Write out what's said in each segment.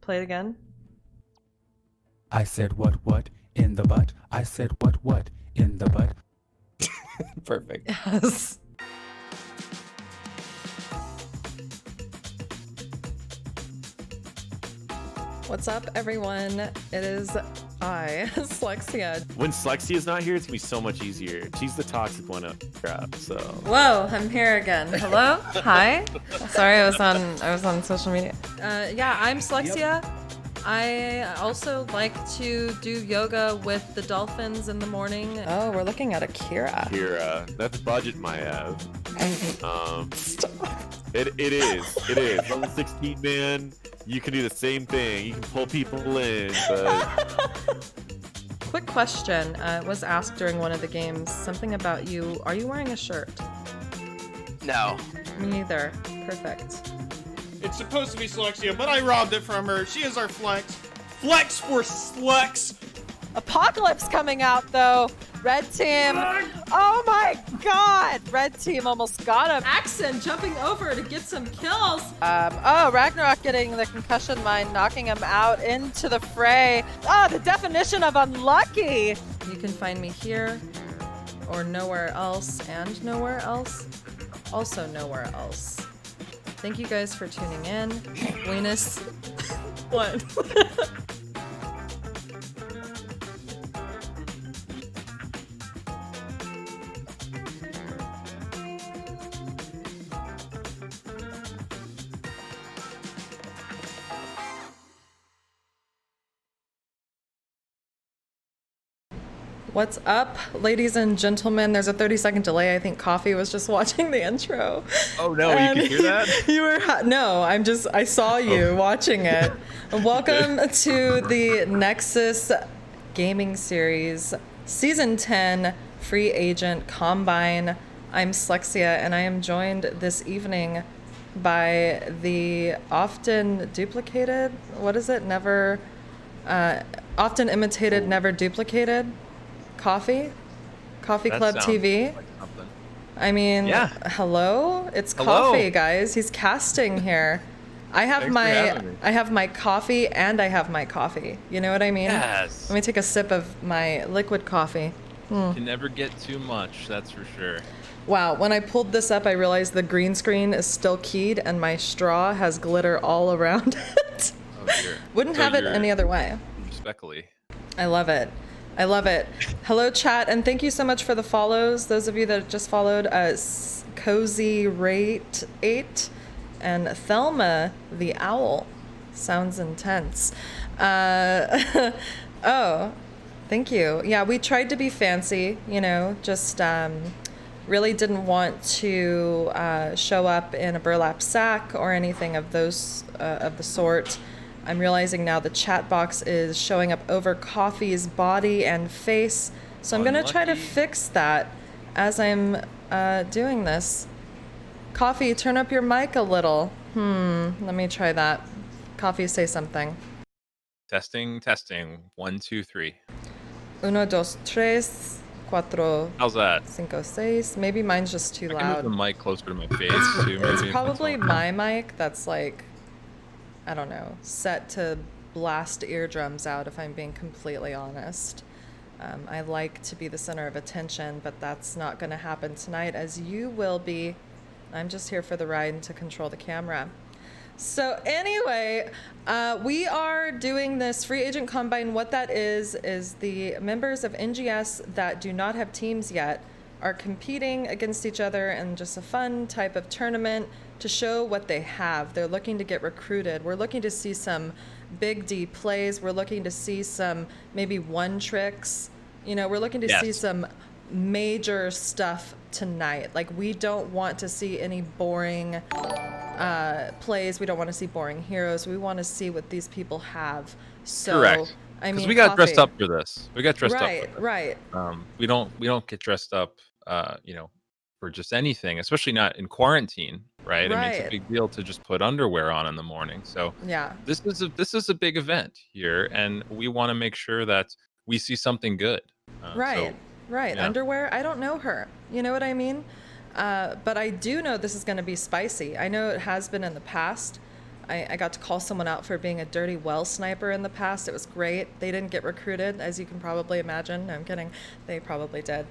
Play it again. I said what in the butt. I said what in the butt. Perfect. Yes. What's up, everyone? It is I, Slexia. When Slexia is not here, it's gonna be so much easier. She's the toxic one up crap. So. Whoa, I'm here again. Hello, hi. Sorry, I was on social media. Yeah, I'm Slexia. Yep. I also like to do yoga with the dolphins in the morning. Oh, we're looking at Akira. Akira, that's budget my ass. It is. Level 16 man. You can do the same thing. You can pull people in, but... Quick question was asked during one of the games. Something about you. Are you wearing a shirt? No. Me neither. Perfect. It's supposed to be Slexia, but I robbed it from her. She is our flex. Flex for Slex. Apocalypse coming out, though. Red team. Oh my god! Red team almost got him. Axon jumping over to get some kills. Oh, Ragnarok getting the concussion mine, knocking him out into the fray. Oh, the definition of unlucky. You can find me here, or nowhere else, and nowhere else. Also nowhere else. Thank you guys for tuning in. Weenus. What? What's up, ladies and gentlemen? There's a 30-second delay. I think Coffee was just watching the intro. Oh no, you can hear that? You were no. I saw you watching it. Welcome to the Nexus Gaming Series, Season 10, Free Agent Combine. I'm Slexia, and I am joined this evening by the often duplicated. What is it? Never, often imitated, never duplicated. Coffee That Club sounds TV. like something. I mean, Yeah. Hello, it's Hello. Coffee, guys. He's casting here. I have Thanks for having me. I have my coffee and I have my coffee. You know what I mean? Yes. Let me take a sip of my liquid coffee. You can never get too much, that's for sure. Wow, when I pulled this up, I realized the green screen is still keyed and my straw has glitter all around it. Oh dear. Wouldn't So have it you're any other way. Respectfully. I love it. I love it. Hello, chat, and thank you so much for the follows. Those of you that just followed, Cozy Rate 8 and Thelma the Owl. Sounds intense. Oh, thank you. Yeah, we tried to be fancy, just really didn't want to show up in a burlap sack or anything of those of the sort. I'm realizing now the chat box is showing up over Coffee's body and face. So I'm going to try to fix that as I'm doing this. Coffee, turn up your mic a little. Let me try that. Coffee, say something. Testing. 1, 2, 3. Uno, dos, tres, cuatro, How's that? cinco, seis. Maybe mine's just too I can move loud. the mic closer to my face too. It's maybe. probably my mic that's like, I don't know, set to blast eardrums out if I'm being completely honest. I like to be the center of attention, but that's not going to happen tonight, as you will be. I'm just here for the ride and to control the camera. So anyway, we are doing this Free Agent Combine. What that is the members of NGS that do not have teams yet are competing against each other in just a fun type of tournament to show what they have. They're looking to get recruited. We're looking to see some big D plays. We're looking to see some maybe one tricks. We're looking to see some major stuff tonight. Like, we don't want to see any boring plays. We don't want to see boring heroes. We want to see what these people have. So, Correct. I mean, we got dressed Coffee. up for this. We got dressed up. Right. We don't get dressed up, for just anything, especially not in quarantine, right? I mean, it's a big deal to just put underwear on in the morning. So Yeah. this is a big event here, and we want to make sure that we see something good. Right. yeah. Underwear, I don't know her. You know what I mean? But I do know this is going to be spicy. I know it has been in the past. I got to call someone out for being a dirty well sniper in the past. It was great. They didn't get recruited, as you can probably imagine. No, I'm kidding. They probably did.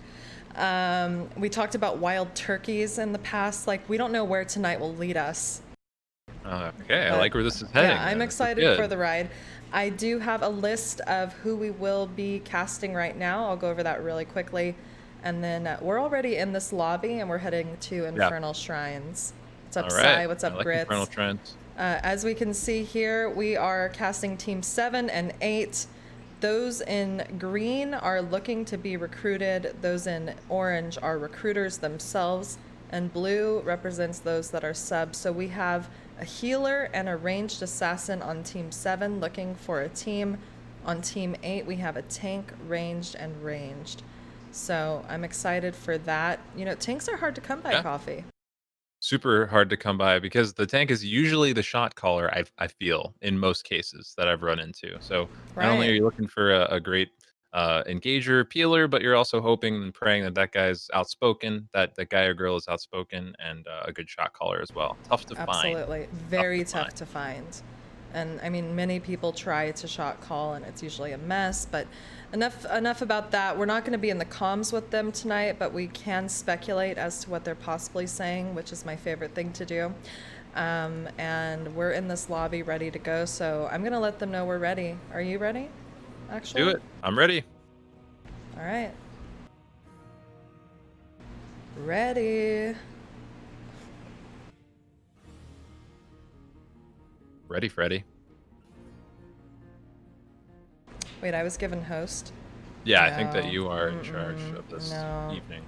We talked about wild turkeys in the past. Like, we don't know where tonight will lead us. Okay, I like where this is heading. Yeah, I'm This is excited good. for the ride. I do have a list of who we will be casting right now. I'll go over that really quickly. And then we're already in this lobby, and we're heading to Infernal Shrines. What's up, All Sai? right. What's up, I like Grits? Infernal Trends. As we can see here, we are casting Team 7 and 8. Those in green are looking to be recruited. Those in orange are recruiters themselves. And blue represents those that are subs. So we have a healer and a ranged assassin on Team 7 looking for a team. On Team 8, we have a tank, ranged, and ranged. So I'm excited for that. You know, tanks are hard to come by, Coffee. Super hard to come by because the tank is usually the shot caller, I feel, in most cases that I've run into. So not only are you looking for a great engager, peeler, but you're also hoping and praying that that guy's outspoken, that the guy or girl is outspoken, and a good shot caller as well. Tough to find. Absolutely. Very tough to find. And I mean, many people try to shot call and it's usually a mess, but enough about that. We're not going to be in the comms with them tonight, but we can speculate as to what they're possibly saying, which is my favorite thing to do. And we're in this lobby ready to go, so I'm going to let them know we're ready. Are you ready? Actually? Do it. I'm ready. All right. Ready. Ready, Freddy. Wait, I was given host. Yeah, I think that you are in charge of this no. evening.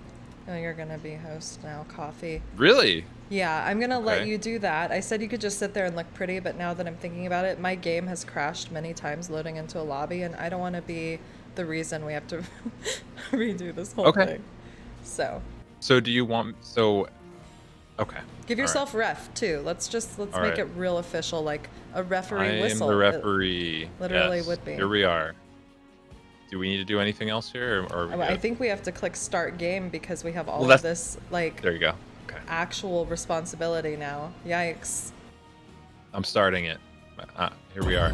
No, you're gonna be host now, Coffee. Really? Yeah, I'm gonna let Okay. you do that. I said you could just sit there and look pretty, but now that I'm thinking about it, my game has crashed many times loading into a lobby, and I don't want to be the reason we have to redo this whole thing. So So do you want okay. give yourself ref too. Let's make it real official, like a referee whistle. I am the referee. Literally Yes, would be. Here we are. Do we need to do anything else here, or are we I good? think we have to click start game because we have all Well, of this like There you go. Okay. actual responsibility now. Yikes. I'm starting it. Here we are.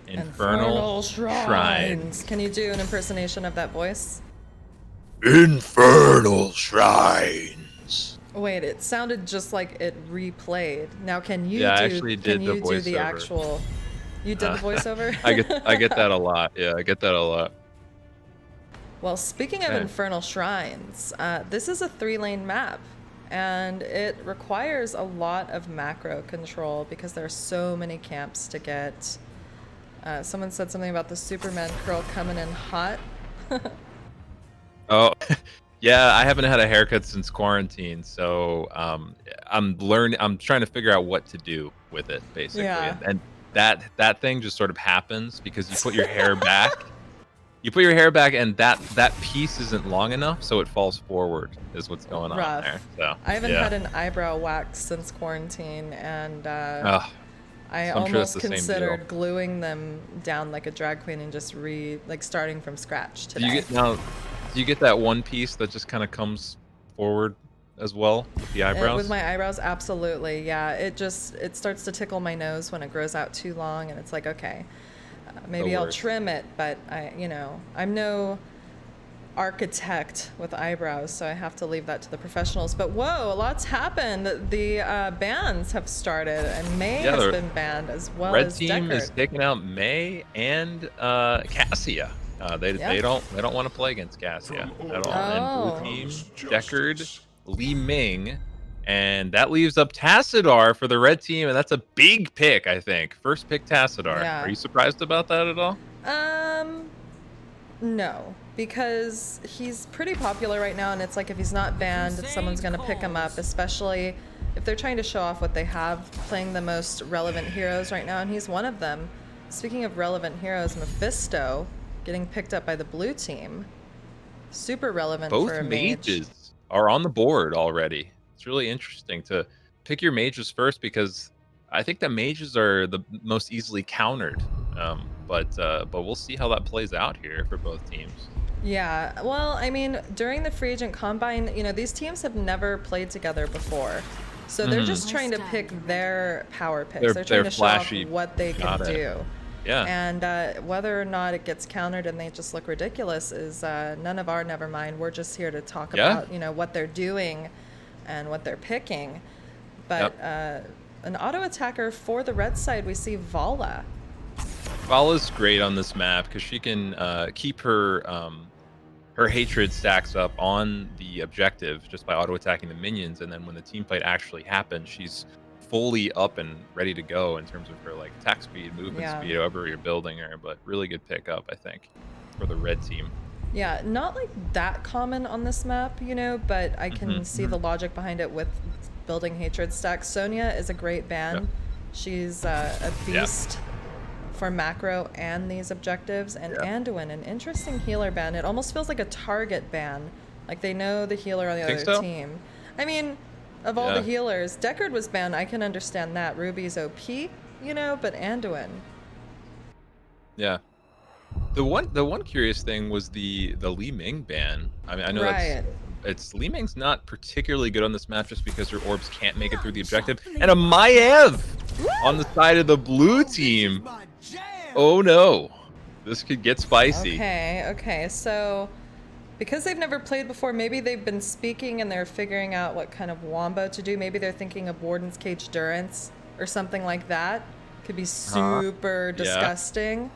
Infernal Shrines. Can you do an impersonation of that voice? Infernal Shrines. Wait, it sounded just like it replayed. Now, can you Yeah, I do? actually Can did the you do the voiceover. actual? You did the voiceover. I get that a lot. Yeah, I get that a lot. Well, speaking of Okay. Infernal Shrines, this is a 3-lane map, and it requires a lot of macro control because there are so many camps to get. Someone said something about the Superman curl coming in hot. Oh, yeah. I haven't had a haircut since quarantine, so I'm trying to figure out what to do with it, basically. Yeah. And that thing just sort of happens because you put your hair back. You put your hair back, and that piece isn't long enough, so it falls forward. Is what's going on Rough. there. So I haven't yeah. had an eyebrow wax since quarantine, and Ugh. I So I'm sure almost it's the same deal. considered gluing them down like a drag queen and just starting from scratch Do today. you get that one piece that just kind of comes forward as well with the eyebrows? With my eyebrows, absolutely, yeah. It starts to tickle my nose when it grows out too long, and it's like, okay, maybe I'll worst. trim it, but I'm no architect with eyebrows, so I have to leave that to the professionals. But whoa, a lot's happened. The bans have started, and May Yeah, has the been banned as well Red as team Deckard. is taking out May and Cassia. They don't want to play against Cassia at all. Oh. And blue team Deckard, Li Ming, and that leaves up Tassadar for the red team, and that's a big pick, I think. First pick Tassadar. Yeah. Are you surprised about that at all? No, because he's pretty popular right now, and it's like if he's not banned, someone's gonna pick him up, especially if they're trying to show off what they have, playing the most relevant heroes right now, and he's one of them. Speaking of relevant heroes, Mephisto getting picked up by the blue team. Super relevant Both for a mage. mages are on the board already. It's really interesting to pick your mages first because I think the mages are the most easily countered. But we'll see how that plays out here for both teams. Yeah, well, I mean, during the free agent combine, these teams have never played together before. So they're just trying to pick their power picks. They're trying They're to show flashy. off what they can Got it. do. Yeah. And whether or not it gets countered and they just look ridiculous is none of our never mind. We're just here to talk Yeah. about, what they're doing and what they're picking. But an auto attacker for the red side, we see Vala. Vala's great on this map because she can keep her her hatred stacks up on the objective just by auto attacking the minions, and then when the team fight actually happens, she's fully up and ready to go in terms of her like attack speed, movement speed, however you're building her. But really good pickup, I think, for the red team. Yeah, not like that common on this map, but I can see the logic behind it with building hatred stacks. Sonya is a great ban. Yeah. She's a beast for macro and these objectives. And Anduin, an interesting healer ban. It almost feels like a target ban. Like they know the healer on the other team. I mean, of all the healers, Deckard was banned. I can understand that. Ruby's OP, but Anduin. Yeah. The one curious thing was the Li Ming ban. I mean, I know it's Li Ming's not particularly good on this map just because her orbs can't make it through the objective. And a Maiev on the side of the blue team. Oh no. This could get spicy. Okay. So because they've never played before, maybe they've been speaking and they're figuring out what kind of wombo to do. Maybe they're thinking of Warden's Cage Durance or something like that. Could be super disgusting.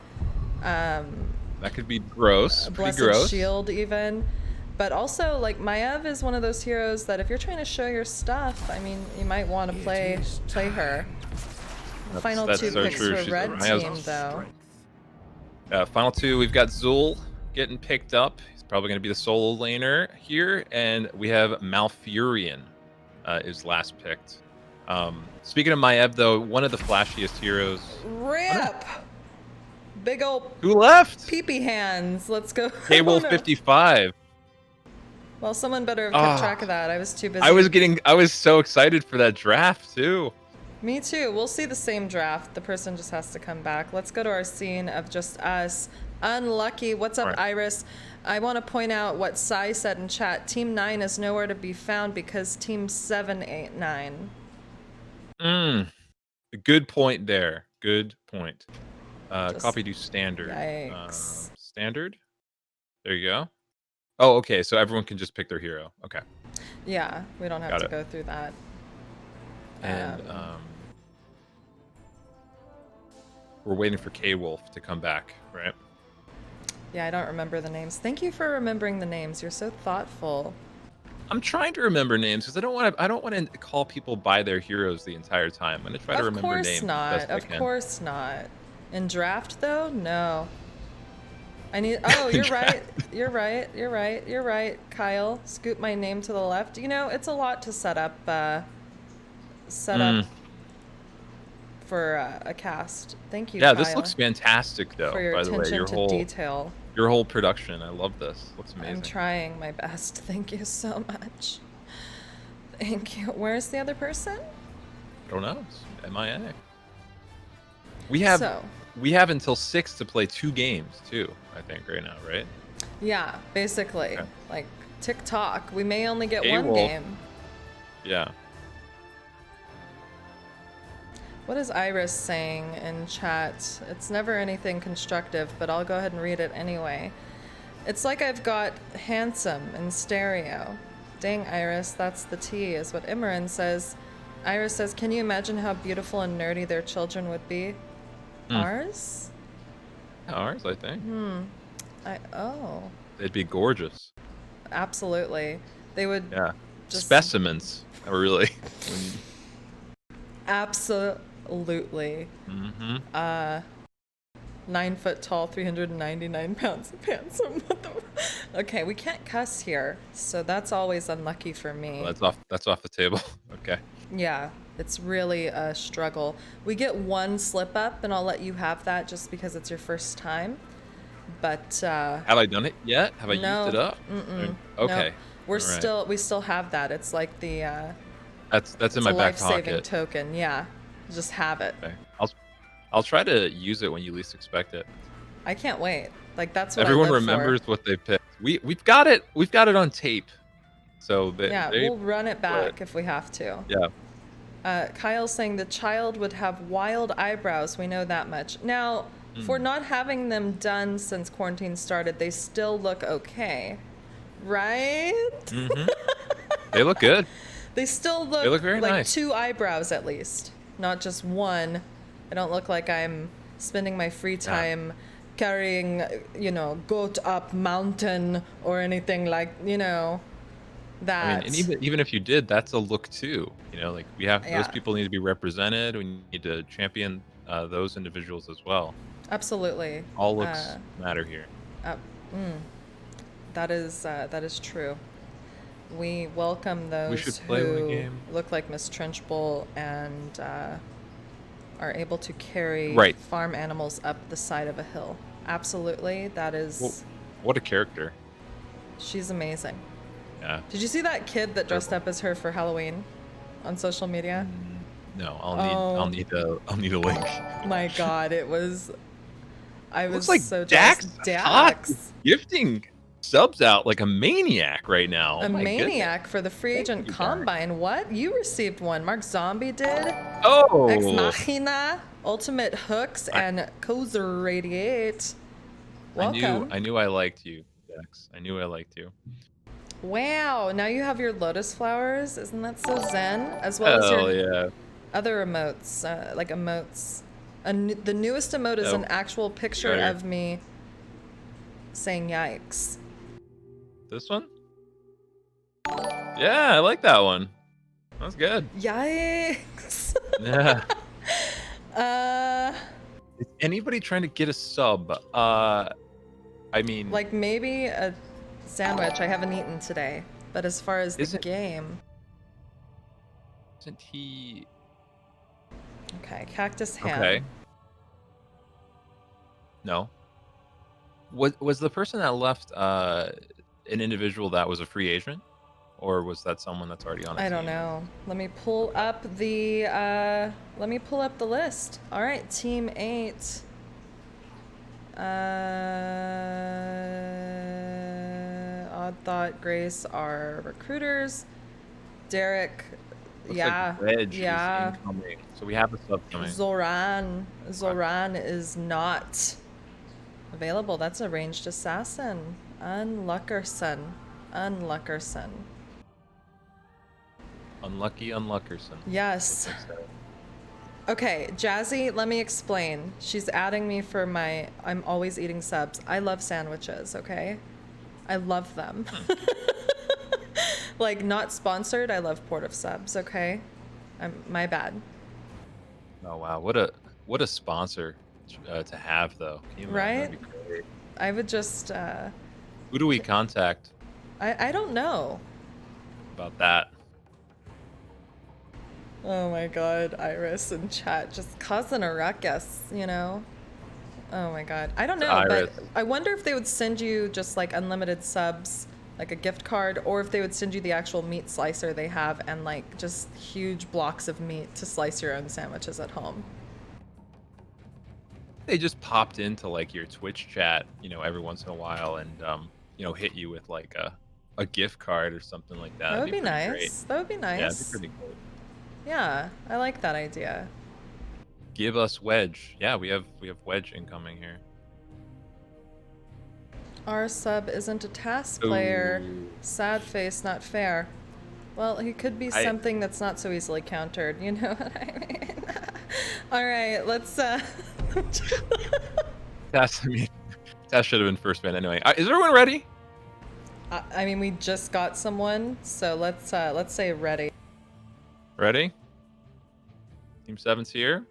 That could be gross. Pretty Blessed gross. Shield even. But also, like, Maiev is one of those heroes that if you're trying to show your stuff, I mean, you might want to play her. Final two so picks true. for She's red Maev's team, though. Final two, we've got Zul getting picked up. He's probably going to be the solo laner here. And we have Malfurion is last picked. Speaking of Maiev, though, one of the flashiest heroes. RIP! Big ol' Who left? peepee hands. Let's go. K-Wolf 55. Well, someone better have kept track of that. I was too busy. I was so excited for that draft, too. Me too. We'll see the same draft. The person just has to come back. Let's go to our scene of just us. Unlucky. What's up, Iris? I want to point out what Sai said in chat. Team 9 is nowhere to be found because Team 7, 8, 9. Good point there. Good point. Just Copy to standard. Yikes. Standard? There you go. Oh, okay. So everyone can just pick their hero. Okay. Yeah, we don't have to go through that. And we're waiting for K-Wolf to come back, right? Yeah, I don't remember the names. Thank you for remembering the names. You're so thoughtful. I'm trying to remember names because I don't want to call people by their heroes the entire time. I'm gonna try to remember names. Of course not. In draft though, no. I need. Oh, you're right. You're right, Kyle. Scoot my name to the left. It's a lot to set up. For a cast. Thank you. Yeah, Kyle, this looks fantastic, though. for your by the way, attention to detail. Your whole production. I love this. Looks amazing. I'm trying my best. Thank you so much. Thank you. Where's the other person? I don't know. It's MIA. We have until 6 to play 2 games too. I think right now, right? Yeah, basically. Okay. Like TikTok. We may only get one Wolf. game. Yeah. What is Iris saying in chat? It's never anything constructive, but I'll go ahead and read it anyway. It's like I've got handsome in stereo. Dang, Iris, that's the T, is what Imran says. Iris says, can you imagine how beautiful and nerdy their children would be? Ours? Ours, I think. They'd be gorgeous. Absolutely. They would. Yeah. Just Specimens, really. Absolutely. 9 foot tall, 399 pounds of handsome. Okay, we can't cuss here, so that's always unlucky for me. Well, that's off the table. Okay. Yeah, it's really a struggle. We get one slip up, and I'll let you have that just because it's your first time. But have I done it yet? Have I used it up? Okay. No. We still have that. It's like the that's in my back pocket. Life-saving token. Yeah, just have it. Okay. I'll try to use it when you least expect it. I can't wait. Like that's what everyone I live remembers for. what they picked. We've got it. We've got it on tape. So we'll run it back if we have to. Yeah. Kyle's saying the child would have wild eyebrows. We know that much. Now, for not having them done since quarantine started, they still look okay, right? They look good. They still look, They look very like nice. 2 eyebrows at least, not just one. I don't look like I'm spending my free time carrying, goat up mountain or anything like, that. I mean, and even if you did, that's a look too. Like we have those Yeah. people need to be represented. We need to champion those individuals as well. Absolutely. All looks matter here. That is true. We welcome those should play the who game. look like Miss Trenchbull and are able to carry Right. farm animals up the side of a hill. Absolutely. That is. Well, what a character. She's amazing. Yeah. Did you see that kid that dressed up as her for Halloween on social media? No, I'll need a link. My God, it was. I was Looks like so jealous. Dax is gifting subs out like a maniac right now. A Oh my maniac for the free agent you, Dax. combine. What? You received one. Mark Zombie did. Goodness. Oh. Ex Machina, Ultimate Hooks, and Kozer Radiate. Welcome. I knew I liked you, Dax. I knew I liked you. Wow, now you have your lotus flowers. Isn't that so zen? As well as Hell your yeah. other emotes, like emotes. The newest emote is an actual picture Right here. of me saying yikes. This one? Yeah, I like that one. That's good. Yikes. Yeah. Is anybody trying to get a sub? I mean, Like maybe a sandwich I haven't eaten today. But as far as the Isn't- game. isn't he? Okay, Cactus Ham. Okay. No. Was the person that left an individual that was a free agent, or was that someone that's already on a I don't team? know. Let me pull up the list. All right, Team 8. Odd Thought, Grace are recruiters. Derek, Looks yeah, like Wedge is yeah. incoming. So we have a sub coming. Zoran is not available. That's a ranged assassin. Unluckerson. Unlucky Unluckerson. Yes. Looks like so. Okay, Jazzy, let me explain. She's adding me for my I'm always eating subs. I love sandwiches, okay? I love them. Like, not sponsored, I love Port of Subs, okay? My bad. Oh wow, what a sponsor to have though. Can you imagine? Right? That'd be great. I would just, Who do we contact I don't know. about that? Oh my god, Iris in chat just causing a ruckus, Oh my god. I don't know, Iris. but I wonder if they would send you just like unlimited subs, like a gift card, or if they would send you the actual meat slicer they have and like just huge blocks of meat to slice your own sandwiches at home. They just popped into like your Twitch chat, every once in a while and hit you with like a gift card or something like that. That would That'd be pretty nice. great. That would be Yeah, it'd nice. be pretty cool. Yeah, I like that idea. Give us Wedge. Yeah, we have Wedge incoming here. Our sub isn't a task player. Ooh. Sad face, not fair. Well, he could be something that's not so easily countered. You know what I mean? All right, let's. That should have been first man anyway. Is everyone ready? I mean, we just got someone, so let's say ready. Ready? Team 7's here.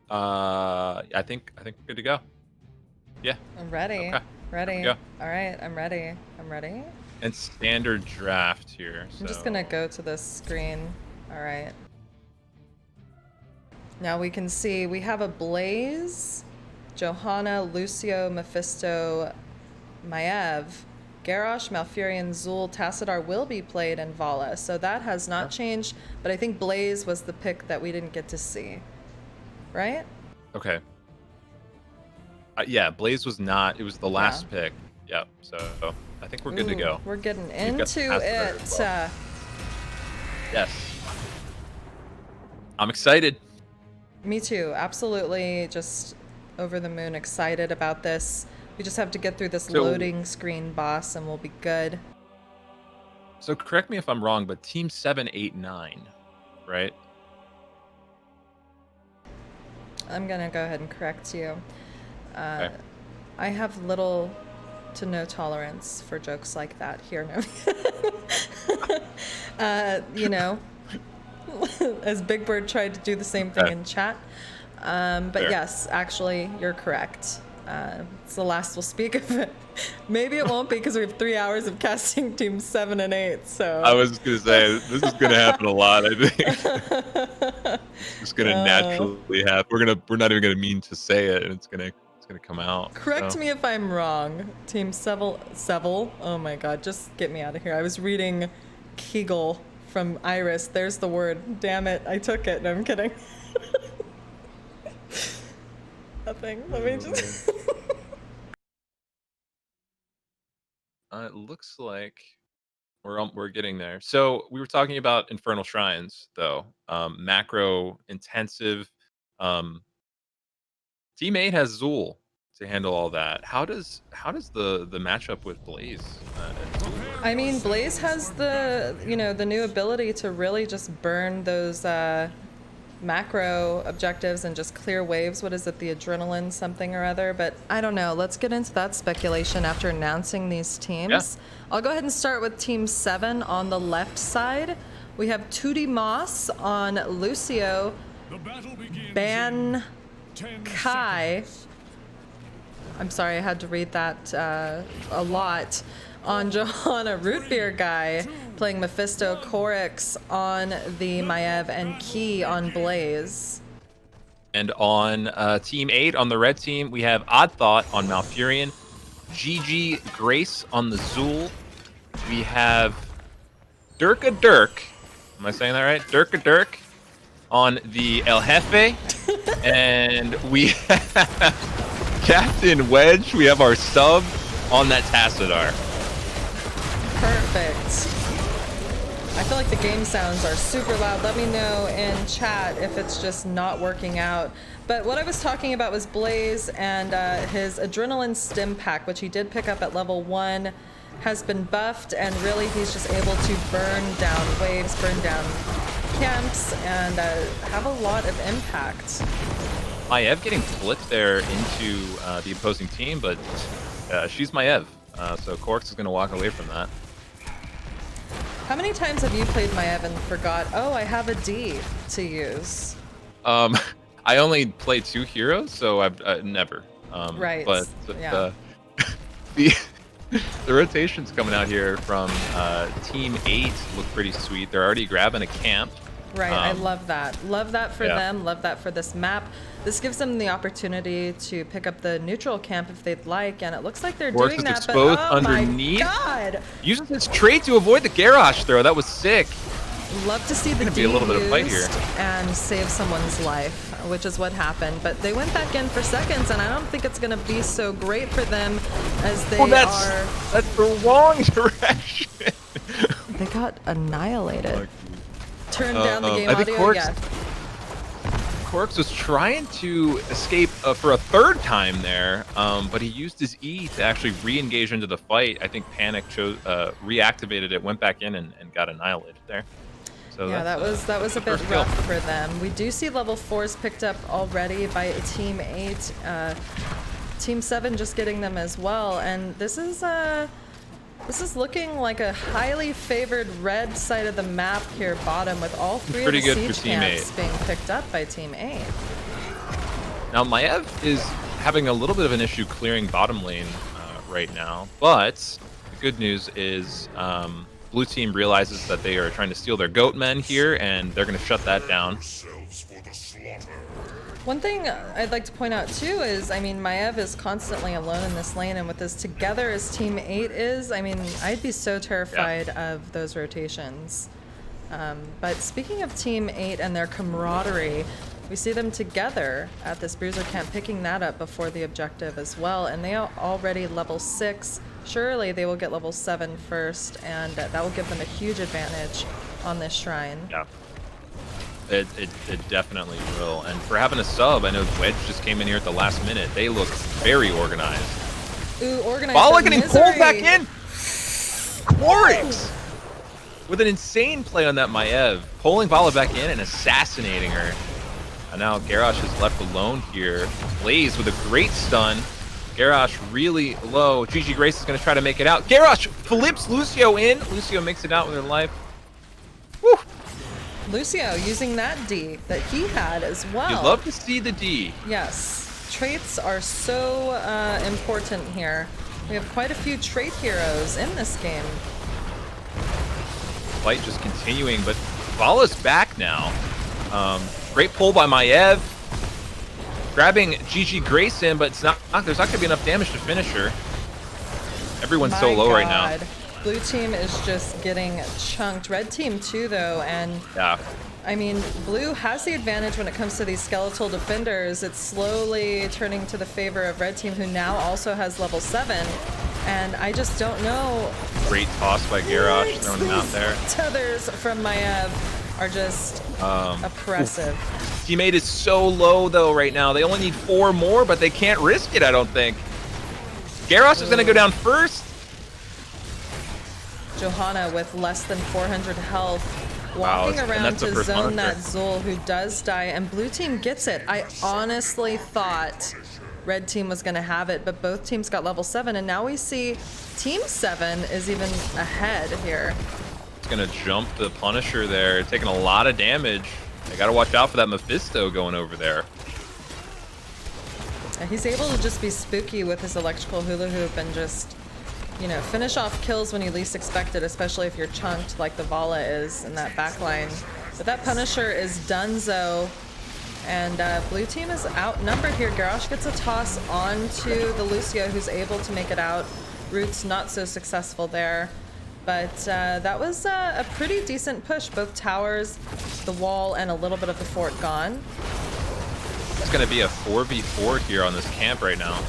I think we're good to go. Yeah. I'm ready. Okay. Ready. Go. All right, I'm ready. I'm ready. And standard draft here. I'm just so- gonna go to this screen. All right. Now we can see we have a Blaze, Johanna, Lucio, Mephisto, Maev, Garrosh, Malfurion, Zul, Tassadar will be played in Vala, so that has not changed, but I think Blaze was the pick that we didn't get to see. Right? Okay. Yeah, Blaze was not. It was the last pick. Yep. So I I think we're good to go. We're getting We've got into the pass there it. as well. Yes. I'm excited. Me too. Absolutely just over the moon excited about this. We just have to get through this So- loading screen boss and we'll be good. So correct me if I'm wrong, but Team 7, 8, 9, right? I'm going to go ahead and correct you. Okay. I have little to no tolerance for jokes like that here. No. You know, as Big Bird tried to do the same thing in chat. But Fair. yes, actually, you're correct. It's the last we'll speak of it. Maybe it won't be because we have 3 hours of casting Team 7 and 8. So I was going to say, this is going to happen a lot, I think. It's going to naturally happen. We're not even going to mean to say it, and it's going to come out. correct so. me if I'm wrong. Team Seville. Oh my God, just get me out of here. I was reading Kegel from Iris. There's the word. Damn it, I took it. No, I'm kidding. Nothing. Let me just. It looks like we're getting there. So we were talking about Infernal Shrines, though. Macro intensive. Team 8 has Zool to handle all that. How does the matchup with Blaze and Zool work? I mean, Blaze has the new ability to really just burn those macro objectives and just clear waves. What is it, the adrenaline something or other? But I don't know. Let's get into that speculation after announcing these teams. Yeah. I'll go ahead and start with Team 7 on the left side. We have Tootie Moss on Lucio, Ban Kai. I'm sorry, I had to read that a lot. On Johanna, Root Beer Guy playing Mephisto, Korix on the Maiev, and Key on Blaze. And on Team 8, on the red team, we have Odd Thought on Malfurion, GG Grace on the Zool. We have Durka Dirk. Am I saying that right? Durka Dirk on the El Jefe. And we have Captain Wedge. We have our sub on that Tassadar. Perfect. I feel like the game sounds are super loud. Let me know in chat if it's just not working out. But what I was talking about was Blaze and his Adrenaline Stim Pack, which he did pick up at level 1, has been buffed, and really he's just able to burn down waves, burn down camps, and have a lot of impact. Maiev getting flipped there into the opposing team, but she's Maiev, so Korix is going to walk away from that. How many times have you played Maiev and forgot, oh, I have a D to use? I only play 2 heroes, so I've never. Right. But Yeah. the rotations coming out here from Team 8 look pretty sweet. They're already grabbing a camp. Right, I love that. Love that for Yeah. them. Love that for this map. This gives them the opportunity to pick up the neutral camp if they'd like, and it looks like they're Korix doing is that. But exposed oh underneath. my God! Uses his trait to avoid the garage throw. That was sick. Love to see the Gonna D be a little bit of fight used here. and save someone's life, which is what happened. But they went back in for seconds, and I don't think it's going to be so great for them as they That's the wrong direction. They got annihilated. Turn down the game I think audio. Yeah. Korix was trying to escape for a third time there, but he used his E to actually re-engage into the fight. I think Panic reactivated it, went back in, and got annihilated there. So Yeah, that was a bit first kill. rough for them. We do see level 4s picked up already by Team 8. Team 7 just getting them as well, and this is looking like a highly favored red side of the map here, bottom, with all 3 of the Pretty good for siege Team camps 8. being picked up by Team 8. Now Maiev is having a little bit of an issue clearing bottom lane right now, but the good news is blue team realizes that they are trying to steal their goat men here, and they're going to shut that down. One thing I'd like to point out too is, I mean, Maiev is constantly alone in this lane, and with as together as Team 8 is, I mean, I'd be so terrified of those rotations. But speaking of Team 8 and their camaraderie, we see them together at this bruiser camp, picking that up before the objective as well, and they are already level 6. Surely they will get level 7 first, and that will give them a huge advantage on this shrine. Yeah. It definitely will. And for having a sub, I know Wedge just came in here at the last minute. They look very organized. Ooh, organized. Bala but getting Misery. pulled back in. Quarix with an insane play on that Maev, pulling Bala back in and assassinating her. And now Garrosh is left alone here. Blaze with a great stun. Garrosh really low. GG Grace is going to try to make it out. Garrosh flips Lucio in. Lucio makes it out with her life. Woo! Lucio using that D that he had as well. You'd love to see the D. Yes, traits are so important here. We have quite a few trait heroes in this game. Fight just continuing, but Vala's back now. Great pull by Maev. Grabbing GG Grace in, but it's not. There's not going to be enough damage to finish her. Everyone's so low right now. Blue team is just getting chunked. Red team too, though, and Yeah. I mean, blue has the advantage when it comes to these skeletal defenders. It's slowly turning to the favor of red team, who now also has level 7. And I just don't know. Great toss by Garrosh, throwing him out there. Tethers from Maev are just oppressive. Teammate is so low though right now. They only need 4 more, but they can't risk it, I don't think. Garrosh is going to go down first. Johanna with less than 400 health, walking Wow, and around that's the to first zone Punisher. that Zul, who does die, and blue team gets it. I honestly thought red team was going to have it, but both teams got level 7, and now we see team 7 is even ahead here. It's going to jump the Punisher there, taking a lot of damage. They got to watch out for that Mephisto going over there. He's able to just be spooky with his electrical hula hoop and just, you know, finish off kills when you least expect it, especially if you're chunked like the Vala is in that backline. But that Punisher is donezo, and blue team is outnumbered here. Garrosh gets a toss onto the Lucio, who's able to make it out. Root's not so successful there. But that was a pretty decent push. Both towers, the wall, and a little bit of the fort gone. It's going to be a 4v4 here on this camp right now.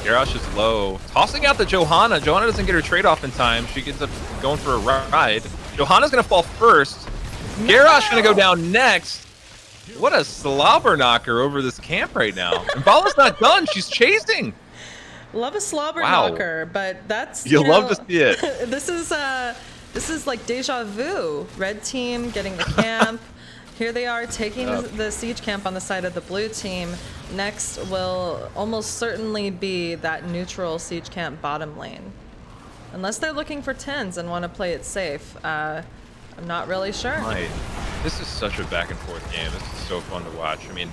Garrosh is low. Tossing out the Johanna. Johanna doesn't get her trade off in time. She gets up going for a ride. Johanna's going to fall first. No! Garrosh going to go down next. What a slobber knocker over this camp right now. And Bala's not done. She's chasing. Love a slobber Wow. knocker, but that's You'll you know, love to see it. This is like deja vu. Red team getting the camp. Here they are taking the siege camp on the side of the blue team. Next will almost certainly be that neutral siege camp bottom lane. Unless they're looking for 10s and want to play it safe. I'm not really sure. Right. This is such a back and forth game. This is so fun to watch. I mean,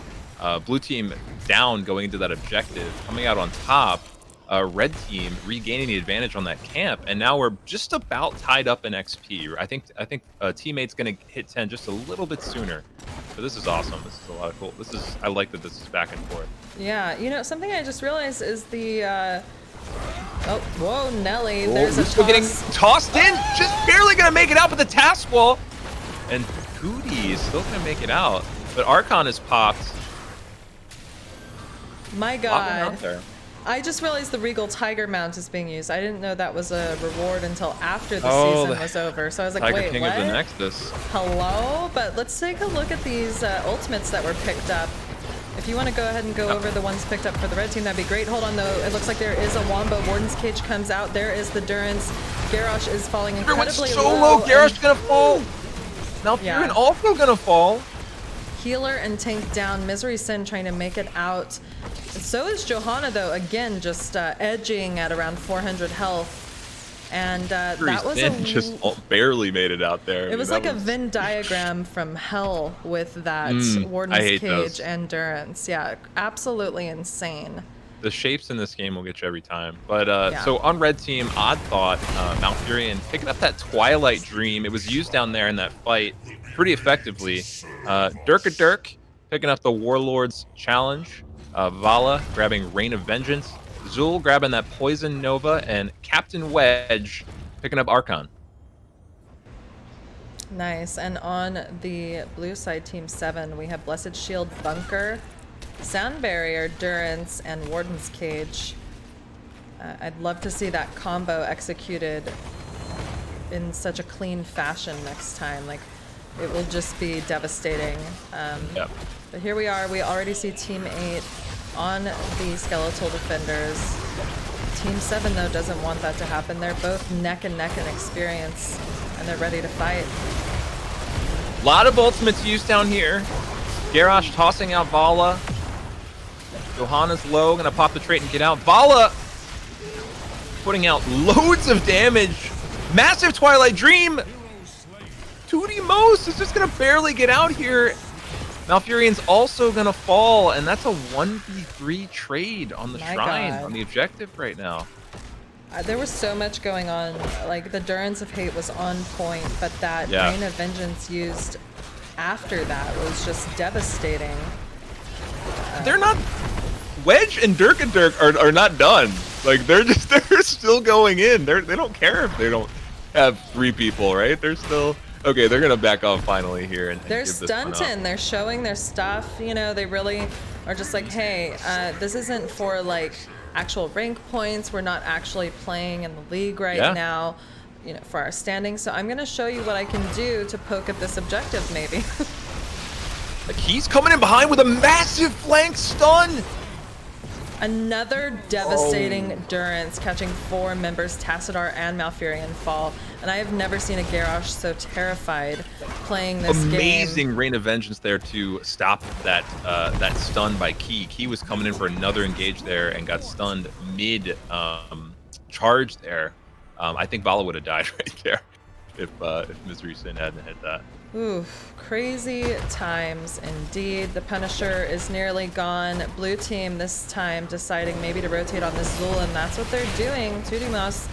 blue team down going into that objective, coming out on top. Red team regaining the advantage on that camp, and now we're just about tied up in XP. I think teammate's gonna hit 10 just a little bit sooner. So this is awesome. This is a lot of cool. I like that this is back and forth. Yeah, you know, something I just realized is the oh, whoa, Nelly. Oh, There's a Lucio getting tossed in, just barely gonna make it out with the task wall. And Hootie is still gonna make it out, but Archon is popped. My Popping God. out there. I just realized the Regal Tiger mount is being used. I didn't know that was a reward until after the season was over. So I was like, Tiger wait, King what? of the Nexus. Hello? But let's take a look at these ultimates that were picked up. If you want to go ahead and go over the ones picked up for the red team, that'd be great. Hold on, though. It looks like there is a Wombo. Warden's Cage comes out. There is the Durance. Garrosh is falling incredibly Everyone's so low. Garrosh's gonna fall. Now Yeah. Furin also gonna fall. Healer and tank down. Misery Sin trying to make it out. So is Johanna, though, again, just edging at around 400 health. And that was Sin just barely made it out there. It was like a Venn diagram from hell with that Warden's Cage those. endurance. Yeah, absolutely insane. The shapes in this game will get you every time. But so on red team, Odd Thought, Malfurion picking up that Twilight Dream. It was used down there in that fight pretty effectively. Dirk picking up the Warlord's Challenge. Vala grabbing Reign of Vengeance. Zul grabbing that Poison Nova. And Captain Wedge picking up Archon. Nice. And on the blue side, Team 7, we have Blessed Shield, Bunker, Sound Barrier, Durance, and Warden's Cage. I'd love to see that combo executed in such a clean fashion next time. Like, it will just be devastating. Yep. But here we are. We already see Team 8 on the skeletal defenders. Team 7, though, doesn't want that to happen. They're both neck and neck in experience, and they're ready to fight. A lot of ultimates used down here. Garrosh tossing out Vala. Johanna's low, gonna pop the trait and get out. Vala putting out loads of damage. Massive Twilight Dream. 2D Most is just gonna barely get out here. Malfurion's also gonna fall, and that's a 1v3 trade on the My shrine, God. on the objective right now. There was so much going on. Like, the Durance of Hate was on point, but that Yeah. Rain of Vengeance used after that was just devastating. They're not... Wedge and Dirk are not done. Like, they're still going in. They don't care if they don't have 3 people, right? They're still... Okay, they're gonna back off finally here and They're give this one up. stunting. They're showing their stuff. You know, they really are just like, hey, this isn't for like actual rank points. We're not actually playing in the league right Yeah. now, you know, for our standing. So I'm gonna show you what I can do to poke at this objective, maybe. Like, he's coming in behind with a massive flank stun. Another devastating Durance, catching 4 members, Tassadar and Malfurion, fall. And I have never seen a Garrosh so terrified playing this game. Amazing Rain of Vengeance there to stop that that stun by Key. Key was coming in for another engage there and got stunned mid charge there. I think Vala would have died right there if Misery Sin hadn't hit that. Oof, crazy times indeed. The Punisher is nearly gone. Blue team this time deciding maybe to rotate on this Zul, and that's what they're doing. Tudimos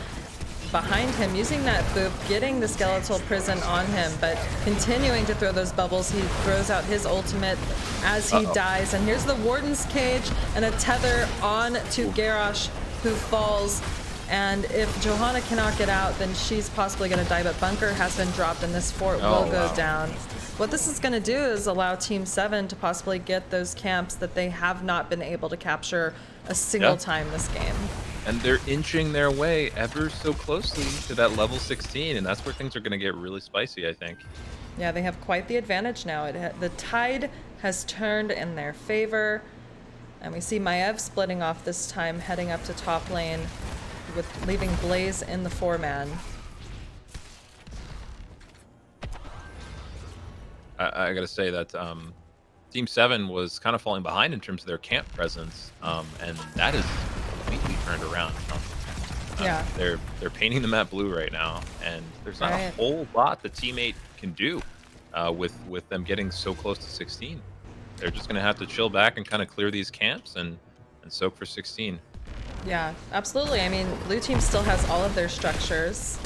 behind him, using that boop, getting the skeletal prison on him, but continuing to throw those bubbles. He throws out his ultimate as he dies, and here's the Warden's Cage and a tether on to Garrosh, who falls. And if Johanna cannot get out, then she's possibly going to die, but Bunker has been dropped and this fort will go down. What this is going to do is allow Team 7 to possibly get those camps that they have not been able to capture a single time this game. And they're inching their way ever so closely to that level 16, and that's where things are going to get really spicy, I think. Yeah, they have quite the advantage now. The tide has turned in their favor, and we see Maev splitting off this time, heading up to top lane, with leaving Blaze in the 4-man. I gotta say that Team 7 was kind of falling behind in terms of their camp presence, and that is completely turned around. Yeah. They're painting the map blue right now, and there's not a Right. whole lot the Team 8 can do with them getting so close to 16. They're just gonna have to chill back and kind of clear these camps and soak for 16. Yeah, absolutely. I mean, blue team still has all of their structures.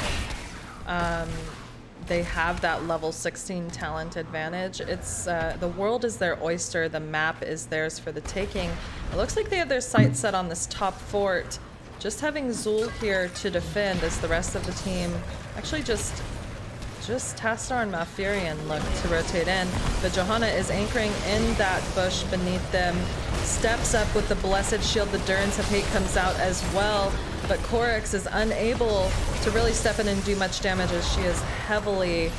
They have that level 16 talent advantage. It's the world is their oyster. The map is theirs for the taking. It looks like they have their sights set on this top fort. Just having Zul here to defend as the rest of the team actually just Tassadar and Malfurion look to rotate in, but Johanna is anchoring in that bush beneath them, steps up with the Blessed Shield. The Durance of Hate comes out as well, but Korix is unable to really step in and do much damage as she is heavily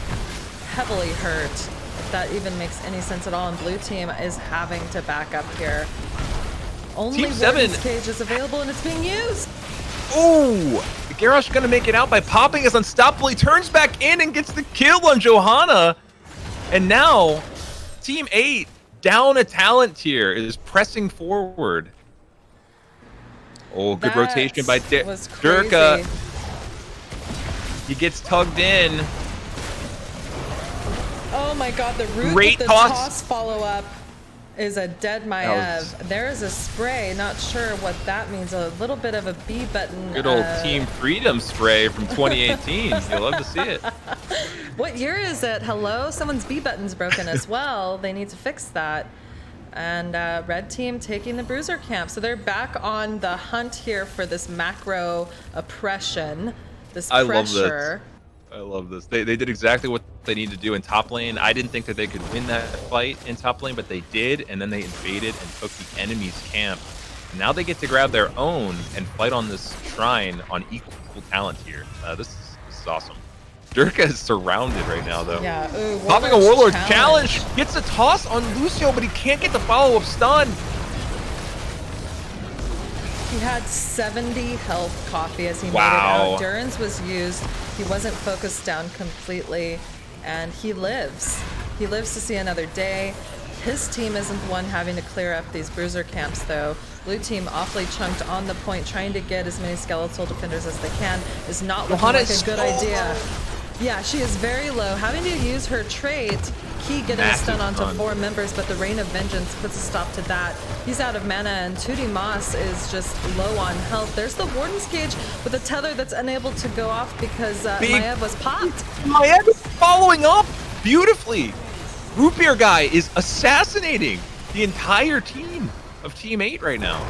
hurt, if that even makes any sense at all, and blue team is having to back up here. Only Team 7 Warden's Cage is available and it's being used! Oh! Garrosh gonna make it out by popping his Unstoppable. He turns back in and gets the kill on Johanna. And now, Team 8, down a talent tier, is pressing forward. Oh, good That rotation by was Durka. crazy. He gets tugged in. Oh my god, the root Great with the toss. toss follow-up is a dead Maev. There is a spray, not sure what that means. A little bit of a B button. Good old Team Freedom spray from 2018. You'll love to see it. What year is it? Hello? Someone's B button's broken as well. They need to fix that. And red team taking the bruiser camp. So they're back on the hunt here for this macro oppression, this I pressure. love this. They did exactly what they need to do in top lane. I didn't think that they could win that fight in top lane, but they did, and then they invaded and took the enemy's camp. Now they get to grab their own and fight on this shrine on equal talent here. This is awesome. Durka is surrounded right now, though. Yeah, ooh, Popping a Warlord's challenge. Gets a toss on Lucio, but he can't get the follow-up stun. He had 70 health coffee as he made it Wow. out. Duran's was used. He wasn't focused down completely, and he lives. He lives to see another day. His team isn't the one having to clear up these bruiser camps, though. Blue team awfully chunked on the point, trying to get as many skeletal defenders as they can. Is not looking like a good idea. Yeah, she is very low. Having to use her trait, Key getting a stun onto 4 members, but the Rain of Vengeance puts a stop to that. He's out of mana, and Tootie Moss is just low on health. There's the Warden's Cage with a tether that's unable to go off because Maev was popped. Maev is following up beautifully. Root Beer Guy is assassinating the entire team of Team 8 right now.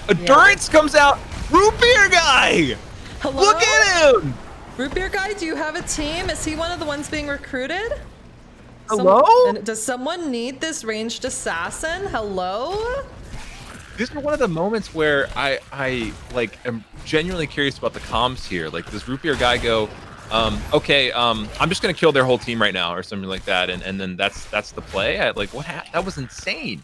Endurance comes out. Root Beer Guy! Hello? Look at him! Root Beer Guy, do you have a team? Is he one of the ones being recruited? Hello? And does someone need this ranged assassin? Hello? This is one of the moments where I like am genuinely curious about the comms here. Like, does Root Beer Guy go, okay, I'm just gonna kill their whole team right now, or something like that, and then that's the play? Like, what? That was insane.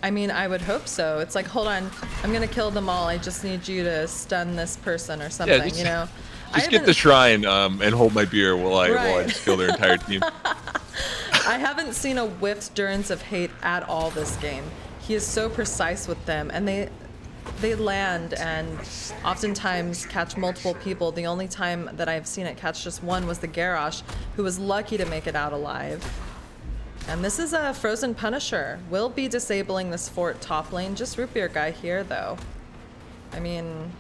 I mean, I would hope so. It's like, hold on, I'm gonna kill them all. I just need you to stun this person or something, just, you know? Just get the shrine and hold my beer while I just kill their entire team. I haven't seen a whiffed Durance of Hate at all this game. He is so precise with them, and they land and oftentimes catch multiple people. The only time that I've seen it catch just one was the Garrosh, who was lucky to make it out alive. And this is a Frozen Punisher. We'll be disabling this fort top lane. Just Root Beer Guy here, though. I mean,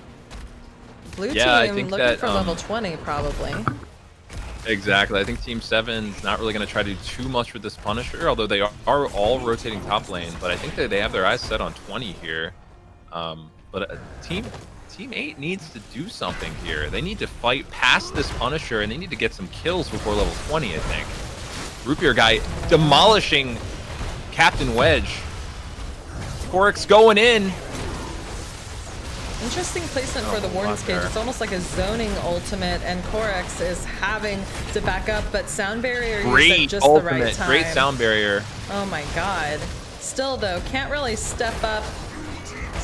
blue team looking for level 20, probably. Exactly. I think Team 7's not really going to try to do too much with this Punisher, although they are all rotating top lane. But I think that they have their eyes set on 20 here. But Team 8 needs to do something here. They need to fight past this Punisher, and they need to get some kills before level 20, I think. Root Beer Guy demolishing Captain Wedge. Korix going in. Interesting placement for the Warden's Cage. It's almost like a zoning ultimate, and Korix is having to back up, but Sound Barrier used at just the right time. Great Sound Barrier. Oh my god. Still, though, can't really step up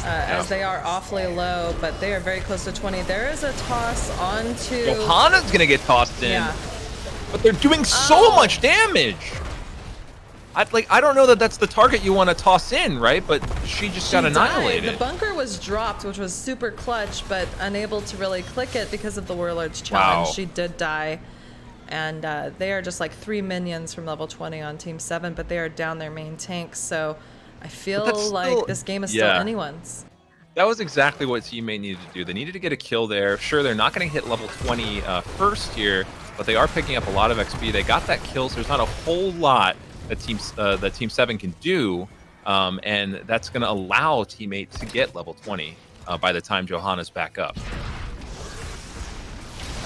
as they are awfully low, but they are very close to 20. There is a toss onto... Johanna's going to get tossed in. Yeah. But they're doing so much damage. I don't know that that's the target you want to toss in, right? But she just got annihilated. The bunker was dropped, which was super clutch, but unable to really click it because of the Warlord's challenge. Wow. She did die. And they are just like 3 minions from level 20 on Team 7, but they are down their main tank. So I feel like this game is still anyone's. That was exactly what Team 8 needed to do. They needed to get a kill there. Sure, they're not going to hit level 20 first here, but they are picking up a lot of XP. They got that kill, so there's not a whole lot that Team 7 can do, and that's going to allow Team 8 to get level 20 by the time Johanna's back up.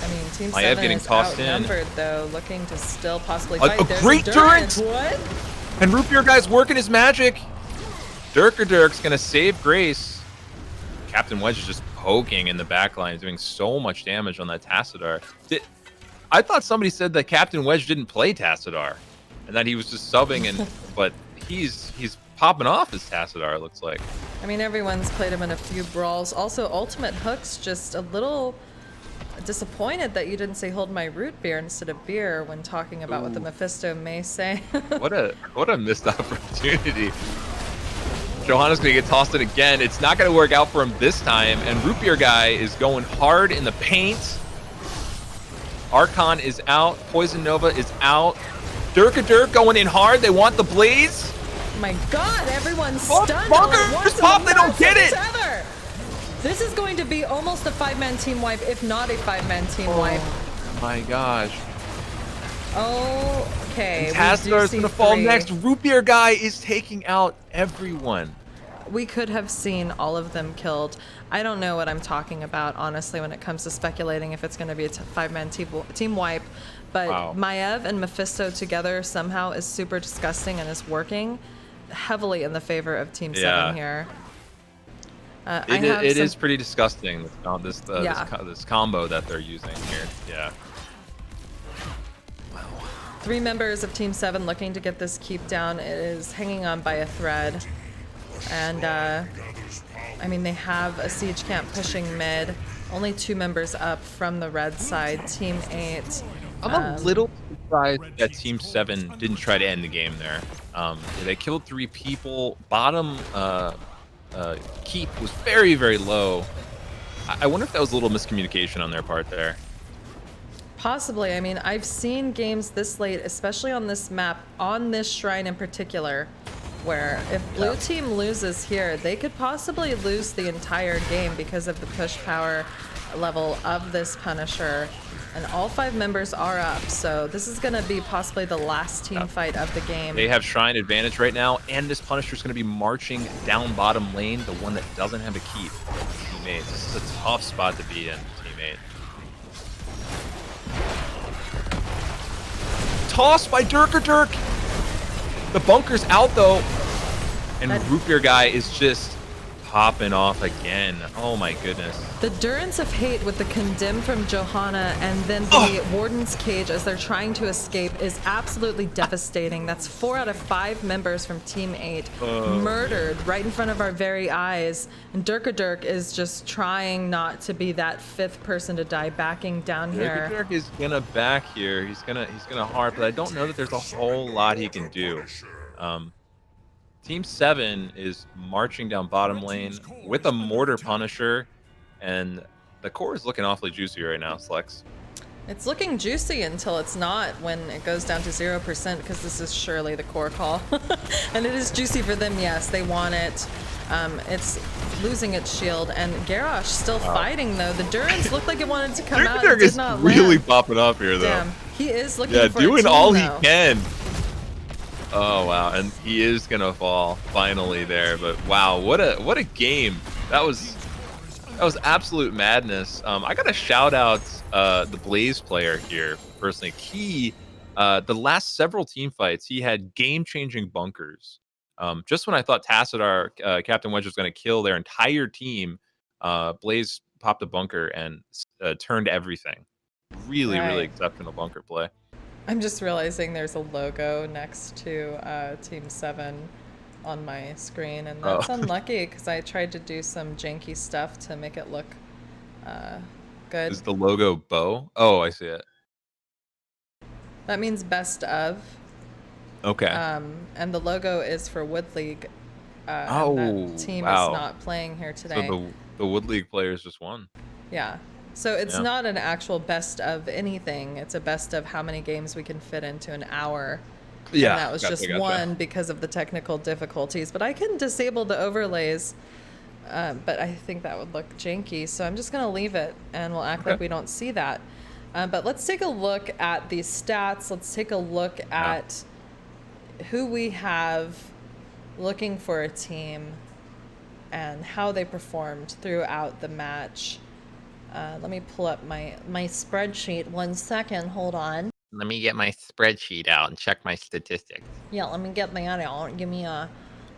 I mean, Team Maev 7 is outnumbered, though, looking to still possibly fight. A great Durance! What? And Root Beer Guy's working his magic. Dirk's going to save Grace. Captain Wedge is just poking in the back line, doing so much damage on that Tassadar. I thought somebody said that Captain Wedge didn't play Tassadar, and that he was just subbing, but he's popping off his Tassadar, it looks like. I mean, everyone's played him in a few brawls. Also, Ultimate Hook's just a little disappointed that you didn't say hold my root beer instead of beer when talking about what the Mephisto may say. What a missed opportunity. Johanna's going to get tossed in again. It's not going to work out for him this time, and Root Beer Guy is going hard in the paint. Archon is out. Poison Nova is out. Dirk going in hard. They want the Blaze. Oh my god, everyone's stunned. Bunkers pop, they don't get it. Tether. This is going to be almost a 5-man team wipe, if not a 5-man team wipe. My gosh. Okay. Tassadar is going to fall next. Root Beer Guy is taking out everyone. We could have seen all of them killed. I don't know what I'm talking about, honestly, when it comes to speculating if it's going to be a 5-man team wipe. But Maev and Mephisto together somehow is super disgusting and is working. heavily in the favor of Team Yeah. 7 here. It is pretty disgusting, Yeah. this combo that they're using here. Yeah. 3 members of Team 7 looking to get this keep down. It is hanging on by a thread. And, I mean, they have a siege camp pushing mid. Only 2 members up from the red side, Team 8. I'm a little surprised that Team 7 didn't try to end the game there. They killed 3 people. Bottom keep was very, very low. I wonder if that was a little miscommunication on their part there. Possibly. I mean, I've seen games this late, especially on this map, on this shrine in particular, where if blue team loses here, they could possibly lose the entire game because of the push power level of this Punisher. And all 5 members are up, so this is going to be possibly the last team fight of the game. They have Shrine advantage right now, and this Punisher's going to be marching down bottom lane, the one that doesn't have a keep. Teammates, this is a tough spot to be in, teammate. Tossed by Dirk. The bunker's out though, and Root Beer guy is just popping off again. Oh my goodness. The Durance of Hate with the Condemn from Johanna and then the Warden's Cage as they're trying to escape is absolutely devastating. That's 4 out of 5 members from Team 8 murdered right in front of our very eyes. And Dirk is just trying not to be that 5th person to die, backing down here. Dirk is gonna back here. He's gonna harp, but I don't know that there's a whole lot he can do. Team 7 is marching down bottom lane with a Mortar Punisher, and the core is looking awfully juicy right now, Slex. It's looking juicy until it's not, when it goes down to 0%, because this is surely the core call. And it is juicy for them, yes, they want it. It's losing its shield, and Garrosh still fighting though. The Durance looked like it wanted to come out. It did not really land. popping up here though. Damn, he is looking for doing a team, all though. he can. Oh wow, and he is gonna fall finally there. But wow, what a game! That was absolute madness. I gotta shout out the Blaze player here personally. He the last several team fights he had game-changing bunkers. Just when I thought Tassadar, Captain Wedge was gonna kill their entire team, Blaze popped a bunker and turned everything. Really exceptional bunker play. I'm just realizing there's a logo next to Team 7 on my screen, and that's unlucky because I tried to do some janky stuff to make it look good. Is the logo bow? Oh, I see it. That means best of. Okay. And the logo is for Wood League. Oh, and that team is not playing here today. So the Wood League players just won. Yeah. So it's not an actual best of anything. It's a best of how many games we can fit into an hour. Yeah. And that was just one because of the technical difficulties. But I can disable the overlays. But I think that would look janky. So I'm just going to leave it and we'll act like we don't see that. But let's take a look at these stats. Let's take a look at who we have looking for a team and how they performed throughout the match. Let me pull up my spreadsheet. 1 second. Hold on. Let me get my spreadsheet out and check my statistics. Yeah, let me get that out. Give me a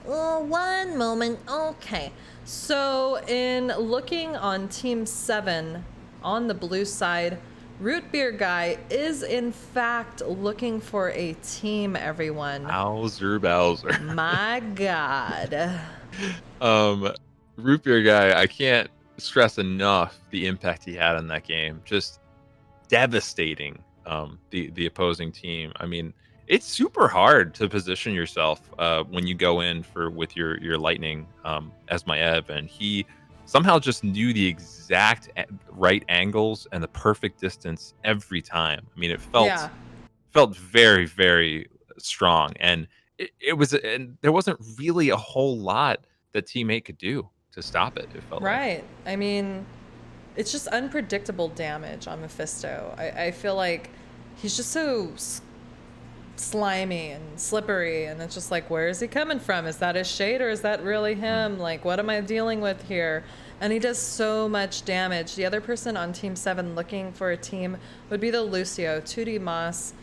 1 moment. Okay. So in looking on Team 7 on the blue side, Root Beer Guy is in fact looking for a team, everyone. Bowser. My God. Root Beer Guy, I can't stress enough the impact he had on that game. Just devastating the opposing team. I mean, it's super hard to position yourself when you go in with your lightning as my Ev, and he somehow just knew the exact right angles and the perfect distance every time. I mean, it felt very, very strong, and there wasn't really a whole lot that Team 8 could do to stop it. It felt right. I mean, it's just unpredictable damage on Mephisto. I feel like he's just so slimy and slippery, and it's just like, where is he coming from? Is that his shade or is that really him? Like, what am I dealing with here? And he does so much damage. The other person on Team 7 looking for a team would be the Lucio, 2D Moss.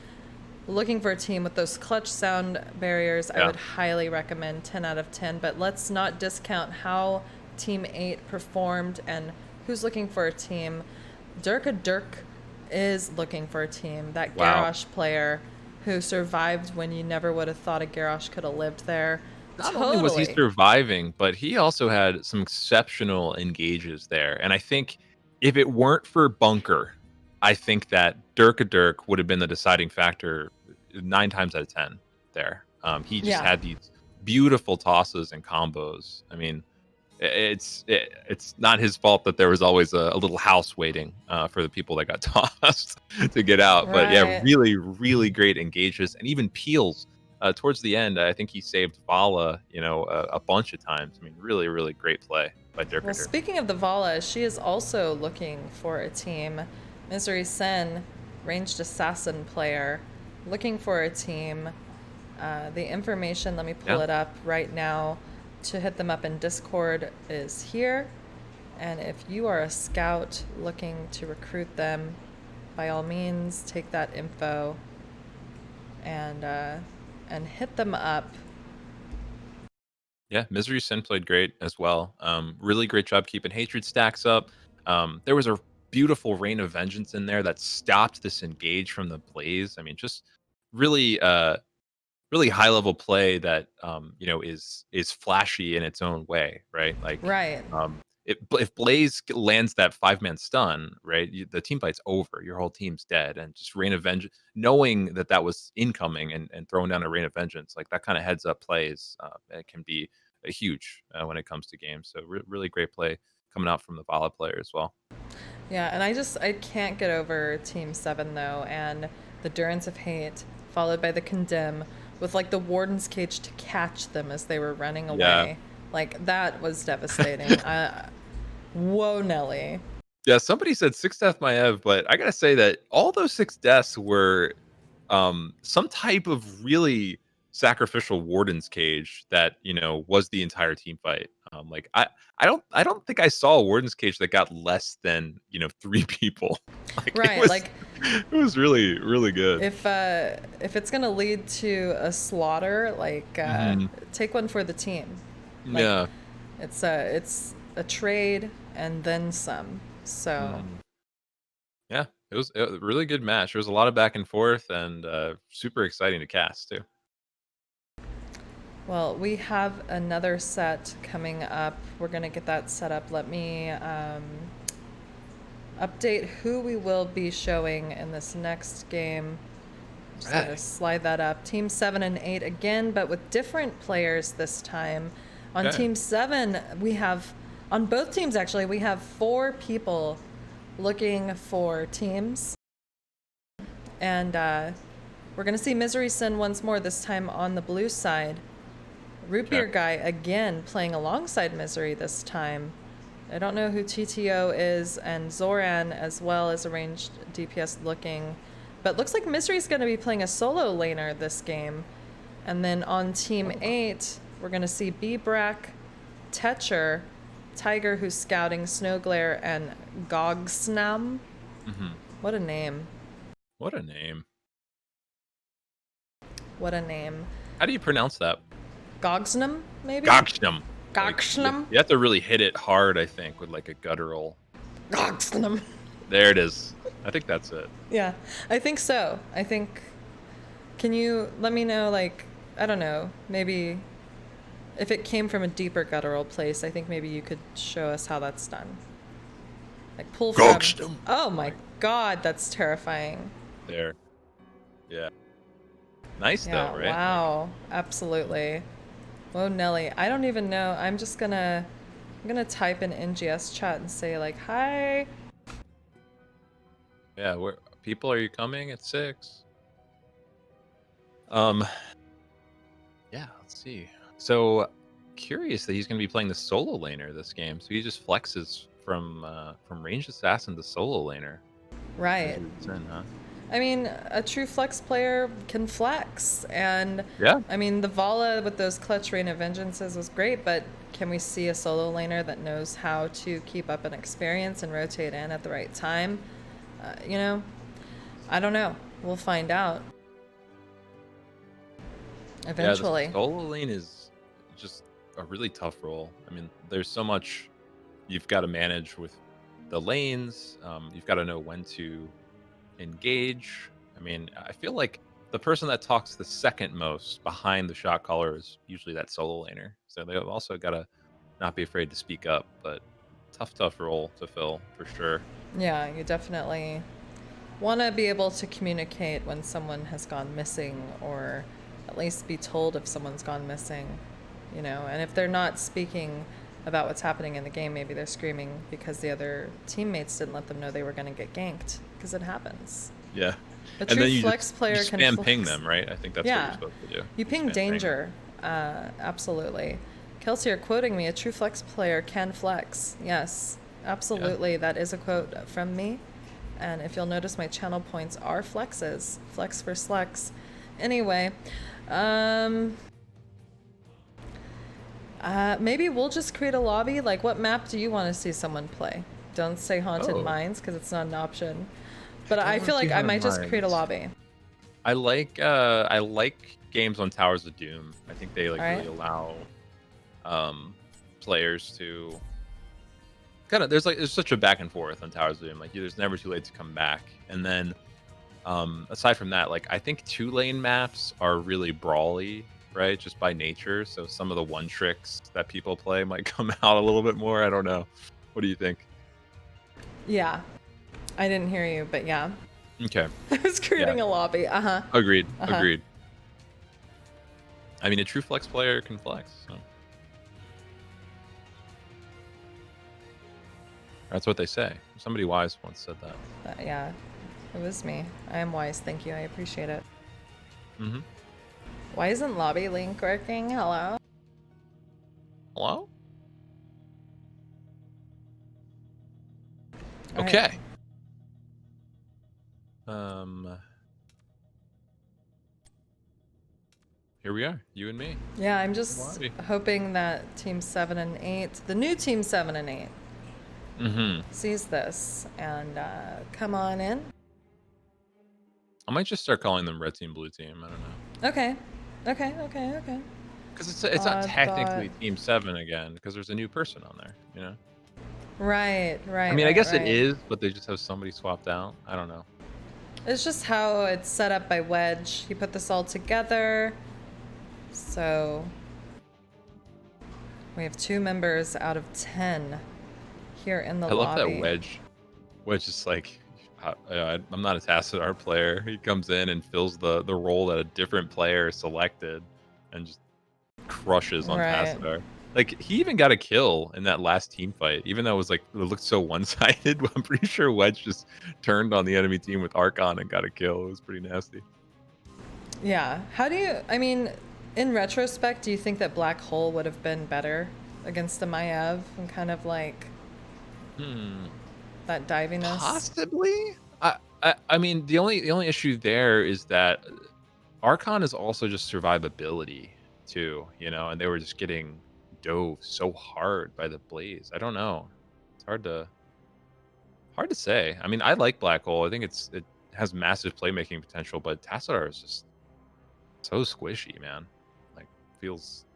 looking for a team with those clutch sound barriers, I Yeah. would highly recommend 10 out of 10. But let's not discount how Team 8 performed and who's looking for a team. Dirk is looking for a team. That Wow. Garrosh player who survived when you never would have thought a Garrosh could have lived there. Not only was he surviving, but he also had some exceptional engages there. And I think if it weren't for Bunker, I think that Dirk would have been the deciding factor 9 times out of 10 there. He just Yeah. had these beautiful tosses and combos. I mean, it's not his fault that there was always a little house waiting for the people that got tossed to get out. But yeah, Right. really, really great engages and even peels. Towards the end, I think he saved Vala, a bunch of times. I mean, really, really great play by Dirk. Well, speaking of the Vala, she is also looking for a team. Misery Sen, ranged assassin player, looking for a team. The information, let me pull Yeah. it up right now to hit them up in Discord, is here. And if you are a scout looking to recruit them, by all means, take that info and hit them up. Yeah, Misery Sin played great as well. Really great job keeping hatred stacks up. There was a beautiful Rain of Vengeance in there that stopped this engage from the Blaze. I mean, just really, really high level play that is flashy in its own way, right? Like, Right. if Blaze lands that 5-man stun, right, the team fight's over. Your whole team's dead, and just Rain of Vengeance, knowing that was incoming and throwing down a Rain of Vengeance, like that kind of heads up plays, it can be huge when it comes to games. So really great play coming out from the Vala player as well. Yeah, and I can't get over Team 7 though, and the Durance of Hate, followed by the Condemn, with like the Warden's Cage to catch them as they were running away. Yeah. Like that was devastating. Whoa, Nelly. Yeah, somebody said 6 death Maev, but I gotta say that all those 6 deaths were some type of really sacrificial Warden's Cage that was the entire team fight. Like I don't think I saw a Warden's Cage that got less than 3 people. Like Right, it was, like it was really really good. if it's gonna lead to a slaughter, like Mhm. take one for the team. Like, Yeah. it's a trade and then some. So. Mhm. Yeah, it was a really good match. There was a lot of back and forth and super exciting to cast too. Well, we have another set coming up. We're going to get that set up. Let me update who we will be showing in this next game. Just going to Right. slide that up. Team 7 and 8 again, but with different players this time. On Okay. Team 7, on both teams actually, we have 4 people looking for teams. And we're going to see Misery Sin once more, this time on the blue side. Root Beer Okay. Guy again playing alongside Misery this time. I don't know who TTO is, and Zoran as well as a ranged DPS looking. But looks like Misery's going to be playing a solo laner this game. And then on Team 8, we're going to see Bbrack, Tetcher, Tiger who's scouting, Snowglare, and Gogsnam. Mhm. What a name. What a name. What a name. How do you pronounce that? Gogsnam, maybe? Gokshnam. Like, Gogsnam? you have to really hit it hard, I think, with like a guttural. Gogsnam. There it is. I think that's it. Yeah, I think so. Can you let me know, like, I don't know, maybe if it came from a deeper guttural place, I think maybe you could show us how that's done. Like pull from. Gogsnam. Oh my god, that's terrifying. There. Yeah. Nice Yeah, though, right? wow, absolutely. Whoa, Nelly, I don't even know. I'm gonna type in NGS chat and say like, hi. Yeah, where people are you coming at 6? Yeah, let's see. So curious that he's going to be playing the solo laner this game. So he just flexes from ranged assassin to solo laner. Right. It's in, huh? I mean, a true flex player can flex, and Yeah. I mean, the Vala with those clutch Rain of Vengeances was great, but can we see a solo laner that knows how to keep up an experience and rotate in at the right time? I don't know. We'll find out. Eventually. the solo lane is just a really tough role. I mean, there's so much you've got to manage with the lanes. You've got to know when to engage. I mean, I feel like the person that talks the second most behind the shot caller is usually that solo laner. So they've also got to not be afraid to speak up. But tough role to fill for sure. Yeah, you definitely want to be able to communicate when someone has gone missing, or at least be told if someone's gone missing, you know. And if they're not speaking about what's happening in the game, maybe they're screaming because the other teammates didn't let them know they were going to get ganked, because it happens. Yeah. A And true then you flex just, player you can spam flex. ping them, right? I think that's what you're supposed to do. You ping Spam ping them. danger. Absolutely. Kelsey, you're quoting me. A true flex player can flex. Yes, absolutely. That is a quote from me. And if you'll notice, my channel points are flexes. Flex for Slex. Anyway, maybe we'll just create a lobby. Like, what map do you want to see someone play? Don't say Haunted Oh. Mines, because it's not an option. But I wanna feel see like I Haunted might just create a Mines. lobby. I like games on Towers of Doom. I think they like Alright. really allow players to kind of there's such a back and forth on Towers of Doom. Like there's never too late to come back. And then aside from that, like I think 2-lane maps are really brawly, right? Just by nature. So some of the one tricks that people play might come out a little bit more. I don't know. What do you think? Yeah. I didn't hear you, but yeah. Okay. I was creating Yeah. a lobby. Uh-huh. Agreed. Uh-huh. Agreed. I mean, a true flex player can flex. So. That's what they say. Somebody wise once said that. Yeah. It was me. I am wise. Thank you. I appreciate it. Mm-hmm. Why isn't lobby link working? Hello? Hello? All right. Okay. Here we are, you and me. Yeah, I'm just Lobby. hoping that Team 7 and 8, the new Team 7 and 8, Mm-hmm. sees this and come on in. I might just start calling them red team, blue team. I don't know. Okay. Because it's not Odd technically thought. Team 7 again, because there's a new person on there, you know? Right. I mean, I right, guess right. it is, but they just have somebody swapped out. I don't know. It's just how it's set up by Wedge. He put this all together. So we have 2 members out of 10 here in the I love lobby. that Wedge. Wedge is like, I'm not a Tassadar player. He comes in and fills the role that a different player selected and just crushes on Right. Tassadar. Like, he even got a kill in that last team fight, even though it was like, it looked so one-sided. I'm pretty sure Wedge just turned on the enemy team with Archon and got a kill. It was pretty nasty. Yeah. How do you, I mean, in retrospect, do you think that Black Hole would have been better against the Maiev and kind of like that diviness? Possibly. I mean, the only issue there is that Archon is also just survivability too, you know, and they were just getting dove so hard by the Blaze. I don't know. It's hard to say. I mean, I like Black Hole. I think it has massive playmaking potential, but Tassadar is just so squishy, man. Like feels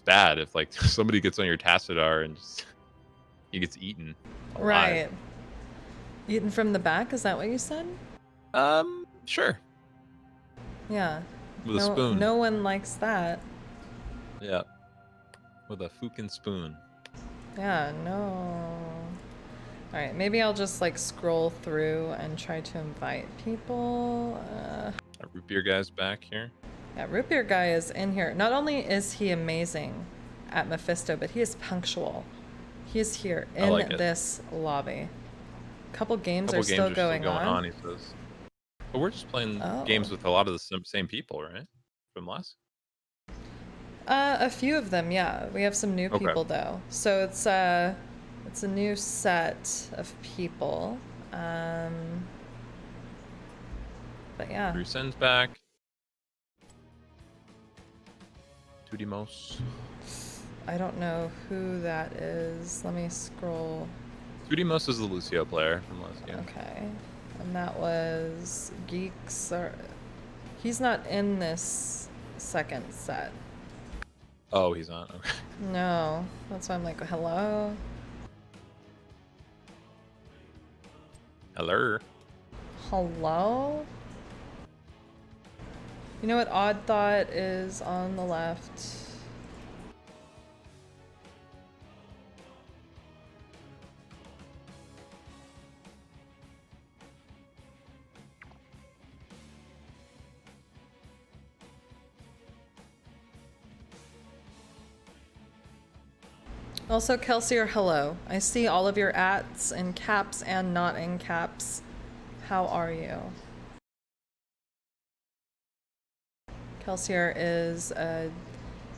bad if like somebody gets on your Tassadar and just he gets eaten alive. Right. Eaten from the back, is that what you said? Sure. Yeah. With a spoon. No one likes that. Yeah. With a fucking spoon. Yeah, no. Alright, maybe I'll just like scroll through and try to invite people. Our root beer guy's back here. Yeah, Root Beer Guy is in here. Not only is he amazing at Mephisto, but he is punctual. He is here I in like it. this lobby. Couple games Couple are games still are going on. he says. But we're just playing Oh. games with a lot of the same people, right? From last. A few of them, yeah. We have some new Okay. people though. So it's a new set of people. But yeah. Brusen's back. Tudimos. I don't know who that is. Let me scroll. Tudimos is the Lucio player from last game. Okay. And that was Geeks or he's not in this second set. Oh, he's on. Okay. No, that's why I'm like, hello? Hello. Hello? You know what Odd Thought is on the left? Also, Kelsey or hello. I see all of your ats in caps and not in caps. How are you? Kelsier is a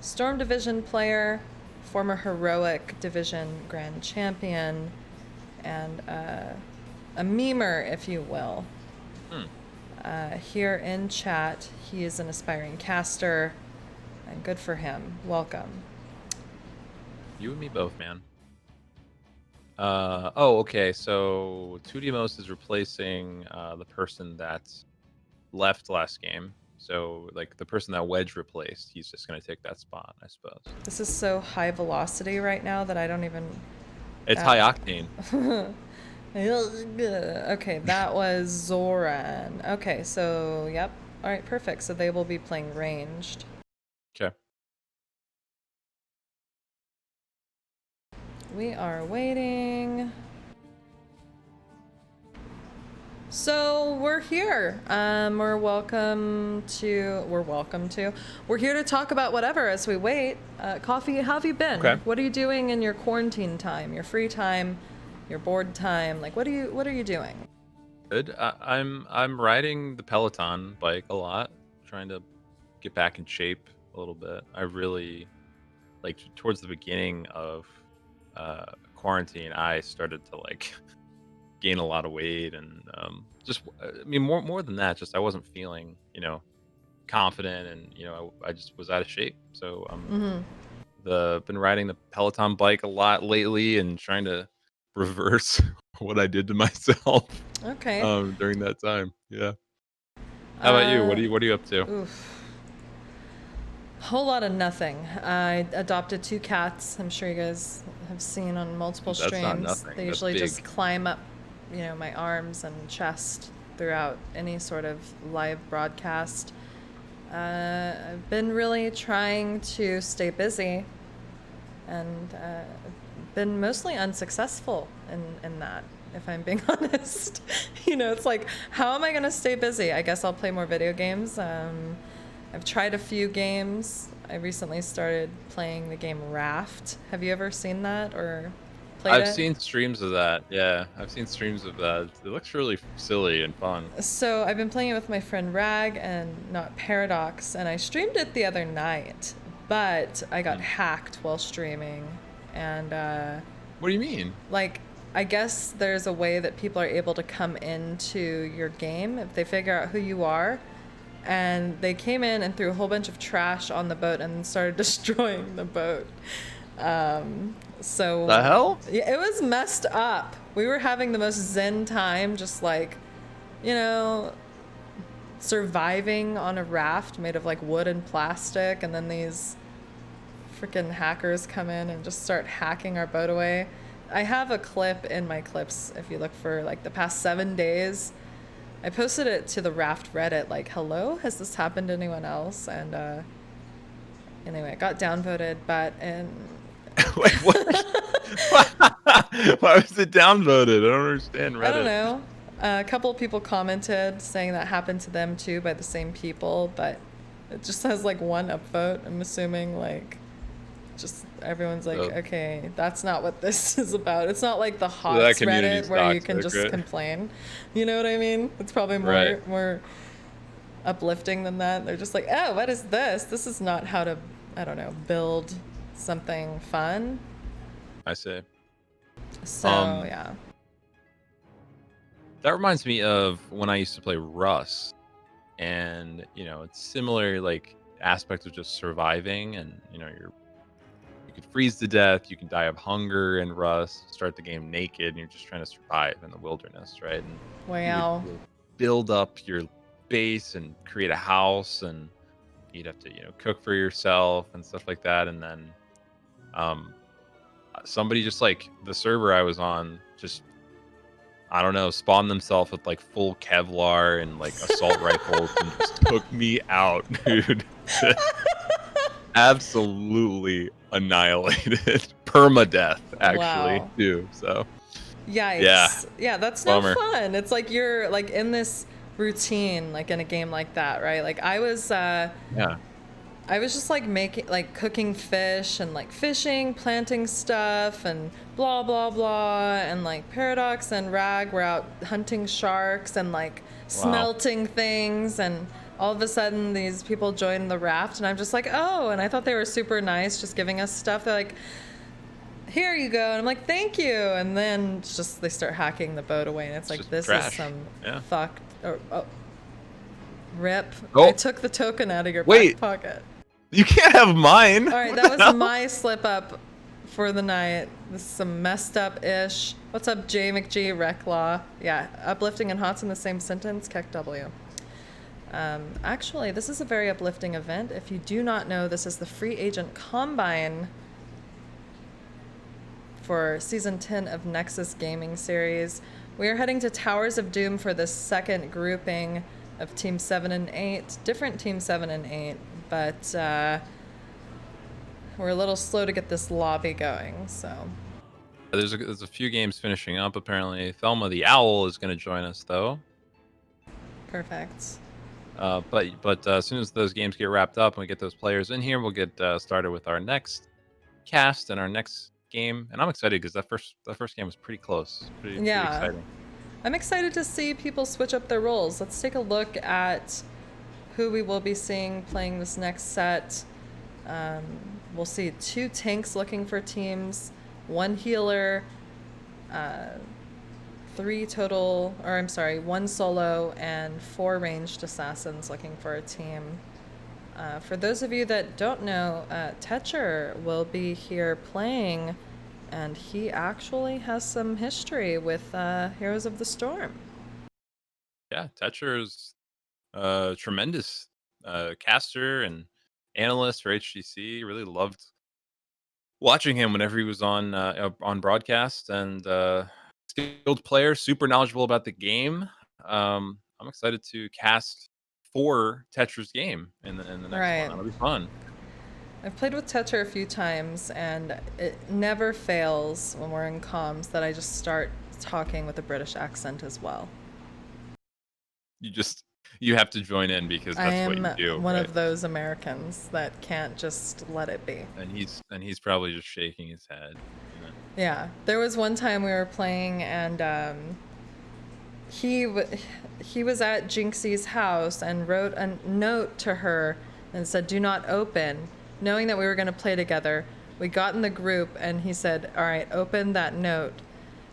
Storm Division player, former Heroic Division Grand Champion, and a memer, if you will. Here in chat, he is an aspiring caster, and good for him. Welcome. You and me both, man. Oh, okay. So 2D is replacing the person that left last game. So like the person that Wedge replaced, he's just gonna take that spot, I suppose. This is so high velocity right now that I don't even. It's high octane. Okay, that was Zoran. Okay, so yep. All right, perfect. So they will be playing ranged. Okay. We are waiting. So we're here. We're here to talk about whatever as we wait. Coffee, how have you been? Okay. What are you doing in your quarantine time, your free time, your bored time? Like, what are you doing? Good. I'm riding the Peloton bike a lot, trying to get back in shape a little bit. I really like towards the beginning of quarantine, I started to like gain a lot of weight and just I mean more than that, just I wasn't feeling confident and I just was out of shape. So been riding the Peloton bike a lot lately and trying to reverse what I did to myself Okay. during that time. Yeah. How about you? What are you up to? Oof. Whole lot of nothing. I adopted 2 cats. I'm sure you guys have seen on multiple That's streams. not nothing. They That's usually just big. climb up, my arms and chest throughout any sort of live broadcast. I've been really trying to stay busy and been mostly unsuccessful in that, if I'm being honest. It's like, how am I going to stay busy? I guess I'll play more video games. I've tried a few games. I recently started playing the game Raft. Have you ever seen that or played it? I've seen streams of that. Yeah, I've seen streams of that. It looks really silly and fun. So I've been playing it with my friend Rag and not Paradox, and I streamed it the other night, but I got hacked while streaming. And What do you mean? like, I guess there's a way that people are able to come into your game if they figure out who you are. And they came in and threw a whole bunch of trash on the boat and started destroying the boat. So The hell? yeah, it was messed up. We were having the most zen time, just like, surviving on a raft made of like wood and plastic, and then these freaking hackers come in and just start hacking our boat away. I have a clip in my clips if you look for like the past 7 days. I posted it to the Raft Reddit, like, hello, has this happened to anyone else? And anyway, it got downvoted, Wait, what? Why was it downvoted? I don't understand Reddit. I don't know. A couple of people commented saying that happened to them too by the same people, but it just has like 1 upvote. I'm assuming like just everyone's like, okay, that's not what this is about. It's not like the HOTS Reddit where you can just complain. You know what I mean? It's probably more uplifting than that. They're just like, oh, what is this? This is not how to, I don't know, build something fun. I see. So yeah. That reminds me of when I used to play Rust, and it's similar like aspect of just surviving, and you could freeze to death, you can die of hunger in Rust, start the game naked, and you're just trying to survive in the wilderness, right? And wow. you would build up your base and create a house and you'd have to, cook for yourself and stuff like that. And then somebody just like the server I was on just, I don't know, spawned themselves with like full Kevlar and like assault rifles and just took me out, dude. Absolutely annihilated. Permadeath, actually, Wow. too. So, Yikes. Yeah, that's no Bummer. fun. It's like you're like in this routine, like in a game like that, right? Like I was yeah. just like cooking fish and like fishing, planting stuff and blah blah blah, and like Paradox and Rag were out hunting sharks and like smelting things, and all of a sudden these people joined the raft and I'm just like, oh, and I thought they were super nice, just giving us stuff. They're like, here you go, and I'm like, thank you, and then it's just they start hacking the boat away, and it's like, just this trash. is some Yeah. fucked or rip. Oh. I took the token out of your Wait. back pocket. You can't have mine. All right, that was my slip up for the night. This is some messed up ish. What's up, J McG Reclaw? Yeah, uplifting and hot's in the same sentence. Keck W. Actually, this is a very uplifting event. If you do not know, this is the Free Agent Combine for Season 10 of Nexus Gaming Series. We are heading to Towers of Doom for the second grouping of Team 7 and 8. Different Team 7 and 8, but we're a little slow to get this lobby going, so... There's a few games finishing up, apparently. Thelma the Owl is going to join us, though. Perfect. But as soon as those games get wrapped up and we get those players in here, we'll get started with our next cast and our next game. And I'm excited because that first game was pretty close. Pretty exciting. I'm excited to see people switch up their roles. Let's take a look at who we will be seeing playing this next set. We'll see 2 tanks looking for teams, 1 healer, 1 solo, and 4 ranged assassins looking for a team. For those of you that don't know, Tetcher will be here playing, and he actually has some history with Heroes of the Storm. Yeah, Tetcher's a tremendous caster and analyst for HGC. Really loved watching him whenever he was on broadcast, and skilled player, super knowledgeable about the game. I'm excited to cast for Tetcher's game in the next one. That'll be fun. I've played with Tetcher a few times, and it never fails when we're in comms that I just start talking with a British accent as well. You have to join in because that's what you do. I am one of those Americans that can't just let it be. And he's probably just shaking his head. Yeah, there was one time we were playing, and he was at Jinxie's house and wrote a note to her and said, "Do not open," knowing that we were going to play together. We got in the group, and he said, "All right, open that note."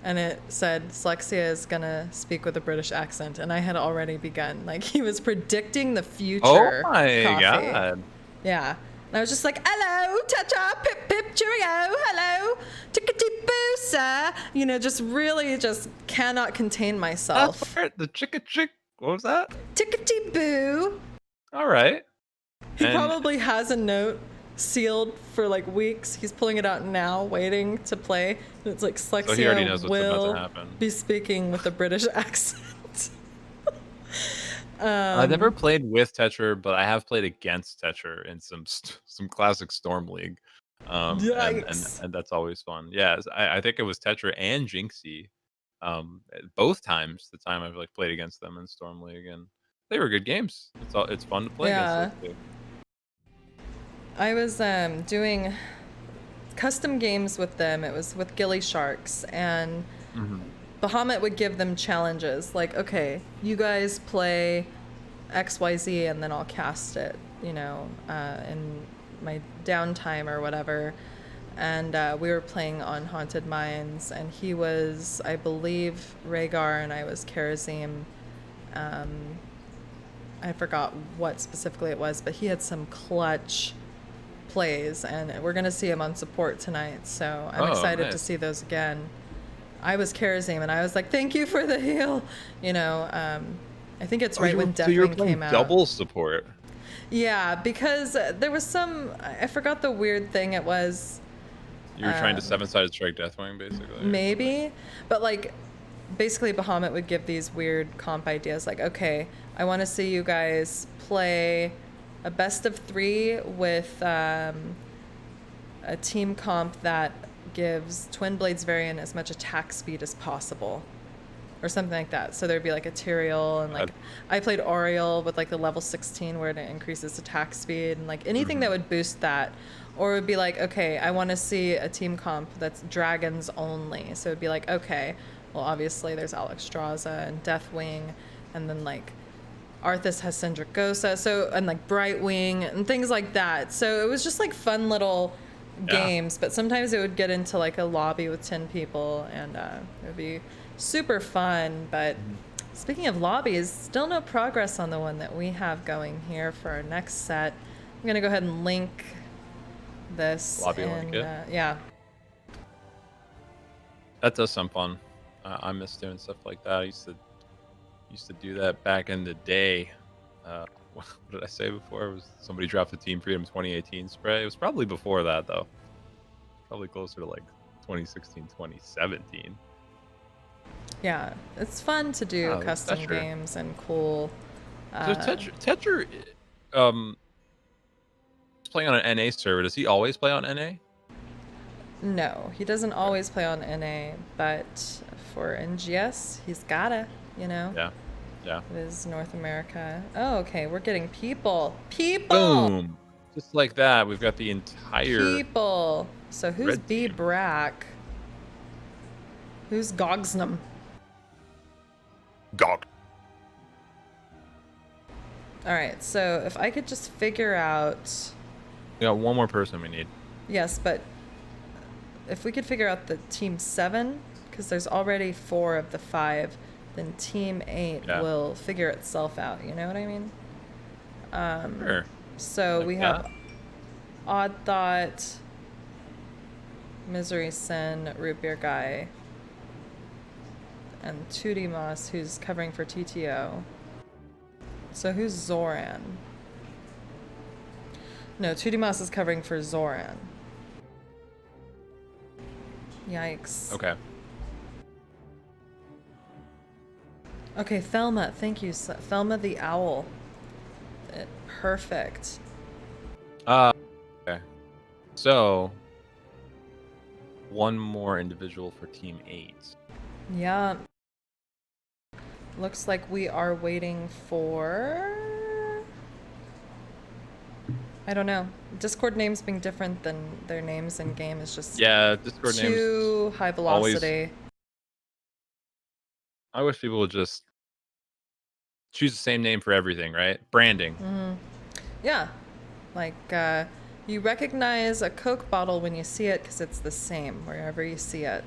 And it said, Slexia is going to speak with a British accent. And I had already begun. Like, he was predicting the future. Oh my coffee. God. Yeah. And I was just like, hello, ta-ta, pip-pip, cheerio, hello, tickety-boo, sir. You know, just really just cannot contain myself. That's right, the chicka-chick. What was that? Tickety-boo. All right. He probably has a note sealed for like weeks. He's pulling it out now, waiting to play. And it's like Slexia he already knows what's about will to happen. be speaking with a British accent. I've never played with Tetcher, but I have played against Tetcher in some classic Storm League. Yikes. And that's always fun. Yeah, I think it was Tetcher and Jinxie. Both times the time I've like played against them in Storm League, and they were good games. It's fun to play against those two. I was doing custom games with them. It was with Ghillie Sharks, and Bahamut would give them challenges like, okay, you guys play XYZ and then I'll cast it, you know, in my downtime or whatever. And we were playing on Haunted Mines, and he was, I believe, Rhaegar, and I was Karazim. I forgot what specifically it was, but he had some clutch plays, and we're gonna see him on support tonight, so I'm excited to see those again. I was Karazim, and I was like, thank you for the heal, you know. I think it's right when Deathwing came out. Double support. Yeah, because there was I forgot the weird thing it was. You were trying to seven-sided strike Deathwing, basically. or something. Maybe, but like, basically Bahamut would give these weird comp ideas like, okay, I want to see you guys play a best of 3 with a team comp that gives Twin Blades variant as much attack speed as possible. Or something like that. So there'd be like Ethereal and like I played Oriole with like the level 16 where it increases attack speed and like anything that would boost that. Or it would be like, okay, I want to see a team comp that's dragons only. So it'd be like, okay, well obviously there's Alexstrasza and Deathwing, and then like Arthas has Syndragosa, so and like Brightwing and things like that. So it was just like fun little games, but sometimes it would get into like a lobby with 10 people and it would be super fun. But speaking of lobbies, still no progress on the one that we have going here for our next set. I'm gonna go ahead and link this. Lobby link it? Yeah. That does sound fun. I miss doing stuff like that. I used to do that back in the day. What did I say before? It was somebody dropped the Team Freedom 2018 spray. It was probably before that though. Probably closer to like 2016, 2017. Yeah, it's fun to do custom Tetra. games and cool. So Tetra, is playing on an NA server. Does he always play on NA? No, he doesn't always play on NA, but for NGS, he's gotta, you know? Yeah. Yeah. It is North America. Oh, okay, we're getting people. People! Boom! Just like that, we've got the entire... People! So who's Red B team. Brack? Who's Gogsnum? Gog. Alright, so if I could just figure out... We got one more person we need. Yes, but if we could figure out the Team 7, because there's already 4 of the 5, then Team 8 will figure itself out, you know what I mean? Sure. So Like we have Odd Thought, Misery Sin, Root Beer Guy, and 2D Moss, who's covering for TTO. So who's Zoran? No, 2D Moss is covering for Zoran. Yikes. Okay. Okay, Thelma, thank you. Thelma the Owl. Perfect. Okay. So, one more individual for Team 8. Yeah. Looks like we are waiting for... I don't know. Discord names being different than their names in game is just Discord names. too high velocity. I wish people would just choose the same name for everything, right? Branding. Yeah. Like, you recognize a Coke bottle when you see it because it's the same wherever you see it.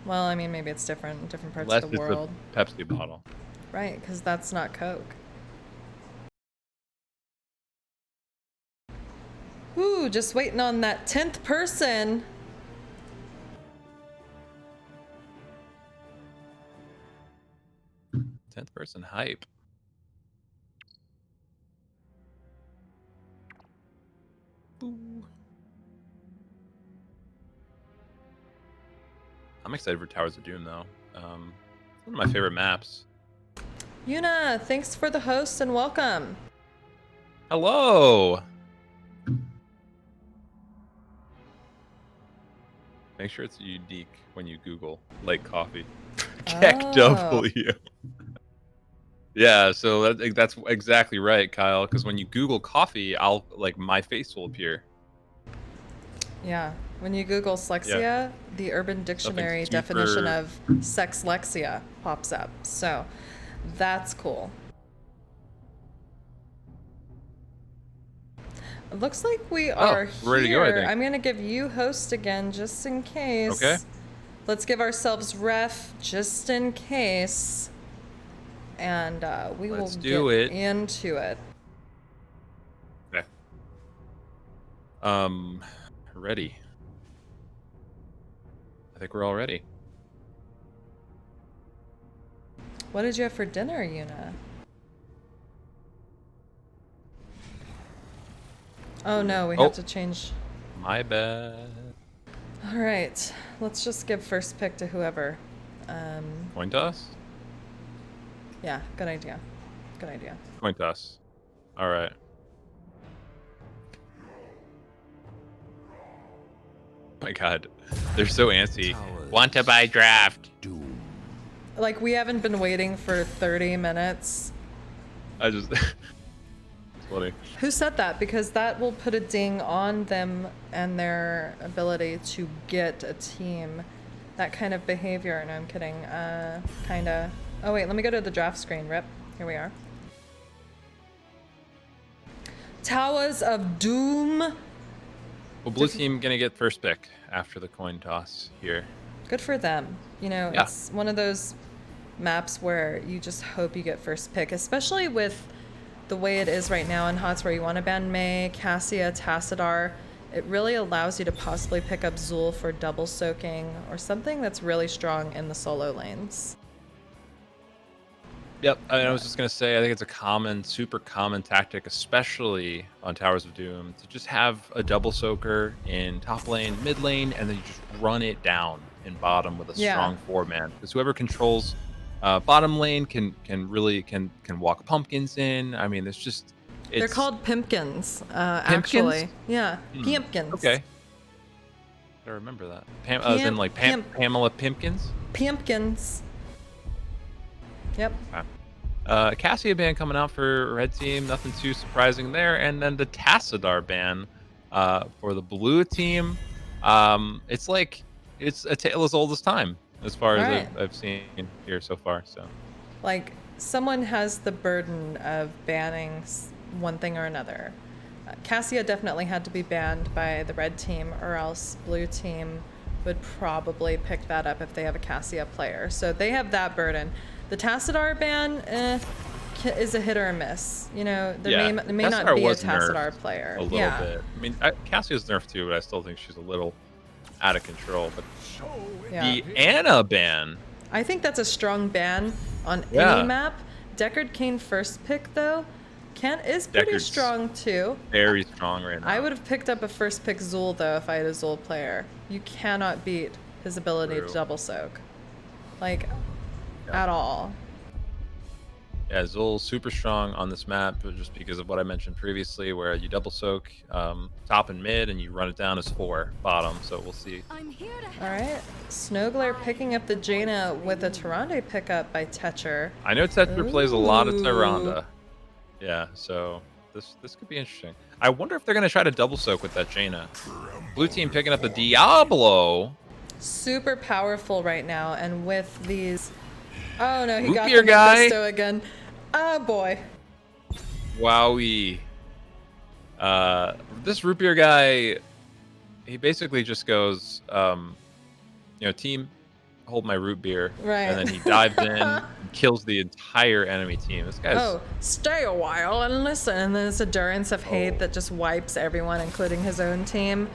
Well, I mean, maybe it's different in different parts Unless of the it's world. a Pepsi bottle. Right, because that's not Coke. Ooh, just waiting on that 10th person. Tenth person hype. Ooh. I'm excited for Towers of Doom though. One of my favorite maps. Yuna, thanks for the host and welcome. Hello. Make sure it's unique when you Google Lake Coffee. Keck W. Yeah, so that's exactly right, Kyle. Because when you Google coffee, my face will appear. Yeah, when you Google Slexia, the Urban Dictionary definition of sexlexia pops up. So that's cool. It looks like we are here. Ready to go, I think. I'm gonna give you host again just in case. Okay. Let's give ourselves ref just in case. And we will get into it. Okay. Ready. I think we're all ready. What did you have for dinner, Yuna? Oh no, we Oh. have to change. My bad. All right, let's just give first pick to whoever. Coin toss? Yeah, good idea. Good idea. Coin toss. All right. My God, they're so antsy. Want to buy draft? Like, we haven't been waiting for 30 minutes. I just. It's funny. Who said that? Because that will put a ding on them and their ability to get a team. That kind of behavior. No, I'm kidding. Kinda. Oh wait, let me go to the draft screen. Rip. Here we are. Towers of Doom. Well, blue team gonna get first pick after the coin toss here. Good for them. You know, Yeah. it's one of those maps where you just hope you get first pick, especially with the way it is right now in HOTS where you want to ban Mei, Cassia, Tassadar. It really allows you to possibly pick up Zul for double soaking or something that's really strong in the solo lanes. Yep, I was just gonna say, I think it's a common, super common tactic, especially on Towers of Doom, to just have a double soaker in top lane, mid lane, and then you just run it down in bottom with a Yeah. strong 4-man. Because whoever controls bottom lane can walk pumpkins in. I mean, They're called Pimpkins, actually. Yeah, Pimpkins. Okay. I remember that. As in like Pamela Pimpkins. Pimpkins. Yep. Cassia ban coming out for red team, nothing too surprising there. And then the Tassadar ban for the blue team. It's like it's a tale as old as time as far as Right. I've seen here so far. So Like, someone has the burden of banning one thing or another. Cassia definitely had to be banned by the red team, or else blue team would probably pick that up if they have a Cassia player. So they have that burden. The Tassadar ban is a hit or a miss. You know, there may not Tassadar be a was Tassadar nerfed player. a little Yeah. bit. I mean, Cassia's nerfed too, but I still think she's a little out of control. But Yeah. the Anna ban. I think that's a strong ban on Yeah. any map. Deckard Cain first pick, though, is pretty Deckard's strong, too. Very strong right now. I would have picked up a first pick Zul, though, if I had a Zul player. You cannot beat his ability True. to double soak. Like, at all. Yeah, Zul's super strong on this map, but just because of what I mentioned previously, where you double soak top and mid, and you run it down as 4 bottom. So we'll see. All right. Snowglare picking up the Jaina with a Tyrande pickup by Tetcher. I know Tetra plays a lot of Ooh. Tyrande. Yeah, so this could be interesting. I wonder if they're gonna try to double soak with that Jaina. Blue team picking up the Diablo. Super powerful right now, and with these... Oh, no, he Root got beer the guy. Mephisto again. Oh, boy. Wowie. This root beer guy, he basically just goes, team, hold my root beer. Right. And then he dives in and kills the entire enemy team. This guy's... Oh, stay a while and listen. And then this endurance of hate that just wipes everyone, including his own team.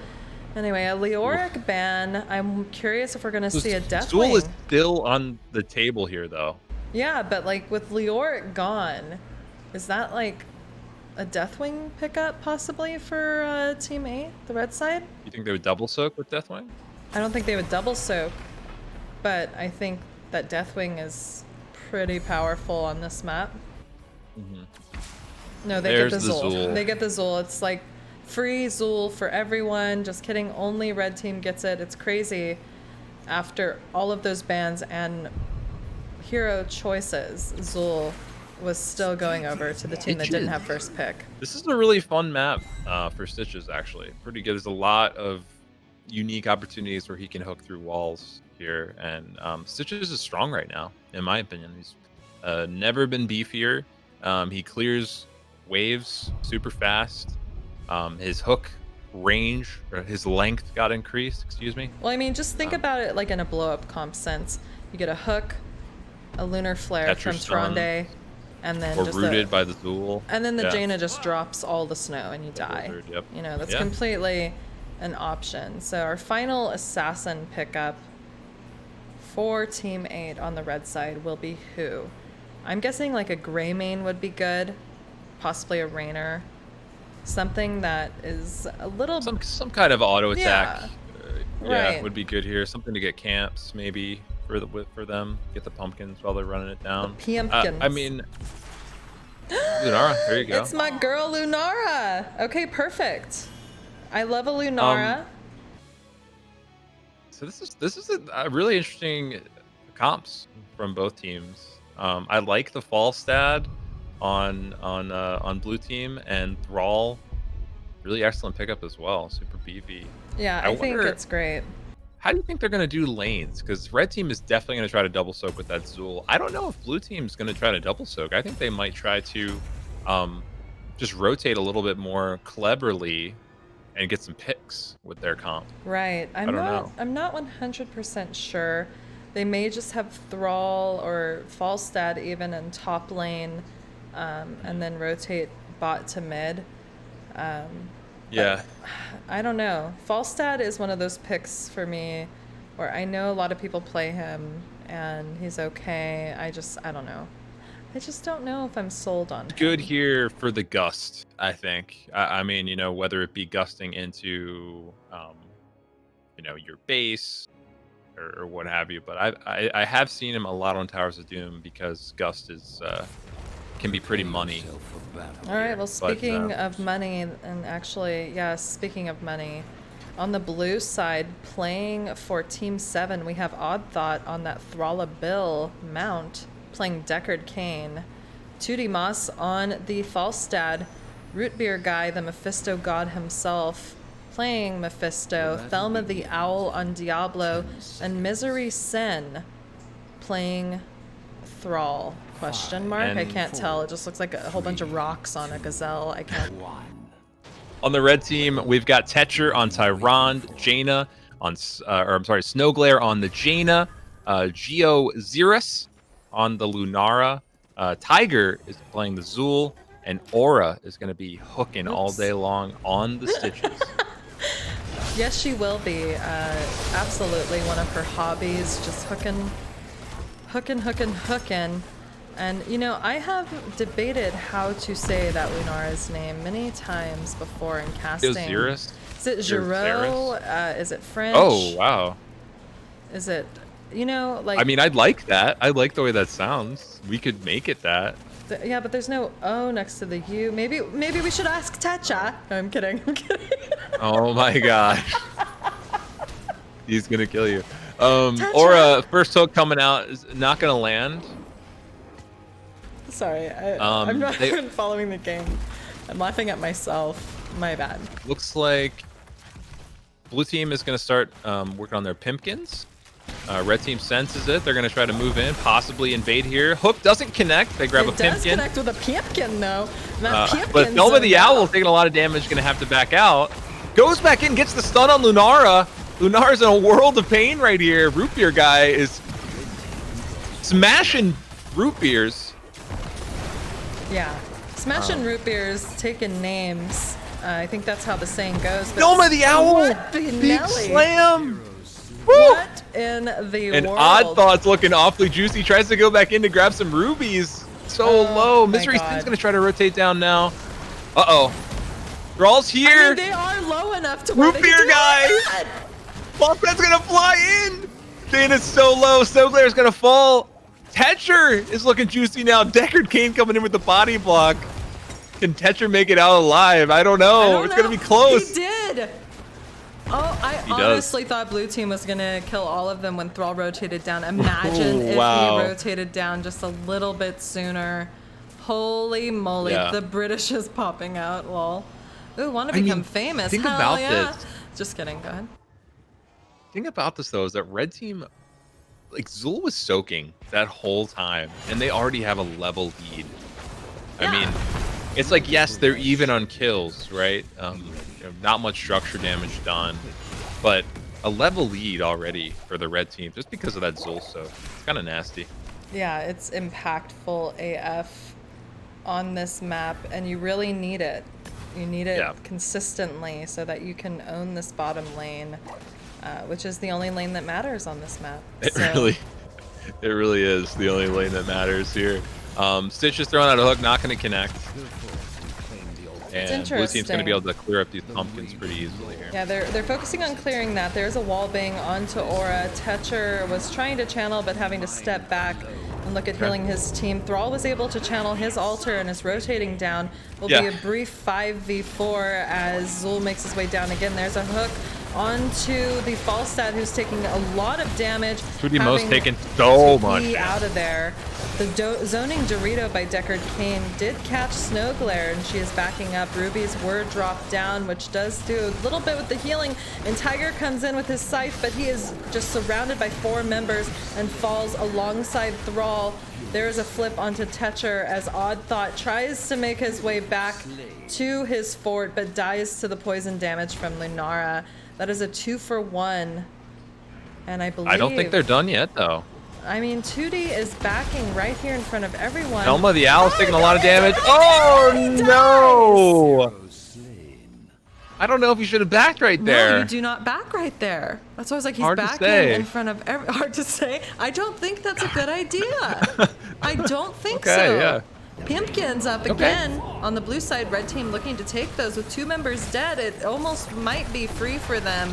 Anyway, a Leoric ban. I'm curious if we're going to see a Zul is Deathwing. still on the table here, though. Yeah, but like with Leoric gone, is that like a Deathwing pickup possibly for Team 8, the red side? You think they would double soak with Deathwing? I don't think they would double soak, but I think that Deathwing is pretty powerful on this map. No, they There's get the the Zul. Zul. They get the Zul. It's like free Zul for everyone. Just kidding. Only red team gets it. It's crazy. After all of those bans and hero choices, Zul was still going over to the team that didn't have first pick. This is a really fun map for Stitches, actually. Pretty good. There's a lot of unique opportunities where he can hook through walls here. And Stitches is strong right now, in my opinion. He's never been beefier. He clears waves super fast. His hook range, or his length got increased, excuse me. Well, I mean, just think about it like in a blow-up comp sense. You get a hook, a lunar flare from Tetris Stun, Tyrande, and then Or just rooted by the Zul. and then the Yeah. Jaina just drops all the snow and you die. Wizard, yep. You know, that's Yeah. completely an option. So our final assassin pickup for Team 8 on the red side will be who? I'm guessing like a Greymane would be good, possibly a Rainer. Something that is a little Some kind of auto attack. Yeah, right. would be good here. Something to get camps maybe for them. Get the pumpkins while they're running it down. Pumpkins. I mean, Lunara, there you go. It's my girl Lunara. Okay, perfect. I love a Lunara. So this is a really interesting comps from both teams. I like the Falstad on blue team, and Thrall, really excellent pickup as well. Super beefy. Yeah, I think it's great. How do you think they're going to do lanes? Because red team is definitely going to try to double soak with that Zool. I don't know if blue team's going to try to double soak. I think they might try to just rotate a little bit more cleverly and get some picks with their comp. Right. I'm not 100% sure. They may just have Thrall or Falstad even in top lane, and then rotate bot to mid. Yeah. I don't know. Falstad is one of those picks for me where I know a lot of people play him and he's okay. I don't know. I just don't know if I'm sold on him. Good here for the gust, I think. I mean, you know, whether it be gusting into, you know, your base or what have you. But I have seen him a lot on Towers of Doom because gust is can be pretty money. All right, well, speaking of money, and actually, yeah, speaking of money, on the blue side, playing for Team 7, we have Odd Thought on that Thralla Bill mount, playing Deckard Cain. 2D Moss on the Falstad, Root Beer Guy, the Mephisto god himself, playing Mephisto, Thelma the Owl on Diablo, and Misery Sen playing Thrall. Question mark? And I can't tell. It just looks like a whole bunch of rocks on a gazelle. I can't. On the red team, we've got Tetcher on Tyrande, Jaina on, Snowglare on the Jaina, Geo Xerus on the Lunara, Tiger is playing the Zool, and Aura is going to be hooking all day long on the Stitches. Yes, she will be. Absolutely one of her hobbies, just hooking. And, you know, I have debated how to say that Lunara's name many times before in casting. Xerus? Is it Giraud? Is it French? Oh, wow. Is it, you know, like... I mean, I'd like that. I like the way that sounds. We could make it that. Yeah, but there's no O next to the U. Maybe we should ask Techa. No, I'm kidding. Oh, my gosh. He's going to kill you. Aura, first hook coming out, is not going to land. Sorry, I'm not even following the game. I'm laughing at myself. My bad. Looks like blue team is going to start working on their Pimpkins. Red team senses it. They're going to try to move in, possibly invade here. Hook doesn't connect. They grab a Pimpkin. It does connect with a Pimpkin, though. But Thelma the Owl taking a lot of damage, going to have to back out. Goes back in, gets the stun on Lunara. Lunara's in a world of pain right here. Root Beer Guy is smashing root beers. Yeah, smashing root beers, taking names. I think that's how the saying goes. Thelma the Owl! Big slam! Woo! What in the and world? Odd Thought's looking awfully juicy. Tries to go back in to grab some rubies. So low. Misery Sin's going to try to rotate down now. Uh-oh. Thrall's here. I mean, they are low enough to where Root Beer Guy! Falstad's going to fly in! Dana's so low. Snowglare's going to fall. Tetcher is looking juicy now. Deckard Cain coming in with the body block. Can Tetcher make it out alive? I don't know. It's going to be close. He did. Oh, I honestly thought blue team was going to kill all of them when Thrall rotated down. Imagine if he rotated down just a little bit sooner. Holy moly. Yeah. The British is popping out. Lol. Ooh, want to become famous. Think Hell about yeah. this. Just kidding. Go ahead. The thing about this, though, is that red team... Like, Zool was soaking that whole time, and they already have a level lead. Yeah. I mean, it's like, yes, they're even on kills, right? You know, not much structure damage done, but a level lead already for the red team just because of that Zool soak. It's kind of nasty. Yeah, it's impactful AF on this map, and you really need it. You need it consistently so that you can own this bottom lane. Which is the only lane that matters on this map. It really is the only lane that matters here. Stitch is throwing out a hook, not going to connect. And blue team's going to be interesting. able to clear up these pumpkins pretty easily here. Yeah, they're focusing on clearing that. There's a wall bang onto Aura. Tetcher was trying to channel, but having to step back and look at healing his team. Thrall was able to channel his altar and is rotating down. Will be a brief 5v4 as Zul makes his way down again. There's a hook onto the Falstad, who's taking a lot of damage. 2D Mo's taking so much. Out of there. The zoning Dorito by Deckard Kane did catch Snow Glare, and she is backing up. Ruby's word dropped down, which does do a little bit with the healing, and Tiger comes in with his scythe, but he is just surrounded by 4 members and falls alongside Thrall. There is a flip onto Tetcher as Odd Thought tries to make his way back to his fort, but dies to the poison damage from Lunara. That is a 2-for-1, and I believe... I don't think they're done yet, though. I mean, 2D is backing right here in front of everyone. Elma the Owl's taking a lot of damage. Oh, no! I don't know if you should have backed right there. No, you do not back right there. That's why I was like, he's Hard to backing say. in front of hard to say. I don't think that's a good idea. I don't think so. Okay, yeah. Pimpkins up again on the blue side. Red team looking to take those with 2 members dead. It almost might be free for them.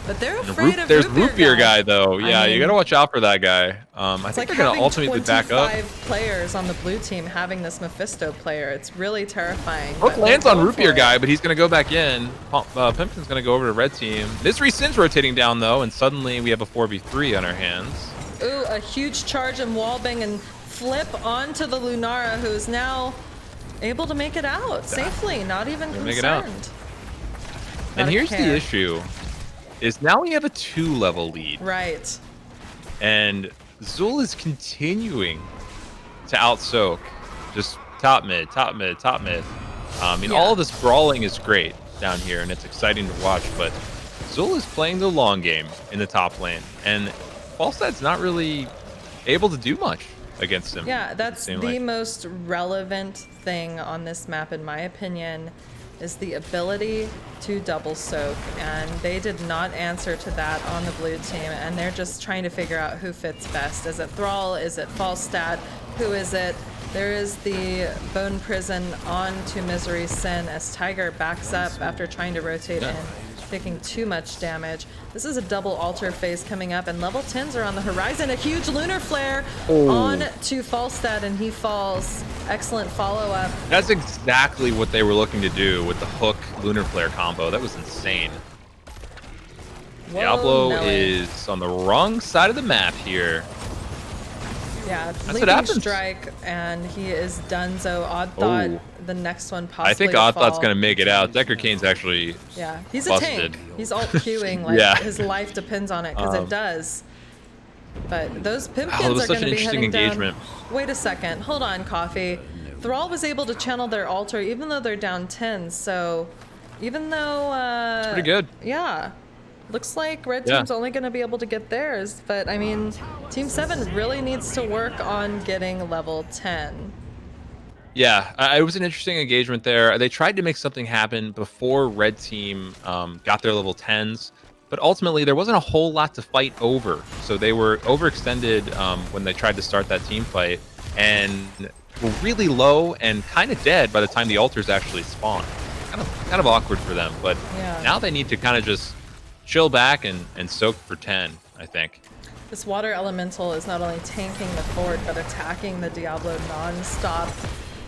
But they're afraid of There's Root Root Beer guy, though. Yeah, you mean, gotta watch out for that guy. I It's think like they're gonna having ultimately back up. 25 players on the blue team having this Mephisto player. It's really terrifying. Hook but lands they're on going Root Beer for it. guy, but he's gonna go back in. Pimpton's gonna go over to red team. Misery Sin's rotating down though, and suddenly we have a 4v3 on our hands. Ooh, a huge charge and wallbang and flip onto the Lunara, who is now able to make it out safely, not even concerned. Make it out. And Gotta here's care. the issue, is now we have a 2-level lead. Right. And Zul is continuing to out-soak. Just top mid, top mid, top mid. I mean, all of this brawling is great down here, and it's exciting to watch, but Zul is playing the long game in the top lane, and Falstad's not really able to do much against him. Yeah, that's Seemed the like. most relevant thing on this map, in my opinion, is the ability to double soak, and they did not answer to that on the blue team, and they're just trying to figure out who fits best. Is it Thrall? Is it Falstad? Who is it? There is the Bone Prison on to Misery Sin as Tiger backs up after trying to rotate in, taking too much damage. This is a double altar phase coming up, and level 10s are on the horizon. A huge lunar flare on to Falstad, and he falls. Excellent follow-up. That's exactly what they were looking to do with the hook lunar flare combo. That was insane. Whoa, Diablo Nelly. is on the wrong side of the map here. Yeah, what Leaping happens. Strike, and he is donezo. Odd Thought, the next one possibly I think to Odd Thought's fall. gonna make it out. Deckard Kane's actually Yeah, he's a busted. tank. He's alt queuing like Yeah. his life depends on it, because it does. But those Oh, Pimpkins it was are such going an to be interesting heading engagement. down. Wait a second. Hold on, Coffee. Thrall was able to channel their altar even though they're down 10, so even though... It's pretty good. Yeah. Looks like Red Yeah. Team's only going to be able to get theirs, but I mean, Team 7 really needs to work on getting level 10. Yeah, it was an interesting engagement there. They tried to make something happen before Red Team got their level 10s, but ultimately there wasn't a whole lot to fight over. So they were overextended when they tried to start that team fight, and were really low and kind of dead by the time the altars actually spawned. Kind of awkward for them, but Yeah. now they need to kind of just chill back and soak for 10, I think. This water elemental is not only tanking the fort, but attacking the Diablo non-stop.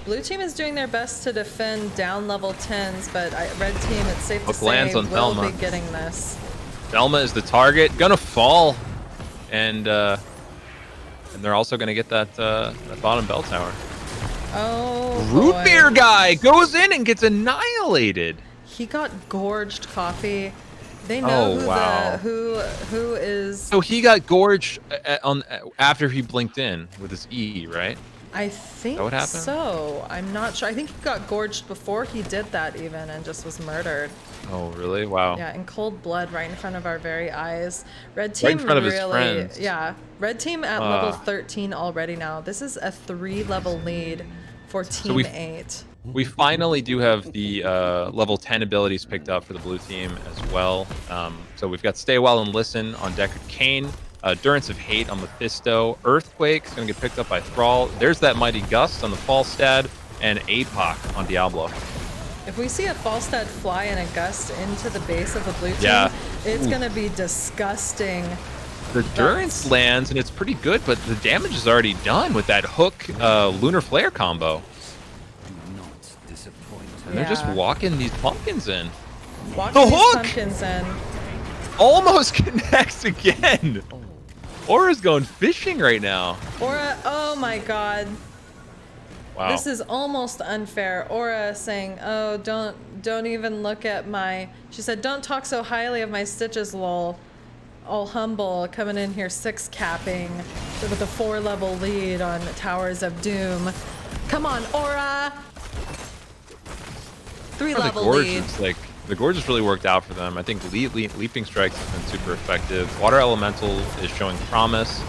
Blue team is doing their best to defend down level 10s, but Red team, it's safe to Hook say, lands on will Thelma. be getting this. Thelma is the target, gonna fall, and they're also gonna get that bottom bell tower. Oh, Root boy. beer guy goes in and gets annihilated. He got gorged, Coffee. They know Oh, wow. who is. So he got gorged after he blinked in with his E, right? I think what happened? so. I'm not sure. I think he got gorged before he did that even, and just was murdered. Oh, really? Wow. Yeah, in cold blood, right in front of our very eyes. Red team Right in front of his really, friends. yeah. Red team at level 13 already now. This is a 3-level lead for Team we- 8. We finally do have the level 10 abilities picked up for the blue team as well. So we've got Stay Well and Listen on Deckard Kane, Durance of Hate on Mephisto, Earthquake is going to get picked up by Thrall. There's that Mighty Gust on the Falstad, and APOC on Diablo. If we see a Falstad fly in a gust into the base of the blue team, Yeah. it's gonna be disgusting. The Durance lands, and it's pretty good, but the damage is already done with that hook Lunar Flare combo. And they're just Yeah. walking these pumpkins in. Walking The these hook! pumpkins in. Almost connects again. Aura's going fishing right now. Aura, oh my god. Wow. This is almost unfair. Aura saying, "Oh, don't even look at my." She said, "Don't talk so highly of my stitches, lol." All humble, coming in here 6-capping with a 4-level lead on Towers of Doom. Come on, Aura. 3-level lead. The Gorge has really worked out for them. I think Leaping Strikes has been super effective. Water Elemental is showing promise.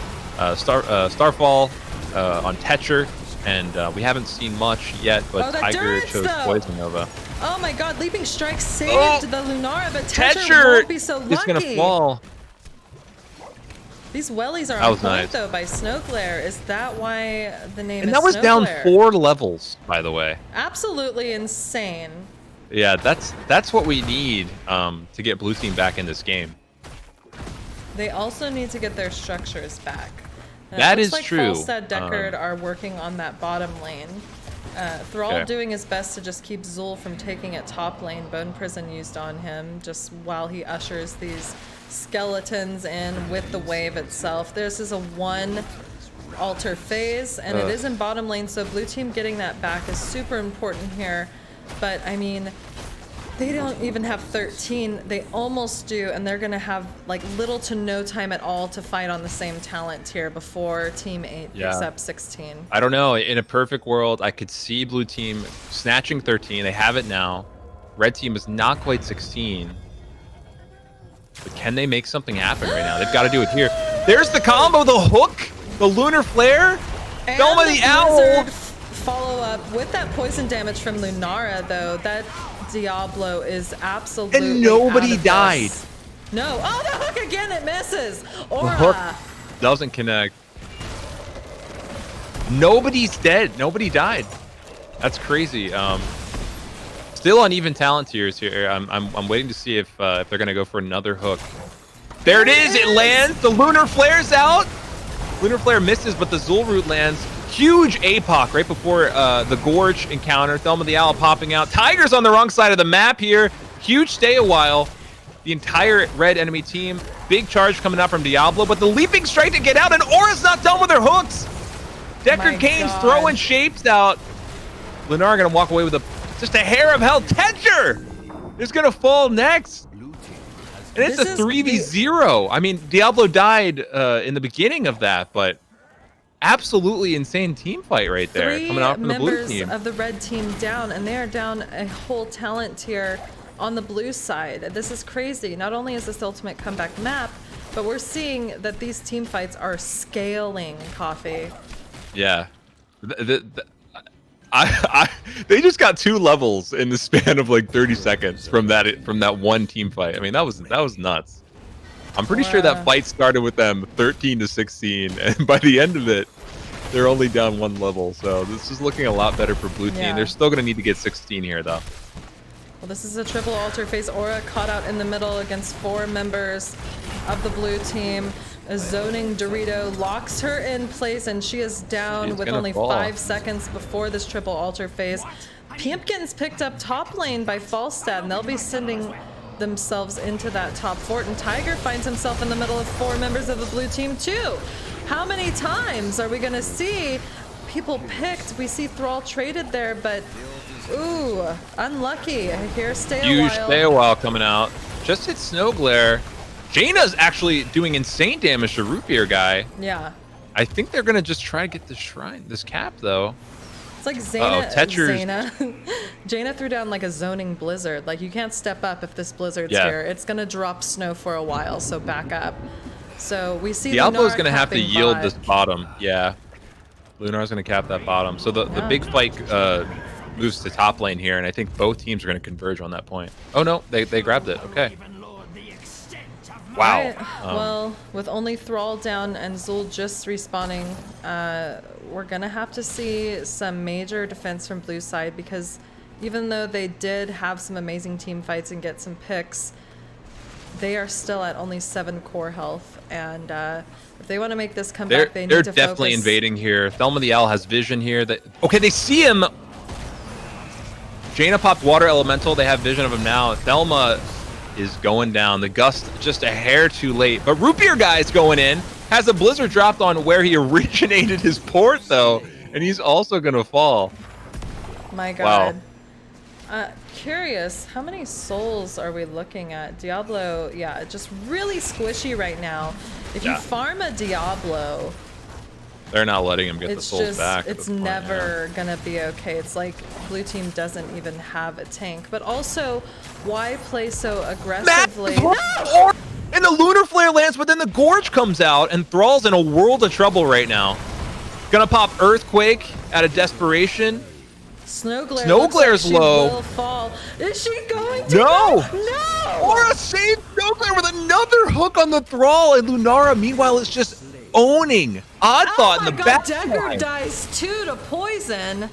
Starfall on Tetcher. And we haven't seen much yet, but Tiger Durance, chose though. Poison Nova. Oh my god, Leaping Strike saved the Lunara, but Tetcher Tetcher won't be so lucky. is gonna fall. These wellies are That on was point nice. though by Snowglare. Is that why the name And is that was down Snowglare? 4 levels, by the way. Absolutely insane. Yeah, that's what we need to get Blue Team back in this game. They also need to get their structures back. And That it looks is like true. Falstad Deckard are working on that bottom lane. Thrall Okay. doing his best to just keep Zul from taking it top lane. Bone Prison used on him just while he ushers these skeletons in with the wave itself. This is a 1 altar phase, and it is in bottom lane, so blue team getting that back is super important here. But I mean, they don't even have 13. They almost do, and they're gonna have like little to no time at all to fight on the same talent tier before Team 8 picks up 16. I don't know. In a perfect world, I could see Blue Team snatching 13. They have it now. Red Team is not quite 16. But can they make something happen right now? They've got to do it here. There's the combo, the hook, the Lunar Flare, And Dome the Owl. Blizzard follow up with that poison damage from Lunara, though. That Diablo is absolutely And nobody out of died. this. No. Oh, the hook again, it misses. The Aura. hook doesn't connect. Nobody's dead. Nobody died. That's crazy. Still uneven talent tiers here. I'm waiting to see if they're gonna go for another hook. There it is. It lands. The Lunar Flare's out. Lunar Flare misses, but the Zul root lands. Huge APOC right before the Gorge encounter. Thelma the Owl popping out. Tiger's on the wrong side of the map here. Huge stay a while. The entire red enemy team. Big charge coming out from Diablo, but the Leaping Strike to get out, and Aura's not done with her hooks. Deckard Cain's God. throwing shapes out. Lennar gonna walk away with just a hair of hell. Tetcher is gonna fall next. And it's This a is 3v0. I mean, Diablo died in the beginning of that, but absolutely insane team fight right there. 3 Coming out from the blue members team. of the red team down, and they are down a whole talent tier on the blue side. This is crazy. Not only is this the ultimate comeback map, but we're seeing that these team fights are scaling, Coffee. Yeah. They just got 2 levels in the span of like 30 seconds from that one team fight. I mean, that was nuts. I'm pretty sure that fight started with them 13 to 16, and by the end of it, they're only down 1 level. So this is looking a lot better for blue team. Yeah. They're still gonna need to get 16 here, though. Well, this is a triple altar phase. Aura caught out in the middle against 4 members of the blue team. A zoning Dorito locks her in place, and she is down She's with gonna only fall. 5 seconds before this triple altar phase. Pumpkin's picked up top lane by Falstad, and they'll be sending themselves into that top fort, and Tiger finds himself in the middle of 4 members of the blue team too. How many times are we gonna see people picked? We see Thrall traded there, but ooh, unlucky. Here, stay a Huge while. stay a while coming out. Just hit Snow Glare. Jaina's actually doing insane damage to Root Beer guy. Yeah. I think they're gonna just try to get this shrine, this cap though. It's like Zaina. Tetcher's- Jaina threw down like a zoning blizzard. Like, you can't step up if this blizzard's Yeah. here. It's gonna drop snow for a while, so back up. So we see Diablo's Lunara gonna have to capping yield bot. this bottom. Yeah. Lunar's gonna cap that bottom. So the big fight moves to top lane here, and I think both teams are gonna converge on that point. Oh no, they grabbed it. Okay. Wow. Alright, well, with only Thrall down and Zul just respawning, we're gonna have to see some major defense from blue side because, even though they did have some amazing team fights and get some picks, they are still at only 7 core health. And if they want to make this comeback, they need to They're definitely focus. invading here. Thelma the Owl has vision here. Okay, they see him. Jaina popped Water Elemental. They have vision of him now. Thelma is going down. The Gust just a hair too late. But Root Beer Guy's going in. Has a Blizzard dropped on where he originated his port, though. And he's also going to fall. My God. Curious, how many souls are we looking at? Diablo, yeah, just really squishy right now. If you farm a Diablo, they're not letting him get the souls just, back. it's never gonna be okay. It's like blue team doesn't even have a tank. But also, why play so aggressively? And the Lunar Flare lands, but then the Gorge comes out, and Thrall's in a world of trouble right now. Gonna pop Earthquake out of desperation. Snow Glare's like low. Will fall. Is she going to? No! No! Aura saved Snow Glare with another hook on the Thrall, and Lunara, meanwhile, is just owning Odd Thought in the back. Decker dies 2 to poison.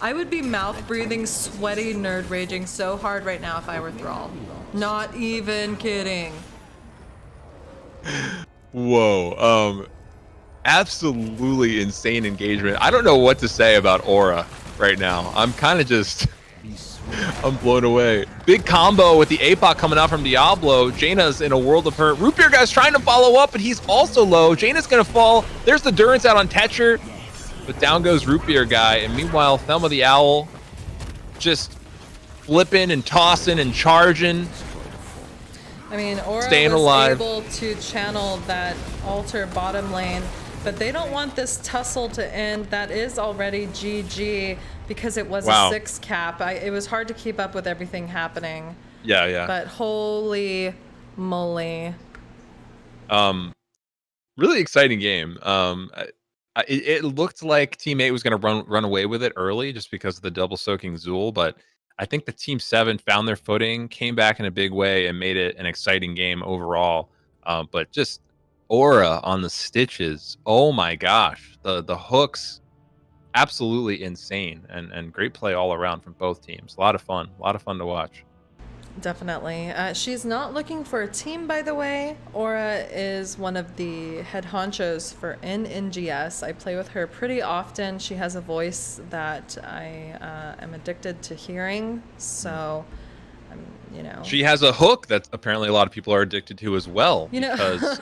I would be mouth breathing, sweaty, nerd raging so hard right now if I were Thrall. Not even kidding. Whoa. Absolutely insane engagement. I don't know what to say about Aura right now. I'm kind of just... I'm blown away. Big combo with the APOC coming out from Diablo. Jaina's in a world of hurt. Root Beer Guy's trying to follow up, but he's also low. Jaina's going to fall. There's the Durance out on Tetcher. But down goes Root Beer Guy. And meanwhile, Thelma the Owl just flipping and tossing and charging. I mean, Aura Staying was alive. able to channel that altar bottom lane, but they don't want this tussle to end. That is already GG because it was a 6 cap. It was hard to keep up with everything happening. Yeah. But holy moly. Really exciting game. It looked like Team 8 was going to run away with it early just because of the double soaking Zool, but I think the Team 7 found their footing, came back in a big way, and made it an exciting game overall. But just Aura on the stitches, oh my gosh, the hooks, absolutely insane, and great play all around from both teams. A lot of fun to watch. Definitely. She's not looking for a team, by the way. Aura is one of the head honchos for NGS. I play with her pretty often. She has a voice that I am addicted to hearing. So, She has a hook that apparently a lot of people are addicted to as well, because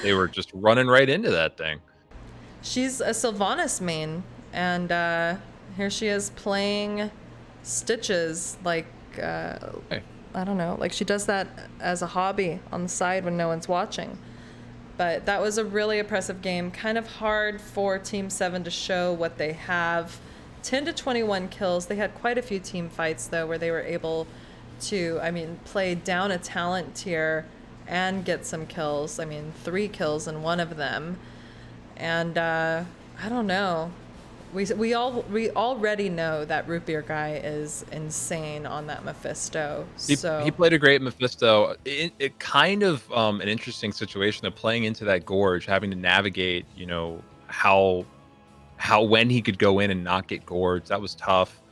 they were just running right into that thing. She's a Sylvanas main, and here she is playing Stitches like... Hey. I don't know, like she does that as a hobby on the side when no one's watching. But that was a really impressive game. Kind of hard for Team 7 to show what they have. 10 to 21 kills. They had quite a few team fights, though, where they were able to, play down a talent tier and get some kills. 3 kills in one of them. And I don't know. We already know that Root Beer Guy is insane on that Mephisto. He played a great Mephisto. It kind of an interesting situation of playing into that gorge, having to navigate, how when he could go in and not get gorged. That was tough.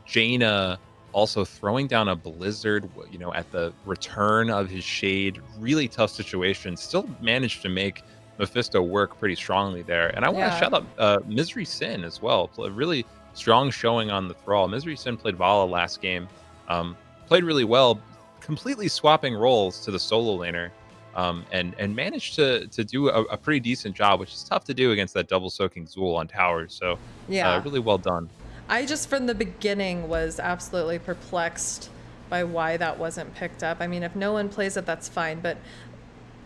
Jaina also throwing down a blizzard, at the return of his shade. Really tough situation. Still managed to make Mephisto work pretty strongly there. And I want to shout out Misery Sin as well. A really strong showing on the Thrall. Misery Sin played Vala last game. Played really well, completely swapping roles to the solo laner, and managed to do a pretty decent job, which is tough to do against that double soaking Zool on towers. So really well done. I just from the beginning was absolutely perplexed by why that wasn't picked up. If no one plays it, that's fine, but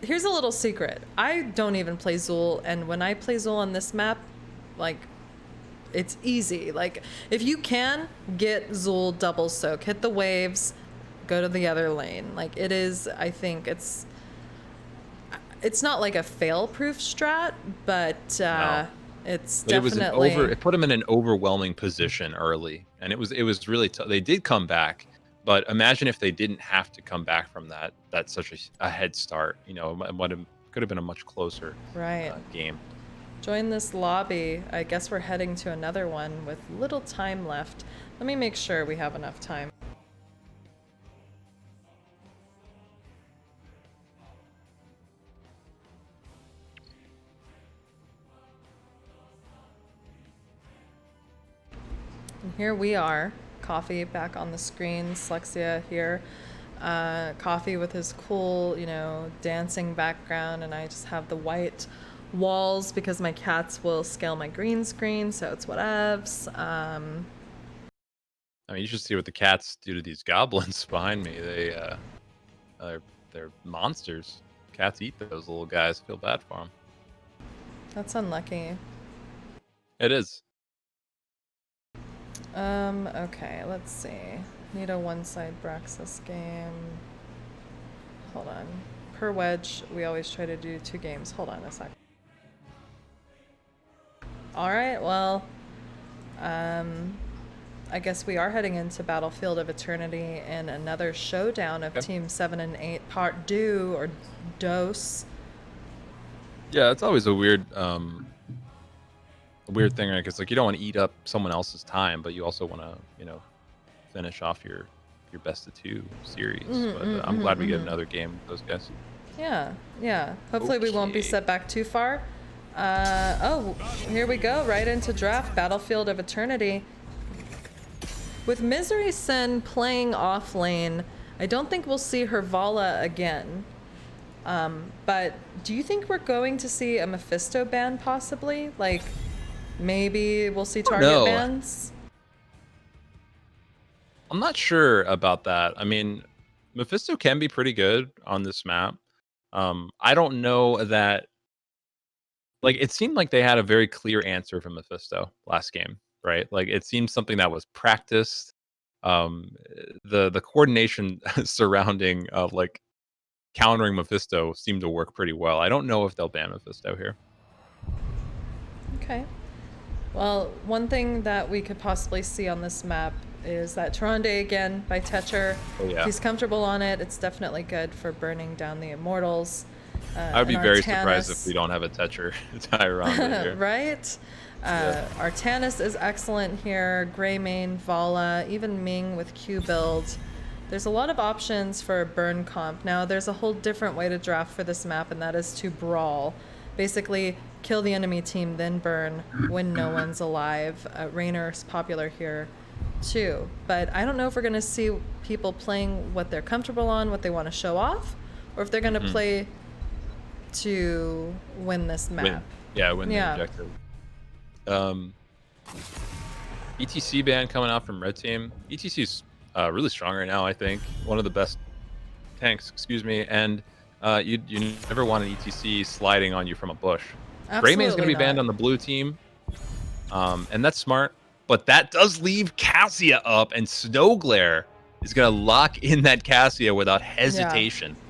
here's a little secret. I don't even play Zool, and when I play Zool on this map, it's easy. If you can, get Zool double soak, hit the waves, go to the other lane. It is, I think it's not like a fail-proof strat, but it's definitely... It put him in an overwhelming position early, and it was really tough. They did come back. But imagine if they didn't have to come back from that. That's such a head start. Could have been a much closer game. Join this lobby. I guess we're heading to another one with little time left. Let me make sure we have enough time. And here we are. Coffee back on the screen. Slexia here. Coffee with his cool, you know, dancing background, and I just have the white walls because my cats will scale my green screen, so it's whatevs. I mean, you should see what the cats do to these goblins behind me. They're monsters. Cats eat those little guys. Feel bad for them. That's unlucky. It is. Okay, let's see. Need a one-side Braxis game. Hold on. Per wedge, we always try to do 2 games. Hold on a sec. Alright, well, I guess we are heading into Battlefield of Eternity in another showdown of Team 7 and 8 Part 2 or Dos. Yeah, it's always a weird thing, right? Because like you don't want to eat up someone else's time, but you also want to, you know, finish off your best of 2 series. I'm glad we get another game with those guys. Yeah, yeah. Hopefully we won't be set back too far. Oh, here we go, right into draft, Battlefield of Eternity. With Misery Sin playing off lane, I don't think we'll see her Vala again. But do you think we're going to see a Mephisto ban possibly? Like, maybe we'll see target bans? I'm not sure about that. I mean, Mephisto can be pretty good on this map. I don't know that. Like, it seemed like they had a very clear answer from Mephisto last game, right? Like, it seemed something that was practiced. The coordination surrounding like countering Mephisto seemed to work pretty well. I don't know if they'll ban Mephisto here. Okay. Well, one thing that we could possibly see on this map is that Tronde again by Tetcher. Oh, yeah. If he's comfortable on it, it's definitely good for burning down the Immortals. I would be very surprised if we don't have a Tetcher Tyron here. Right? Yeah. Artanis is excellent here. Greymane, Vala, even Ming with Q build. There's a lot of options for a burn comp. Now, there's a whole different way to draft for this map, and that is to brawl. Basically, kill the enemy team, then burn when no one's alive. Raynor's popular here too. But I don't know if we're going to see people playing what they're comfortable on, what they want to show off, or if they're going to play to win this map. Win the objective. ETC ban coming out from red team. ETC's really strong right now, I think. One of the best tanks, excuse me. And you never want an ETC sliding on you from a bush. Greymane's going to be banned on the blue team. And that's smart. But that does leave Cassia up, and Snowglare is going to lock in that Cassia without hesitation. Yeah.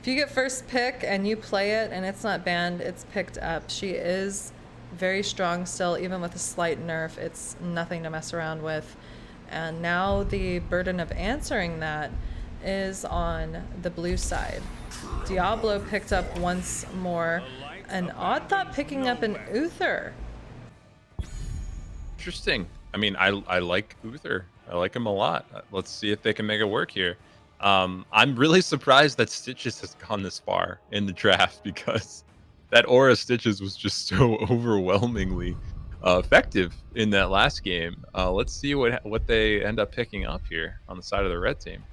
If you get first pick and you play it and it's not banned, it's picked up. She is very strong still, even with a slight nerf. It's nothing to mess around with. And now the burden of answering that is on the blue side. Diablo picked up once more. And Odd thought picking up an Uther. Interesting. I mean, I like Uther. I like him a lot. Let's see if they can make it work here. I'm really surprised that Stitches has gone this far in the draft, because that aura Stitches was just so overwhelmingly effective in that last game. Let's see what they end up picking up here on the side of the red team.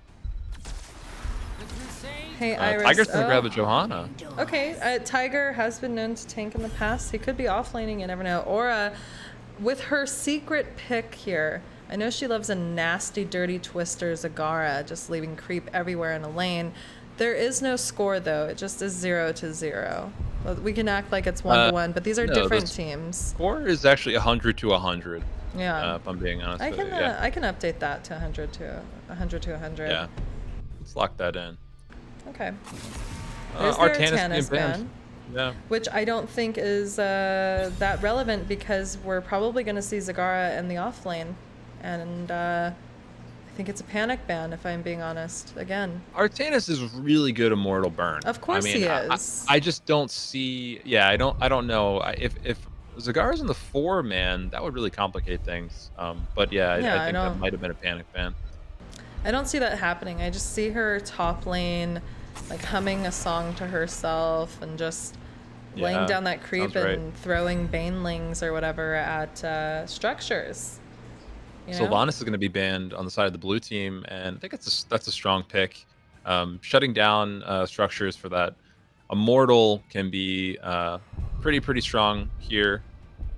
Hey, Iris. Tiger's gonna grab a Johanna. Okay, Tiger has been known to tank in the past. He could be offlaning, you never know. Aura, with her secret pick here, I know she loves a nasty, dirty twister Zagara, just leaving creep everywhere in a lane. There is no score, though. It just is 0-0. We can act like it's 1-1, but these are different teams. Score is actually 100 to 100. Yeah. If I'm being honest. I can update that to 100 to 100. Yeah. Let's lock that in. Okay. There's their Artanis ban. Yeah. Which I don't think is that relevant, because we're probably going to see Zagara in the off lane. And I think it's a panic ban, if I'm being honest. Again, Artanis is really good Immortal Burn. Of course, he is. I just don't see. Yeah, I don't know if Zagara's in the 4-man. That would really complicate things. But yeah, Yeah, I think that might have been a panic ban. I don't see that happening. I just see her top lane, like humming a song to herself and just laying down that creep and throwing banelings or whatever at structures. You know? Sylvanas is going to be banned on the side of the blue team, and I think that's a strong pick. Shutting down structures for that Immortal can be pretty strong here.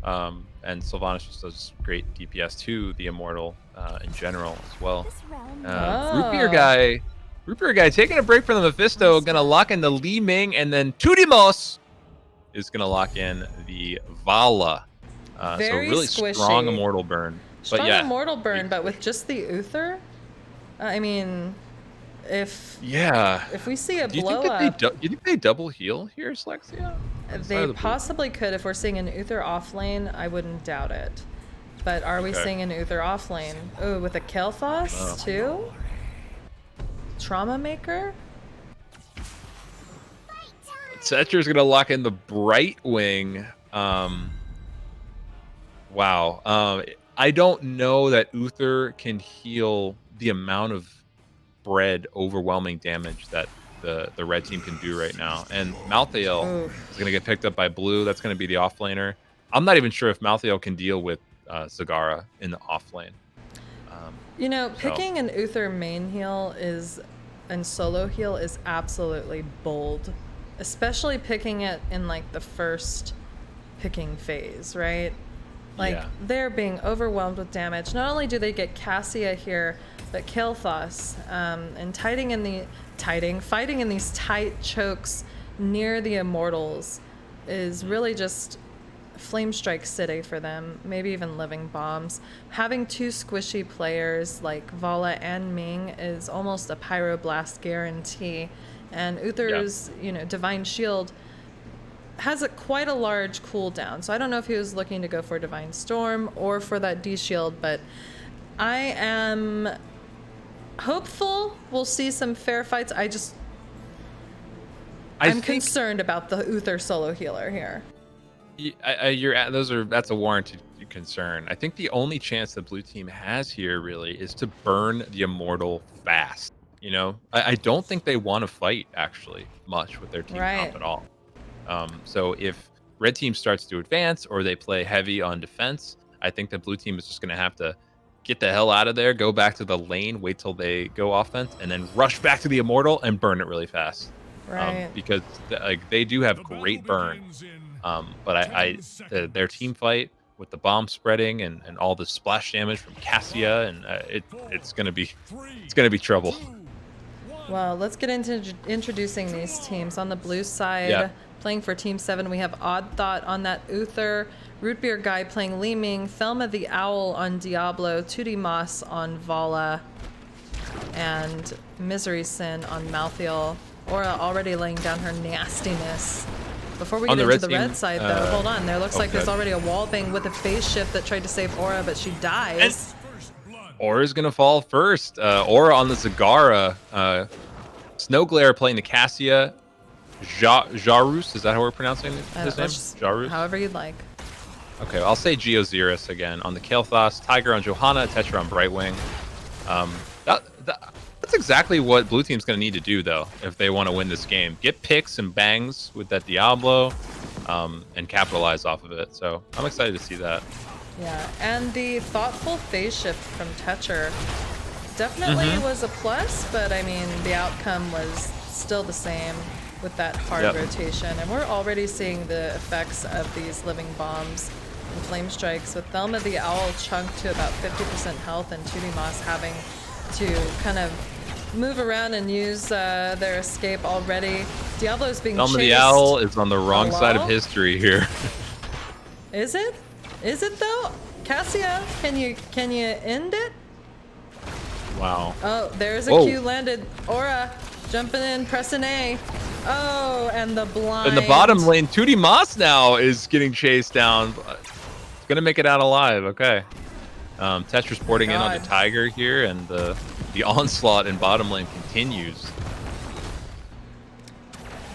And Sylvanas just does great DPS to the Immortal in general as well. Root Beer guy taking a break from the Mephisto, gonna lock in the Li Ming, and then Tudimos is gonna lock in the Vala. So really squishy. Strong Immortal burn. Strong but yeah, Immortal burn, but with just the Uther? I mean, if we see a blow up, do you think they double heal here, Slexia? they possibly could. If we're seeing an Uther off lane, I wouldn't doubt it. But are we seeing an Uther off lane? Oh, with a Kael'thas too? Trauma Maker? Setcher's gonna lock in the Brightwing. Wow. I don't know that Uther can heal the amount of overwhelming damage that the red team can do right now. And Malthael is going to get picked up by blue. That's going to be the offlaner. I'm not even sure if Malthael can deal with Zagara in the offlane. Picking an Uther main heal and solo heal is absolutely bold. Especially picking it in like the first picking phase, right? They're being overwhelmed with damage. Not only do they get Cassia here, but Kael'thas, and fighting in these tight chokes near the Immortals is really just Flame Strike City for them, maybe even Living Bombs. Having two squishy players like Vala and Ming is almost a Pyroblast guarantee, and Uther's Divine Shield has quite a large cooldown, so I don't know if he was looking to go for Divine Storm or for that D-Shield, but I am hopeful we'll see some fair fights. I'm concerned about the Uther solo healer here. That's a warranted concern. I think the only chance the blue team has here really is to burn the Immortal fast. I don't think they want to fight actually much with their team comp at all. So if red team starts to advance or they play heavy on defense, I think the blue team is just going to have to get the hell out of there, go back to the lane, wait till they go offense, and then rush back to the Immortal and burn it really fast. Right. Because they do have great burn. But their team fight with the bomb spreading and all the splash damage from Cassia, and it's gonna be trouble. Well, let's get into introducing these teams. On the blue side, playing for Team 7, we have Odd Thought on that Uther, Root Beer Guy playing Li Ming, Thelma the Owl on Diablo, 2D Moss on Vala, and Misery Sin on Malthael. Aura already laying down her nastiness. Before we get into the red side, though, hold on. There looks like there's already a wall bang with a phase shift that tried to save Aura, but she dies. Aura's gonna fall first. Aura on the Zagara. Snowglare playing the Cassia. Jarus, is that how we're pronouncing his name? Jarus? However you'd like. Okay, I'll say Geozeus again. On the Kael'thas, Tiger on Johanna, Tetra on Brightwing. That's exactly what blue team's going to need to do, though, if they want to win this game. Get picks and bangs with that Diablo, and capitalize off of it. So I'm excited to see that. Yeah, and the thoughtful phase shift from Tetcher definitely was a plus, but I mean, the outcome was still the same with that hard rotation. And we're already seeing the effects of these living bombs and flame strikes, with Thelma the Owl chunked to about 50% health and 2D Moss having to kind of move around and use their escape already. Diablo's being chased. Thelma the Owl is on the wrong side of history here. Is it? Is it though? Cassia, can you end it? Wow. Oh, there's a Q landed. Aura jumping in, pressing A. Oh, and the blind. In the bottom lane, 2D Moss now is getting chased down. It's gonna make it out alive. Okay. Tetra's porting in on the Tiger here, and the onslaught in bottom lane continues.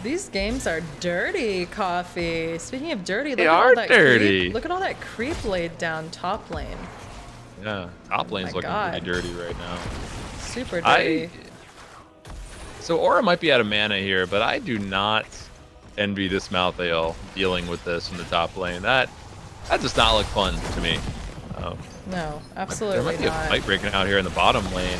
These games are dirty, Coffee. Speaking of dirty, look They at all are that dirty. creep. Look at all that creep laid down top lane. Yeah, top lane's looking pretty dirty right now. Super dirty. So Aura might be out of mana here, but I do not envy this Malthael dealing with this in the top lane. That does not look fun to me. No, There absolutely might be a not. fight breaking out here in the bottom lane.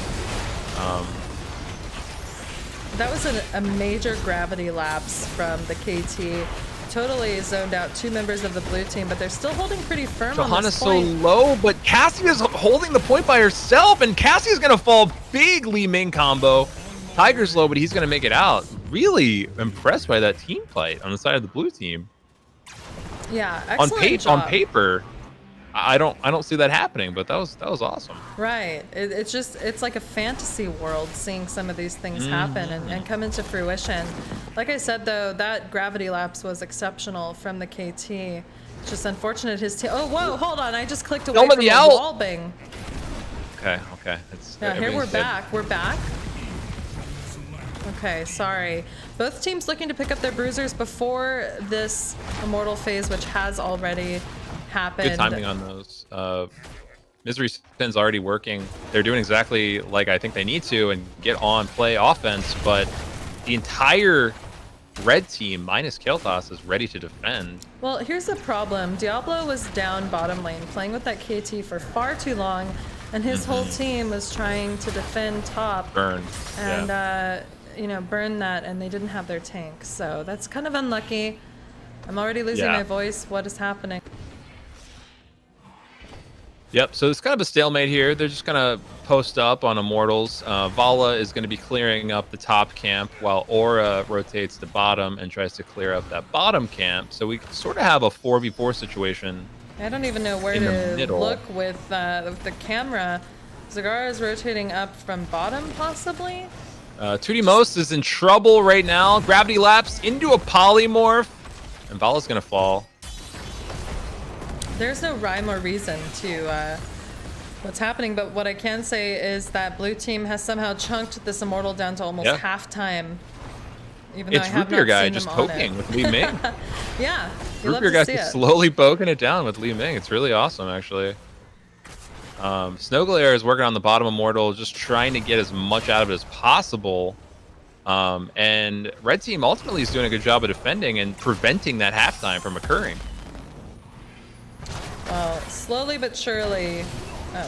That was a major gravity lapse from the KT. Totally zoned out 2 members of the blue team, but they're still holding pretty firm on Johanna's this so point. low, but Cassia's holding the point by herself, and Cassia's gonna fall. Big Li Ming combo. Tiger's low, but he's gonna make it out. Really impressed by that team fight on the side of the blue team. Yeah, excellent On job. paper, I don't see that happening, but that was awesome. Right. It's like a fantasy world seeing some of these things happen and come into fruition. Like I said, though, that gravity lapse was exceptional from the KT. It's just unfortunate his team. Oh, whoa, hold on. I just clicked away Helm of from the a Owl. wall bang. Okay. Yeah, here we're everything's good. back. We're back. Okay, sorry. Both teams looking to pick up their bruisers before this immortal phase, which has already happened. Good timing on those. Misery Spin's already working. They're doing exactly like I think they need to and get on play offense, but the entire red team minus Kael'thas is ready to defend. Well, here's the problem. Diablo was down bottom lane, playing with that KT for far too long, and his whole team was trying to defend top. Burn. And, burn that, and they didn't have their tank. So that's kind of unlucky. I'm already losing my voice. What is happening? Yep, so it's kind of a stalemate here. They're just going to post up on Immortals. Vala is going to be clearing up the top camp while Aura rotates to bottom and tries to clear up that bottom camp. So we sort of have a 4v4 situation. I don't even know where In the to middle. look with the camera. Zagara is rotating up from bottom, possibly? 2D Most is in trouble right now. Gravity Lapse into a Polymorph. And Vala's going to fall. There's no rhyme or reason to what's happening, but what I can say is that blue team has somehow chunked this immortal down to almost half time. Even though I It's have Root Beer not Guy seen just him on poking it. with Li Ming. Yeah, you Root love Beer to Guy see just it. slowly poking it down with Li Ming. It's really awesome, actually. Snowglare is working on the bottom immortal, just trying to get as much out of it as possible. And red team ultimately is doing a good job of defending and preventing that halftime from occurring. Well, slowly but surely,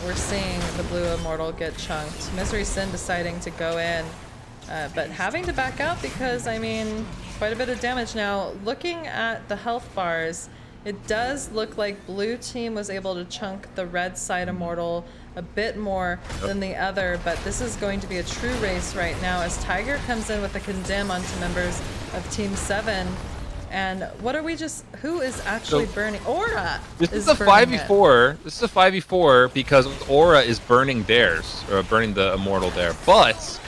we're seeing the blue immortal get chunked. Misery Sin deciding to go in, but having to back out because, I mean, quite a bit of damage. Now, looking at the health bars, it does look like blue team was able to chunk the red side immortal a bit more than the other, but this is going to be a true race right now as Tiger comes in with a condemn onto members of Team 7. And what are we who is actually burning? Aura! This is a 5v4. This is a 5v4 because Aura is burning theirs, or burning the immortal there. But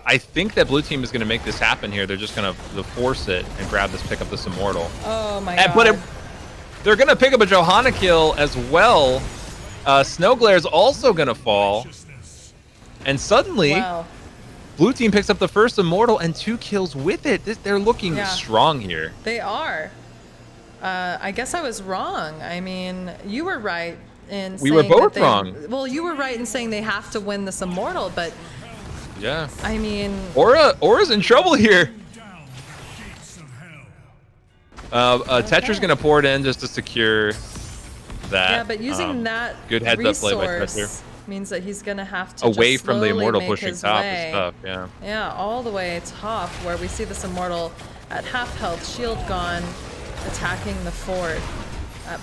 I think that blue team is going to make this happen here. They're just going to force it and pick up this immortal. Oh my god. But they're going to pick up a Johanna kill as well. Snowglare is also going to fall. And suddenly, wow. blue team picks up the first immortal and 2 kills with it. They're looking strong here. They are. I guess I was wrong. I mean, you were right in saying We were both that wrong. Well, you were right in saying they have to win this immortal, but Yeah. I mean, Aura's in trouble here. Tetra's gonna pour it in just to secure that. yeah, but using that good heads up play by resource Tetra. means that he's gonna have to Away just from the slowly immortal make pushing his top way. is tough, yeah. Yeah, all the way top where we see this immortal at half health, shield gone, attacking the fort.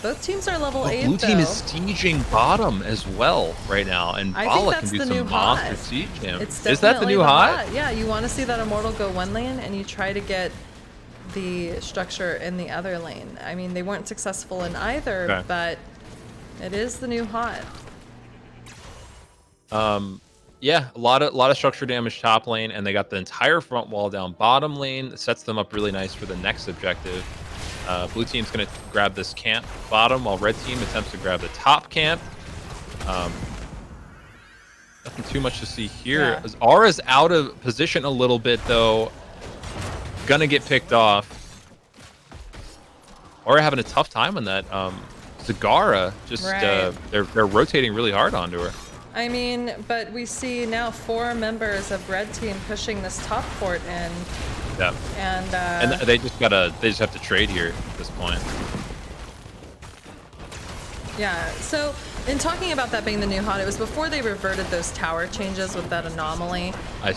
Both teams are level 8 Blue team though. is sieging bottom as well right now, and I think Vala that's can do the new some monster hot. siege him. It's Is that the definitely new hot? Yeah, you want to see that immortal go one lane and you try to get the structure in the other lane. I mean, they weren't successful in either, Okay. but it is the new hot. Yeah, a lot of structure damage top lane, and they got the entire front wall down bottom lane. It sets them up really nice for the next objective. Blue team's gonna grab this camp bottom, while red team attempts to grab the top camp. Nothing too much to see here. Yeah. Aura's out of position a little bit though. gonna get picked off. Or having a tough time on that. Zagara just Right. they're rotating really hard onto her. I mean, but we see now 4 members of red team pushing this top fort in, Yeah. and And they just have to trade here at this point. yeah. So in talking about that being the new hot, it was before they reverted those tower changes with that anomaly. I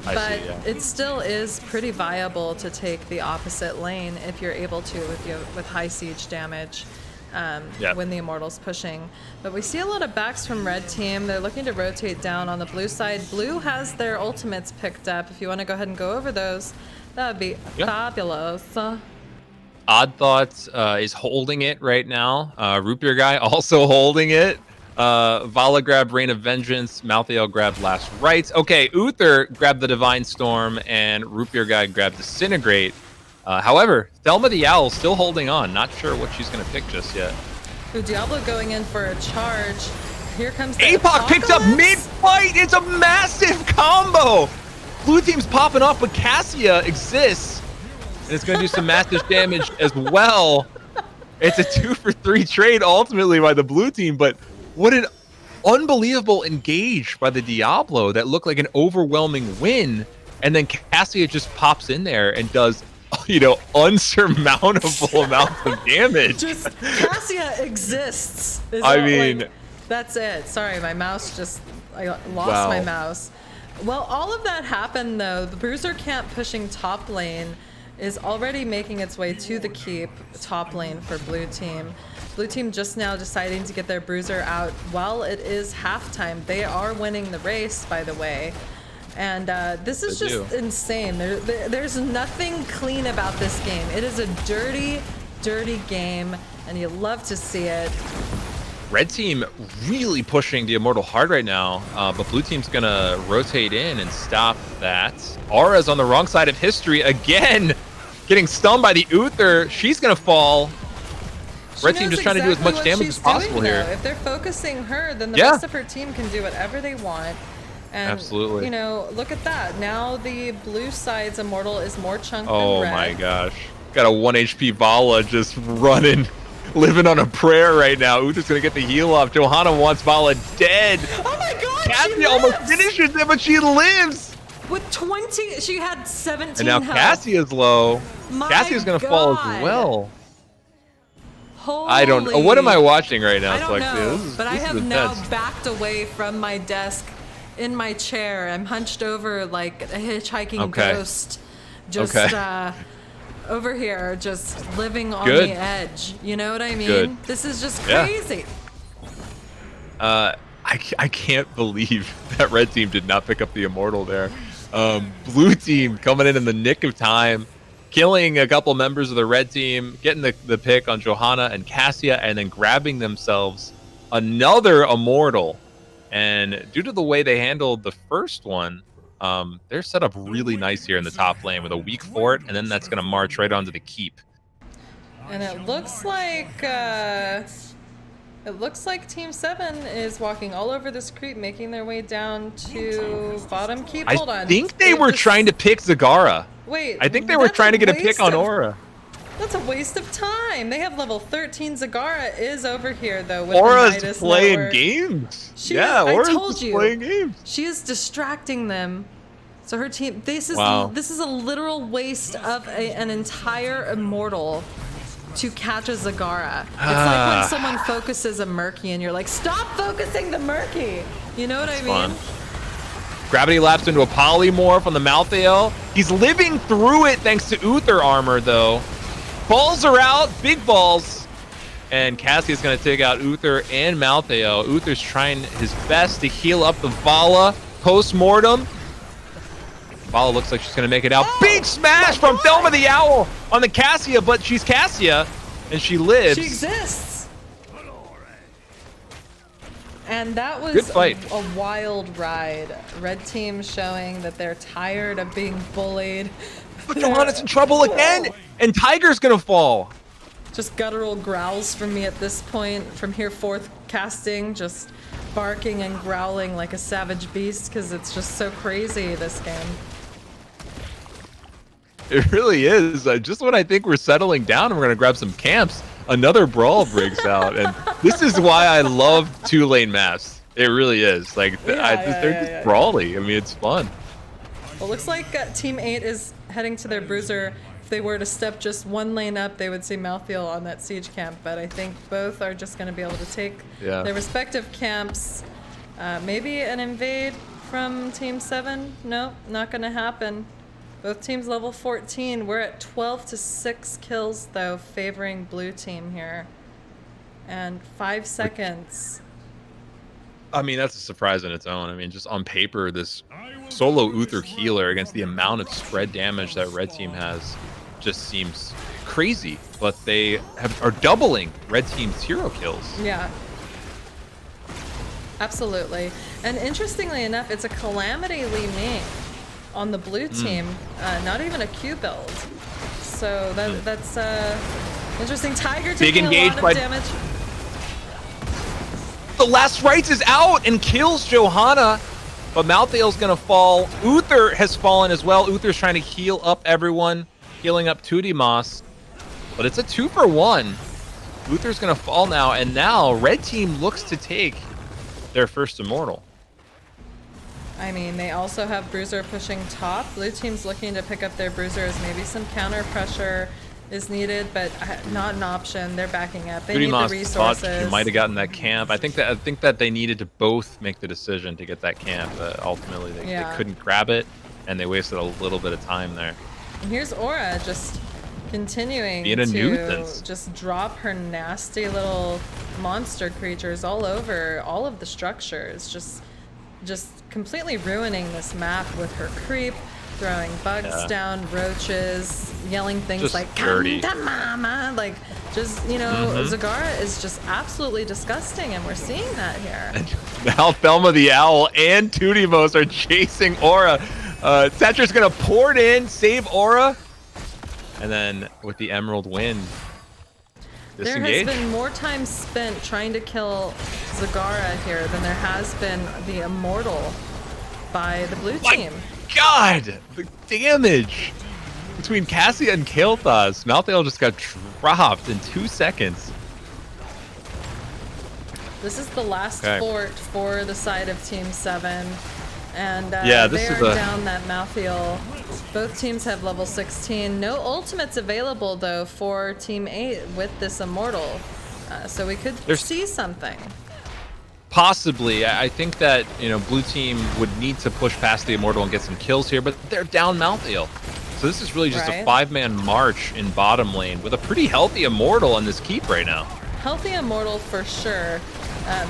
But see, yeah. it still is pretty viable to take the opposite lane if you're able to with high siege damage. Yeah. When the Immortal's pushing. But we see a lot of backs from red team. They're looking to rotate down on the blue side. Blue has their ultimates picked up. If you want to go ahead and go over those, that would be Yeah. fabulous. Odd Thoughts is holding it right now. Root Beer Guy also holding it. Vala grabbed Rain of Vengeance. Malthael grabbed Last Rites. Okay, Uther grabbed the Divine Storm, and Root Beer Guy grabbed Disintegrate. However, Thelma the Owl still holding on. Not sure what she's going to pick just yet. Ooh, Diablo going in for a charge. Here comes the APOC picked up Apocalypse. mid-fight. It's a massive combo. Blue team's popping off, but Cassia exists. And it's going to do some massive damage as well. It's a 2-for-3 trade ultimately by the blue team, but what an unbelievable engage by the Diablo that looked like an overwhelming win. And then Cassia just pops in there and does, unsurmountable amounts of damage. Just Cassia exists. I mean, that's it. Sorry, my mouse I lost Wow. my mouse. Well, all of that happened though. The Bruiser camp pushing top lane is already making its way to the keep top lane for blue team. Blue team just now deciding to get their Bruiser out while it is halftime. They are winning the race, by the way. And this is They just do. insane. There's nothing clean about this game. It is a dirty, dirty game, and you love to see it. Red team really pushing the Immortal hard right now, but blue team's gonna rotate in and stop that. Aura's on the wrong side of history again, getting stunned by the Uther. She's gonna fall. She Red team knows just trying to do as exactly much what damage she's as possible doing, here. though. If they're focusing her, then the Yeah. rest of her team can do whatever they want. And, Absolutely. Look at that. Now the blue side's Immortal is more chunk Oh than red. my gosh. Got a 1 HP Vala just running, living on a prayer right now. Uther's gonna get the heal off. Johanna wants Vala dead. Oh my god, Cassie she almost lives! finishes it, but she lives. With 20, she had 17 And now health. Cassia's low. My Cassia's gonna fall God. as well. Holy. I don't know. What am I watching right now, I don't Slexia? know, This is- but I this is have now intense. backed away from my desk in my chair. I'm hunched over like a hitchhiking Okay. ghost. Just Okay. over here, just living on Good. the edge. You know what I mean? Good. This is just Yeah. crazy. I can't believe that red team did not pick up the Immortal there. Blue team coming in the nick of time, killing a couple members of the red team, getting the pick on Johanna and Cassia, and then grabbing themselves another Immortal. And due to the way they handled the first one, they're set up really nice here in the top lane with a weak fort, and then that's going to march right onto the keep. And it looks like Team 7 is walking all over this creep, making their way down to bottom keep. Hold on. I think they were trying to pick Zagara. Wait. I think they were that's trying to get a waste pick on of- Aura. That's a waste of time. They have level 13. Zagara is over here though. With Aura's the Midas playing network. games. She Yeah, is, I Aura's told just you. playing games. She is distracting them. So her team. This is Wow. a literal waste of an entire Immortal to catch a Zagara. It's like when someone focuses a Murky and you're like, stop focusing the Murky. You know what I mean? Fun. Gravity laps into a polymorph on the Malthael. He's living through it thanks to Uther armor, though. Balls are out, big balls. And Cassia's going to take out Uther and Malthael. Uther's trying his best to heal up the Vala post-mortem. Vala looks like she's going to make it out. Big smash from Thelma the Owl on the Cassia, but she's Cassia, and she lives. She exists. And that was Good fight. a wild ride. Red team showing that they're tired of being bullied. But Johanna's in trouble again, and Tiger's going to fall. Just guttural growls from me at this point. From here forth casting, just barking and growling like a savage beast because it's just so crazy, this game. It really is. Just when I think we're settling down and we're gonna grab some camps, another brawl breaks out, and this is why I love 2-lane maps. It really is. Like they're just brawly. I mean, it's fun. Well, looks like Team 8 is heading to their bruiser. If they were to step just one lane up, they would see Malthael on that siege camp. But I think both are just going to be able to take their respective camps. Maybe an invade from Team 7? No, not going to happen. Both teams level 14. We're at 12 to 6 kills, though, favoring blue team here. And 5 seconds. I mean, that's a surprise in its own. I mean, just on paper, this solo Uther healer against the amount of spread damage that red team has just seems crazy. But they are doubling red team's hero kills. Yeah. Absolutely. And interestingly enough, it's a Calamity Li Ming on the blue team, not even a Q build. So that's interesting. Tiger taking a lot of damage. The last rites is out and kills Johanna, but Malthael's gonna fall. Uther has fallen as well. Uther's trying to heal up everyone, healing up Tudimas, but it's a 2-for-1. Uther's gonna fall now, and now red team looks to take their first immortal. I mean, they also have Bruiser pushing top. Blue team's looking to pick up their Bruisers. Maybe some counter pressure is needed, but not an option. They're backing up. They need the resources. You might have gotten that camp. I think that they needed to both make the decision to get that camp. Ultimately, they couldn't grab it, and they wasted a little bit of time there. And here's Aura just continuing to just drop her nasty little monster creatures all over all of the structures. Just completely ruining this map with her creep, throwing bugs down, roaches, yelling things just like "Come to mama!" Like, just, you know, Zagara is just absolutely disgusting, and we're seeing that here. And now Thelma the Owl and Tudimos are chasing Aura. Cetra's gonna pour it in, save Aura, and then with the Emerald Wind, disengage. There has been more time spent trying to kill Zagara here than there has been the Immortal by the blue team. God, the damage between Cassia and Kael'thas. Malthael just got dropped in 2 seconds. This is the last fort for the side of Team 7. And this they is are down that Malthael. Both teams have level 16. No ultimates available, though, for Team 8 with this Immortal. So we could see something. Possibly. I think that, you know, blue team would need to push past the Immortal and get some kills here, but they're down Malthael. So this is really just a 5-man march in bottom lane with a pretty healthy Immortal on this keep right now. Healthy Immortal for sure.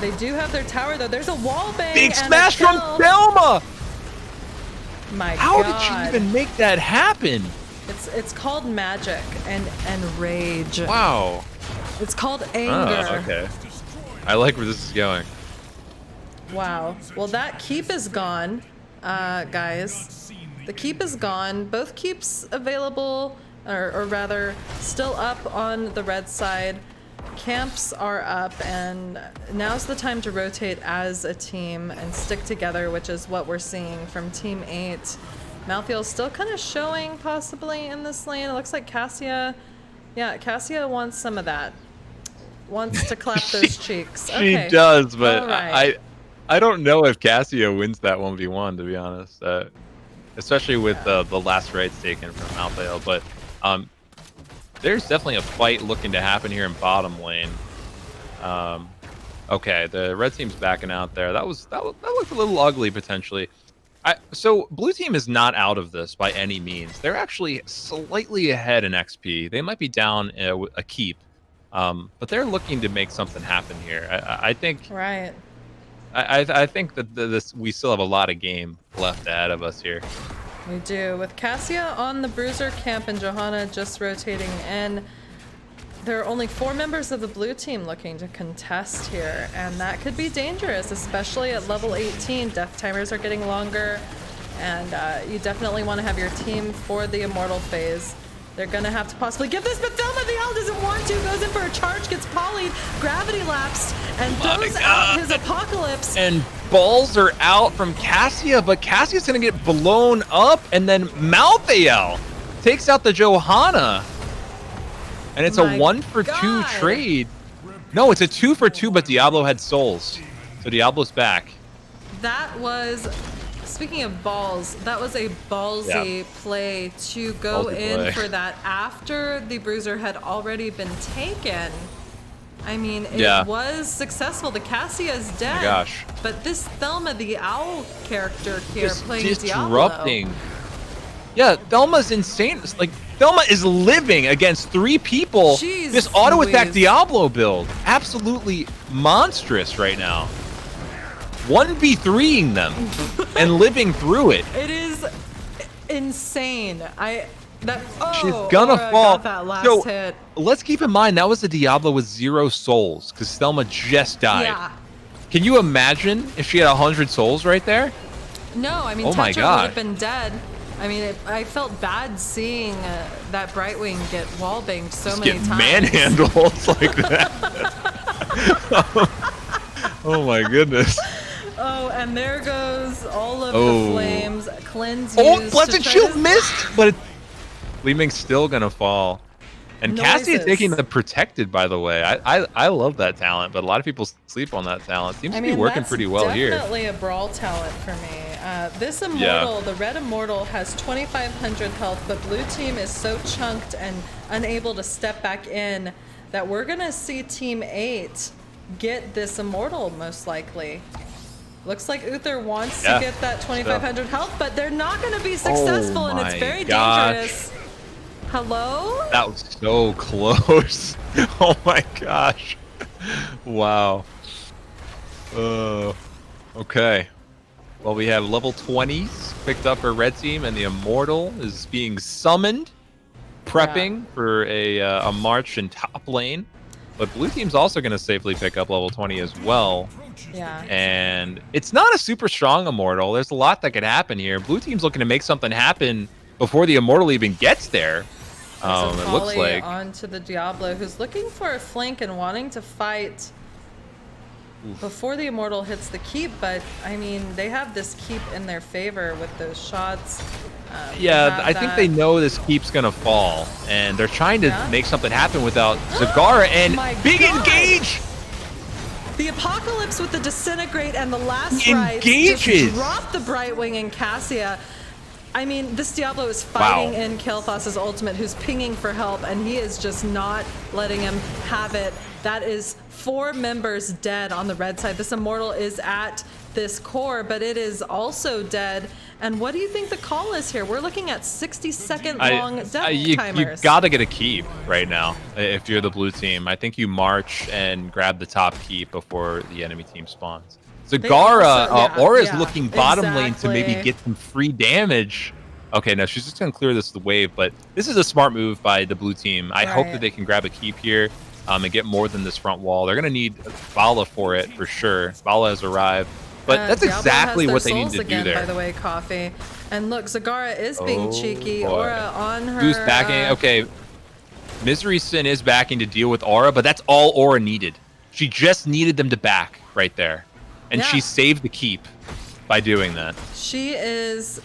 They do have their tower, though. There's a wall bang. Big smash from Thelma! How God. did she even make that happen? It's called magic and rage. Wow. It's called anger. Oh, okay. I like where this is going. Wow. Well, that keep is gone, guys. The keep is gone. Both keeps available, or rather, still up on the red side. Camps are up, and now's the time to rotate as a team and stick together, which is what we're seeing from Team 8. Malthael's still kind of showing possibly in this lane. It looks like Cassia, Cassia wants some of that. Wants to clap those cheeks. Okay. She does, but I don't know if Cassia wins that 1v1, to be honest. Especially with the last rights taken from Malthael, but there's definitely a fight looking to happen here in bottom lane. Okay, the red team's backing out there. That looked a little ugly potentially. So blue team is not out of this by any means. They're actually slightly ahead in XP. They might be down a keep, but they're looking to make something happen here. I think. Right. I think that we still have a lot of game left ahead of us here. We do. With Cassia on the Bruiser camp and Johanna just rotating in, there are only 4 members of the blue team looking to contest here, and that could be dangerous, especially at level 18. Death timers are getting longer, and you definitely want to have your team for the Immortal phase. They're gonna have to possibly give this, but Thelma the Owl doesn't want to. Goes in for a charge, gets polyed, gravity lapsed, and throws out his Apocalypse. And balls are out from Cassia, but Cassia's gonna get blown up, and then Malthael takes out the Johanna. And it's My a 1-for-2 God. trade. No, it's a 2-for-2, but Diablo had souls. So Diablo's back. That was, speaking of balls, that was a ballsy play to go Ballsy in play. for that after the bruiser had already been taken. I mean, it Yeah. was successful. The Cassia is dead. gosh. But this Thelma the Owl character here Just playing disrupting. Diablo. Yeah, Thelma's insane. It's like, Thelma is living against 3 people. Jeez This auto attack Louise. Diablo build. Absolutely monstrous right now. 1v3ing them and living through it. It is insane. She's gonna Aura fall. got that last So hit. let's keep in mind that was a Diablo with 0 souls because Thelma just died. Yeah. Can you imagine if she had 100 souls right there? No, I mean, Oh my Tetra would God. have been dead. I mean, I felt bad seeing that Brightwing get wallbanged so Just many get times. manhandled like that. Oh my goodness. Oh, and there goes all of Oh. the flames. Cleanse Oh, used Blessed to try Shield to- missed, but Gleaming's still gonna fall. And Cassie is Noises. taking the protected, by the way. I love that talent, but a lot of people sleep on that talent. Seems I to mean, be working that's pretty well here. definitely a brawl talent for me. This Immortal, the red Immortal, has 2,500 health, but blue team is so chunked and unable to step back in that we're gonna see Team 8 get this Immortal most likely. Looks like Uther wants Yeah, to get that 2,500 health, but they're not gonna be successful, and it's my very gosh. dangerous. Hello? That was so close. Oh my gosh. Wow. Okay. Well, we have level 20s picked up for red team, and the Immortal is being summoned, prepping for a march in top lane. But blue team's also going to safely pick up level 20 as well. Yeah. And it's not a super strong Immortal. There's a lot that could happen here. Blue team's looking to make something happen before the Immortal even gets there. There's a It looks volley like. onto the Diablo, who's looking for a flank and wanting to fight before the Immortal hits the keep, but I mean, they have this keep in their favor with those shots. They Yeah, have I think that- they know this keep's gonna fall, and they're trying to Yeah. make something happen without Zagara and My big God. engage. The Apocalypse with the Disintegrate and the last He rites engages. just dropped the Brightwing and Cassia. I mean, this Diablo is fighting in Kael'thas's ultimate, who's pinging for help, and he is just not letting him have it. That is 4 members dead on the red side. This Immortal is at this core, but it is also dead. And what do you think the call is here? We're looking at 60-second long death You timers. gotta get a keep right now if you're the blue team. I think you march and grab the top keep before the enemy team spawns. Zagara, also- yeah, Aura's yeah, looking bottom lane to maybe exactly. get some free damage. Okay, no, she's just gonna clear this wave, but this is a smart move by the blue team. I hope Right. that they can grab a keep here and get more than this front wall. They're gonna need Vala for it for sure. Vala has arrived, but that's Diablo exactly has what their they need souls to again, do there. By the way, Coffee. And look, Zagara is being Oh, cheeky. boy. Aura on her. Who's backing? Okay, Misery Sin is backing to deal with Aura, but that's all Aura needed. She just needed them to back right there, and Yeah. she saved the keep by doing that. She is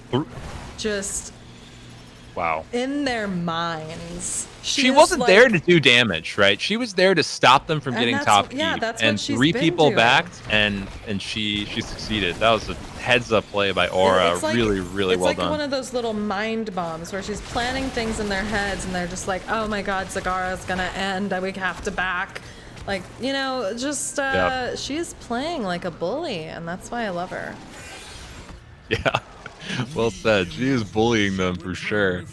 just Wow. in their minds. She is wasn't like- there to do damage, right? She was there to stop them from And getting that's- top keep. yeah, that's what and she's 3 been people doing. backed, and she succeeded. That was a heads up play by Aura. It's like- really, really it's well like done. one of those little mind bombs where she's planning things in their heads and they're just like, oh my god, Zagara's gonna end, we have to back. Like, you know, just Yep. she's playing like a bully, and that's why I love her. Yeah, well said. She is bullying them for sure.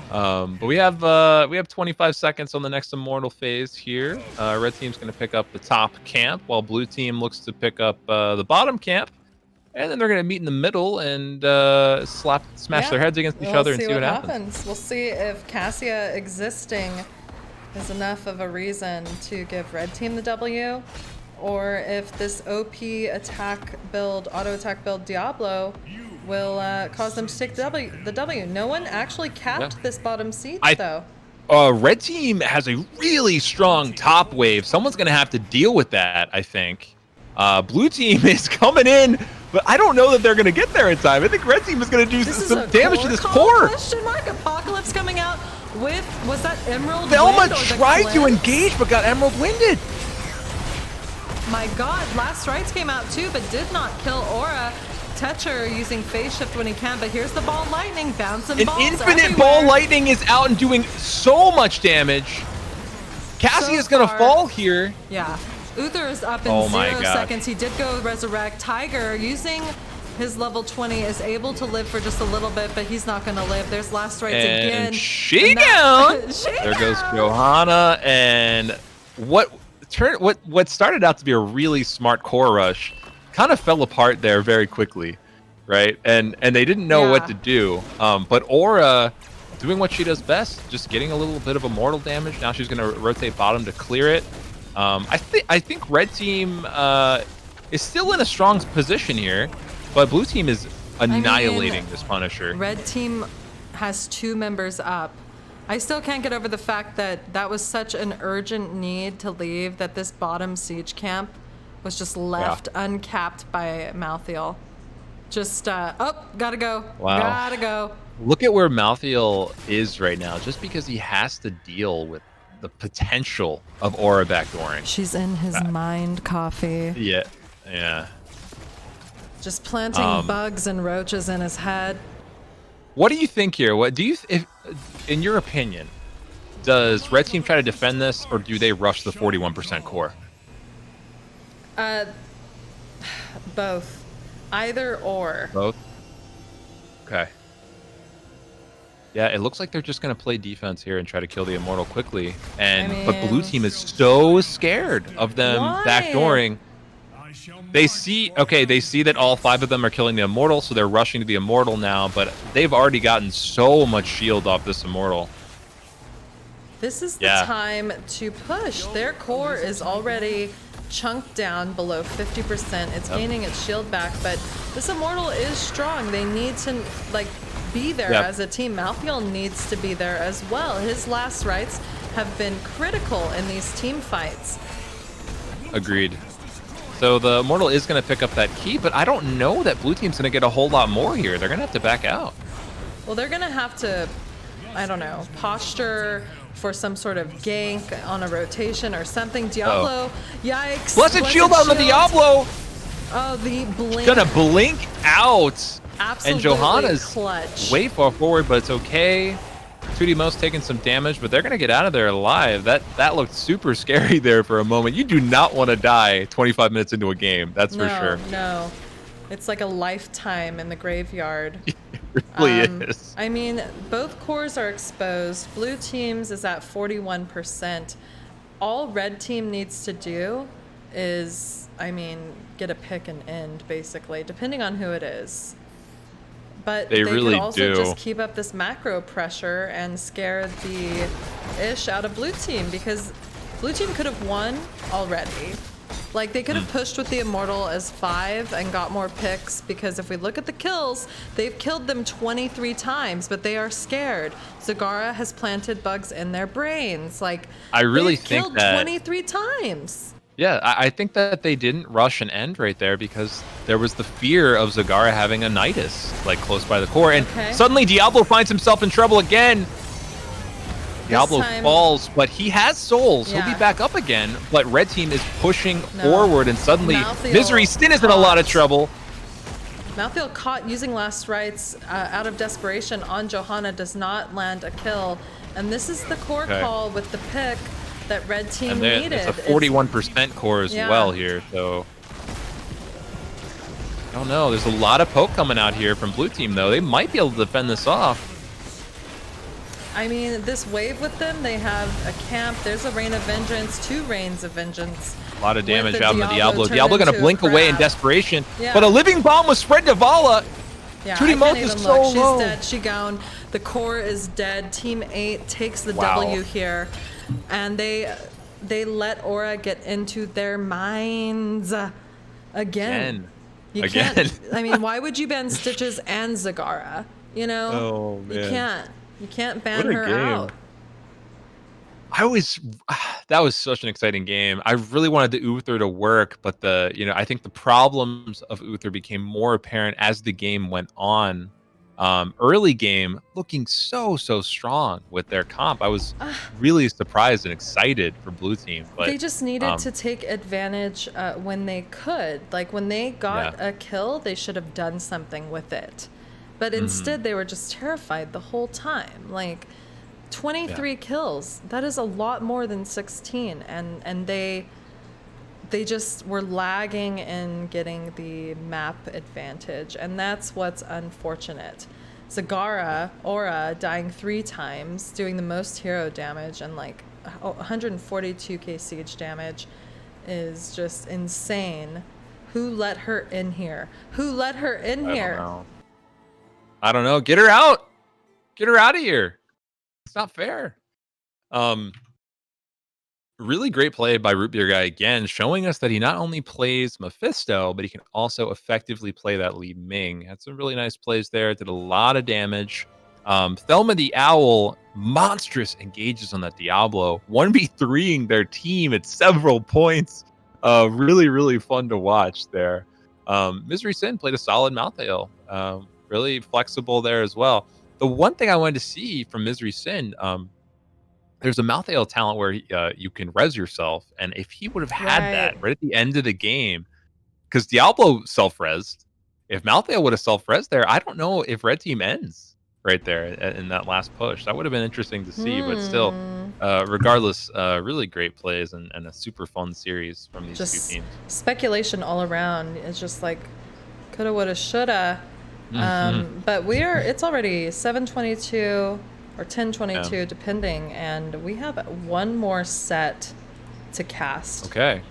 But we have 25 seconds on the next Immortal phase here. Red team's going to pick up the top camp, while blue team looks to pick up the bottom camp, and then they're going to meet in the middle and smash Yeah, their heads against each we'll other and see what happens. We'll see if Cassia existing is enough of a reason to give red team the W, or if this OP attack build, auto attack build Diablo will cause them to take the W. No one actually capped Yeah. this bottom seat, I- though. Red team has a really strong top wave. Someone's going to have to deal with that, I think. Blue team is coming in but I don't know that they're gonna get there in time. I think red team is gonna do This is some a damage to this call? core. Question mark. Apocalypse coming out with, was that Emerald Thelma Wind or the tried to Cleanse? engage, but got emerald winded. My god, Last Rites came out too, but did not kill Aura. Tetcher using phase shift when he can, but here's the ball lightning, bouncing An balls infinite everywhere. ball lightning is out and doing so much damage. Cassie So is gonna far- fall here. Yeah. Uther is up in Oh my 0 God. seconds. He did go resurrect. Tiger using his level 20 is able to live for just a little bit, but he's not going to live. There's Last Rites again. And she And that- down. She There goes down. Johanna, and what started out to be a really smart core rush kind of fell apart there very quickly, right? And they didn't know what Yeah. to do. But Aura doing what she does best, just getting a little bit of immortal damage. Now she's going to rotate bottom to clear it. I think red team is still in a strong position here, but blue team is annihilating this Punisher. Red team has 2 members up. I still can't get over the fact that that was such an urgent need to leave that this bottom siege camp was just left uncapped by Malthael. Just, gotta go. Wow. Gotta go. Look at where Malthael is right now, just because he has to deal with the potential of Aura backdooring. She's in his mind, Coffee. Yeah. Just planting bugs and roaches in his head. What do you think here? What do you, in your opinion, does red team try to defend this, or do they rush the 41% core? Both. Either or. Both. Okay. Yeah, it looks like they're just gonna play defense here and try to kill the immortal quickly. And but blue team is so scared of them Why? backdooring. They see that all 5 of them are killing the immortal, so they're rushing to the immortal now. But they've already gotten so much shield off this immortal. This is the Yeah. time to push. Their core is already chunked down below 50%. It's gaining its shield back, but this immortal is strong. They need to be there as a team. Malthael needs to be there as well. His Last Rites have been critical in these team fights. Agreed. So the immortal is going to pick up that key, but I don't know that blue team's going to get a whole lot more here. They're going to have to back out. Well, they're gonna have to, I don't know, posture for some sort of gank on a rotation or something. Diablo, yikes. Blessed shield on the Diablo. Oh, the blink. Gonna blink out. Absolutely And Johanna's clutch. way far forward, but it's okay. 2D Most taking some damage, but they're gonna get out of there alive. That looked super scary there for a moment. You do not want to die 25 minutes into a game. That's for sure. No, it's like a lifetime in the graveyard. It really is. I mean, both cores are exposed. Blue team's is at 41%. All red team needs to do is, get a pick and end, basically, depending on who it is. But They really could also do. just keep up this macro pressure and scare the ish out of blue team, because blue team could have won already. Like, they could have pushed with the immortal as 5 and got more picks, because if we look at the kills, they've killed them 23 times, but they are scared. Zagara has planted bugs in their brains. Like, I really they've think killed that- 23 times. Yeah, I think that they didn't rush an end right there because there was the fear of Zagara having a Nidus, close by the core. And Okay. suddenly Diablo finds himself in trouble again. Diablo time- falls, but he has souls. He'll Yeah. be back up again. But red team is pushing No. forward, and suddenly Malthael Misery Sin is in a lot of caught. trouble. Malthael caught using Last Rites out of desperation on Johanna does not land a kill. And this is the core Okay. call with the pick that red team And needed. it's a 41% core as Yeah. well here, so... I don't know. There's a lot of poke coming out here from blue team, though. They might be able to defend this off. This wave with them, they have a camp. There's a Rain of Vengeance, 2 Rains of Vengeance. A lot of With damage the out of the Diablo Diablo. turned Diablo gonna into a blink away in crab. desperation, Yeah. but a living bomb was spread to Vala. Yeah, 2D I Moth can't is even so look. low. She's dead. She gone. The core is dead. Team 8 takes the Wow. W here, and they let Aura get into their minds again. You Again. can't. Why would you ban Stitches and Zagara? Oh, You man. can't. You can't ban What a her game. out. I always That was such an exciting game. I really wanted the Uther to work, but I think the problems of Uther became more apparent as the game went on. Early game looking so strong with their comp. I was really surprised and excited for blue team, but They just needed to take advantage when they could. Like when they got a kill, they should have done something with it. But instead, they were just terrified the whole time. Like 23 kills, that is a lot more than 16, and they just were lagging in getting the map advantage, and that's what's unfortunate. Zagara, Aura, dying 3 times, doing the most hero damage, and like 142k siege damage is just insane. Who let her in here? Who let her in here? I don't know. Get her out. Get her out of here. It's not fair. Really great play by Root Beer Guy again, showing us that he not only plays Mephisto, but he can also effectively play that Li Ming. Had some really nice plays there. Did a lot of damage. Thelma the Owl, monstrous engages on that Diablo. 1v3ing their team at several points. Really fun to watch there. Misery Sin played a solid Malthael. Really flexible there as well. The one thing I wanted to see from Misery Sin, there's a Malthael talent where you can res yourself, and if he would have had that right at the end of the game, because Diablo self-resed, if Malthael would have self-resed there, I don't know if Red Team ends right there in that last push. That would have been interesting to see, but still, regardless, really great plays and a super fun series from these two teams. Speculation all around. It's just like coulda, woulda, shoulda. But it's already 7:22. Or 10:22, depending, and we have one more set to cast. Okay.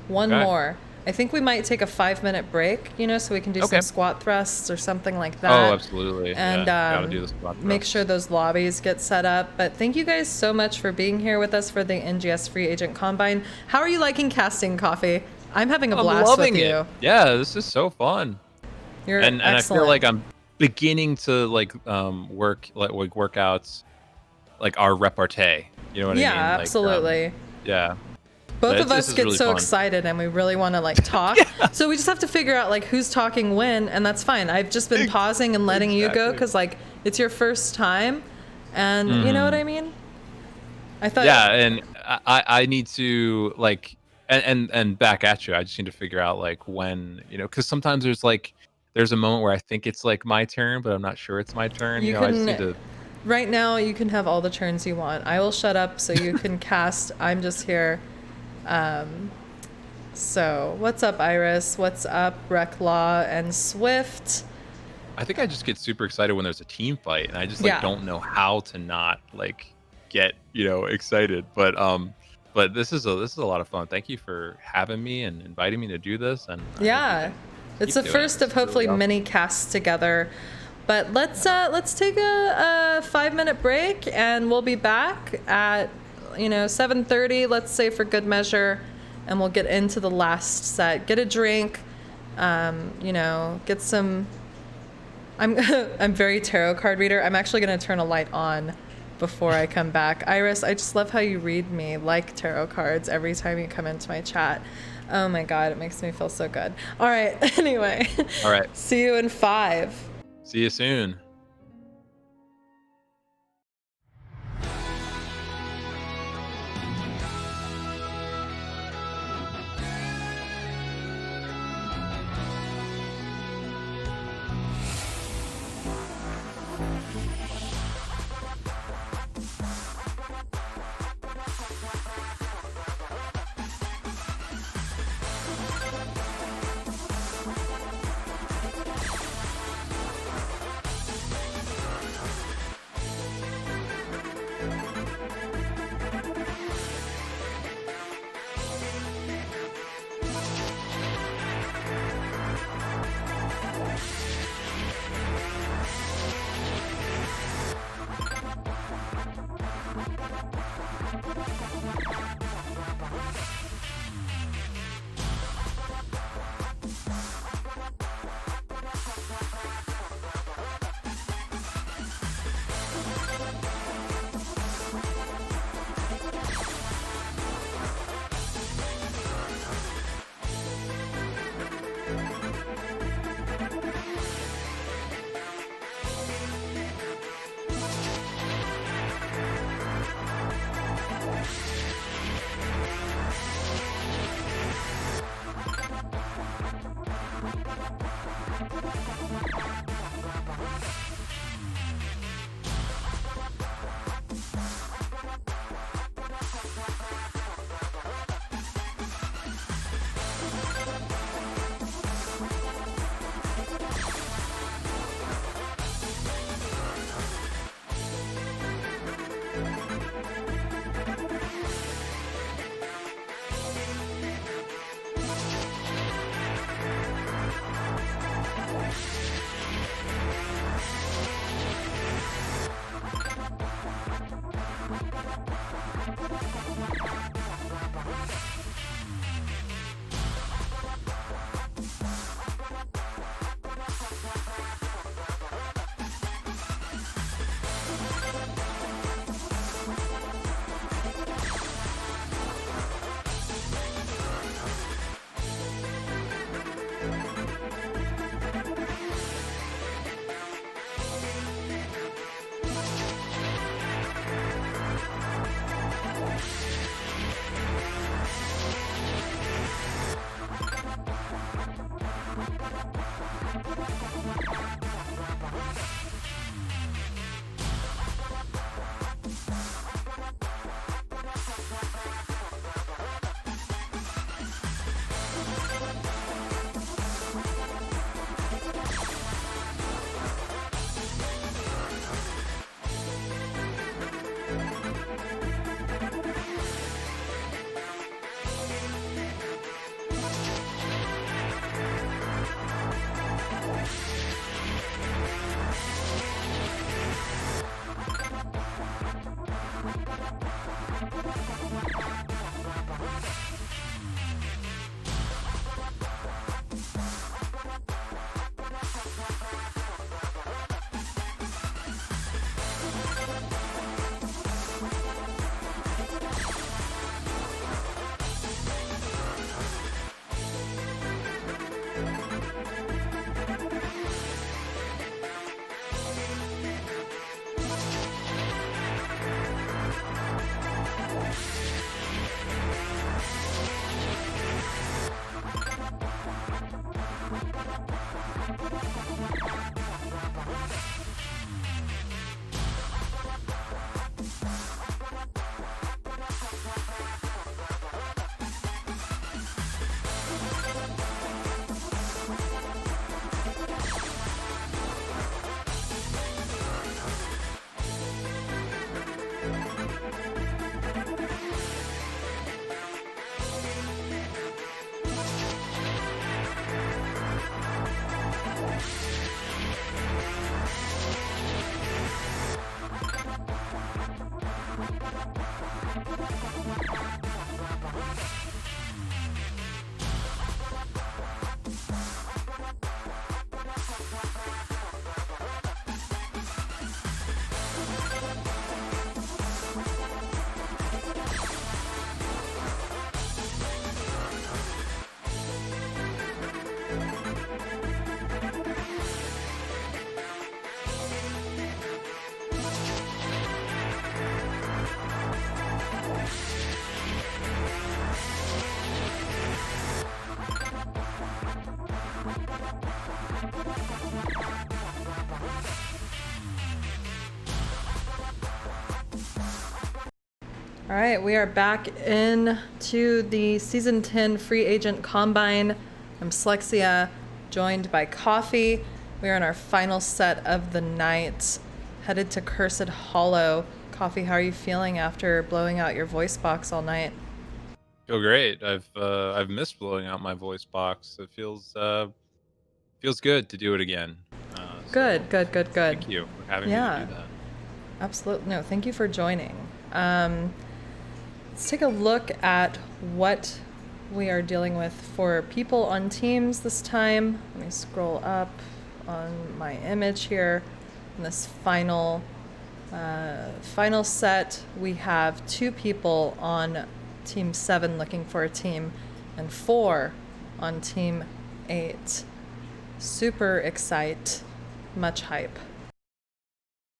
One more. I think we might take a 5-minute break, so we can do some squat thrusts or something like that. Oh, absolutely. And gotta do the squat make thrusts. sure those lobbies get set up. But thank you guys so much for being here with us for the NGS Free Agent Combine. How are you liking casting, Coffee? I'm having a blast loving with it. you. Yeah, this is so fun. You're and I excellent. feel like I'm beginning to workouts like our repartee. You know what I mean? Yeah, absolutely. Yeah. Both of us this is get really so fun. excited and we really want to talk. So we just have to figure out who's talking when, and that's fine. I've just been pausing and letting you go because it's your first time, and you know what I mean? I thought and I need to and back at you. I just need to figure out when, because sometimes there's a moment where I think it's my turn, but I'm not sure it's my turn. I just need to. Right now, you can have all the turns you want. I will shut up so you can cast. I'm just here. So, what's up, Iris? What's up, Recklaw and Swift? I think I just get super excited when there's a team fight, and I just don't know how to not get excited. But this is a lot of fun. Thank you for having me and inviting me to do this. And it's the first of hopefully many casts together. But let's take a 5-minute break, and we'll be back at 7:30. Let's say for good measure, and we'll get into the last set. Get a drink, get some. I'm very tarot card reader. I'm actually gonna turn a light on before I come back. Iris, I just love how you read me like tarot cards every time you come into my chat. Oh my god, it makes me feel so good. All right. Anyway. All right. See you in 5. See you soon. All right, we are back in to the Season 10 Free Agent Combine. I'm Slexia, joined by Coffee. We are in our final set of the night, headed to Cursed Hollow. Coffee, how are you feeling after blowing out your voice box all night? Feel great. I've missed blowing out my voice box. It feels good to do it again. Good. Thank you for having me to Yeah, do that. absolutely. No, thank you for joining. Let's take a look at what we are dealing with for people on teams this time. Let me scroll up on my image here. In this final set, we have 2 people on Team 7 looking for a team, and 4 on Team 8. Super excite, much hype.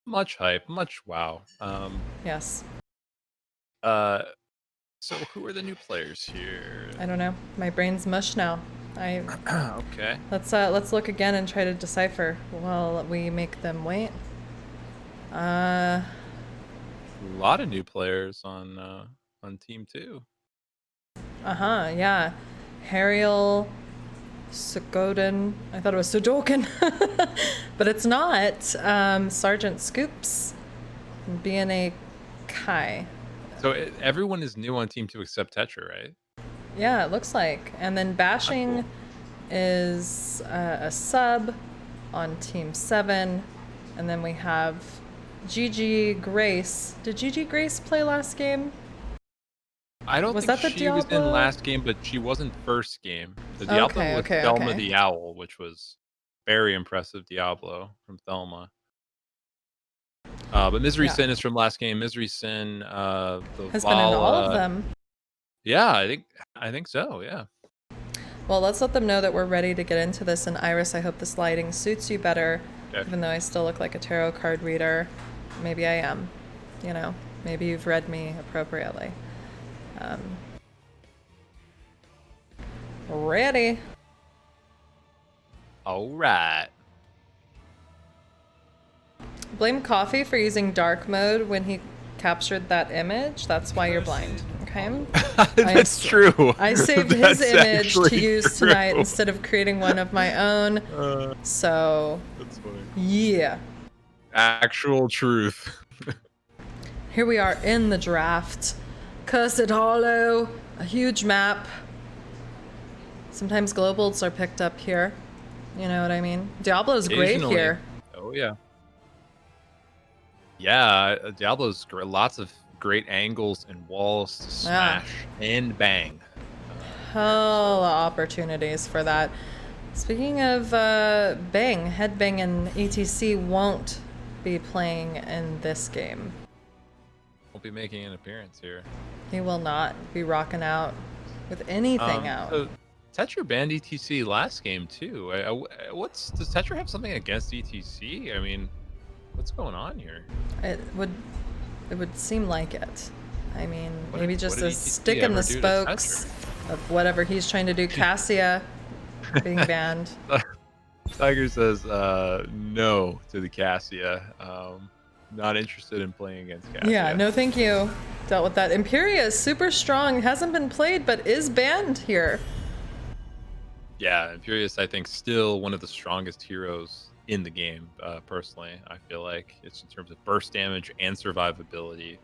Much hype, much wow. Yes, So who are the new players here? I don't know. My brain's mush now. Okay. Let's look again and try to decipher while we make them wait. A lot of new players on team 2. Yeah. Hariel, Sugoden. I thought it was Sudoken, but it's not. Sergeant Scoops, BNA Kai. So everyone is new on team 2 except Tetra, right? Yeah, it looks like. And then Bashing is a sub on Team 7. And then we have Gigi Grace. Did Gigi Grace play last game? I don't Was think that the she was in Diablo? last game, but she wasn't first game. The Diablo was Okay. Thelma the Owl, which was very impressive Diablo from Thelma. But Misery Yeah. Sin is from last game. Misery Sin, the Has been in all of them. Yeah, I think so. Yeah. Well, let's let them know that we're ready to get into this. And Iris, I hope this lighting suits you better, Okay. even though I still look like a tarot card reader. Maybe I am. You know, maybe you've read me appropriately. Ready. All right. Blame Coffee for using dark mode when he captured that image. That's why you're blind. Okay? That's true. I saved his That's image to actually use true. tonight instead of creating one of my own. So, That's funny. yeah. Actual truth. Here we are in the draft. Cursed Hollow, a huge map. Sometimes globals are picked up here. You know what I mean? Diablo's great Occasionally. here. Oh yeah. Yeah, Diablo's great. Lots of great angles and walls to smash and bang. Hell opportunities for that. Speaking of bang, Headbang and ETC won't be playing in this game. Won't be making an appearance here. He will not be rocking out with anything out. So Tetra banned ETC last game too. Does Tetra have something against ETC? I mean, what's going on here? It would seem like it. I mean, What maybe did- just what did a ETC stick in ever the do to spokes of whatever he's trying to do. Cassia being banned. Tiger says no to the Cassia. Not interested in playing against Cassia. Yeah, no thank you. Dealt with that. Imperia is super strong, hasn't been played, but is banned here. Yeah, Imperius, I think, still one of the strongest heroes in the game. Personally, I feel like it's in terms of burst damage and survivability.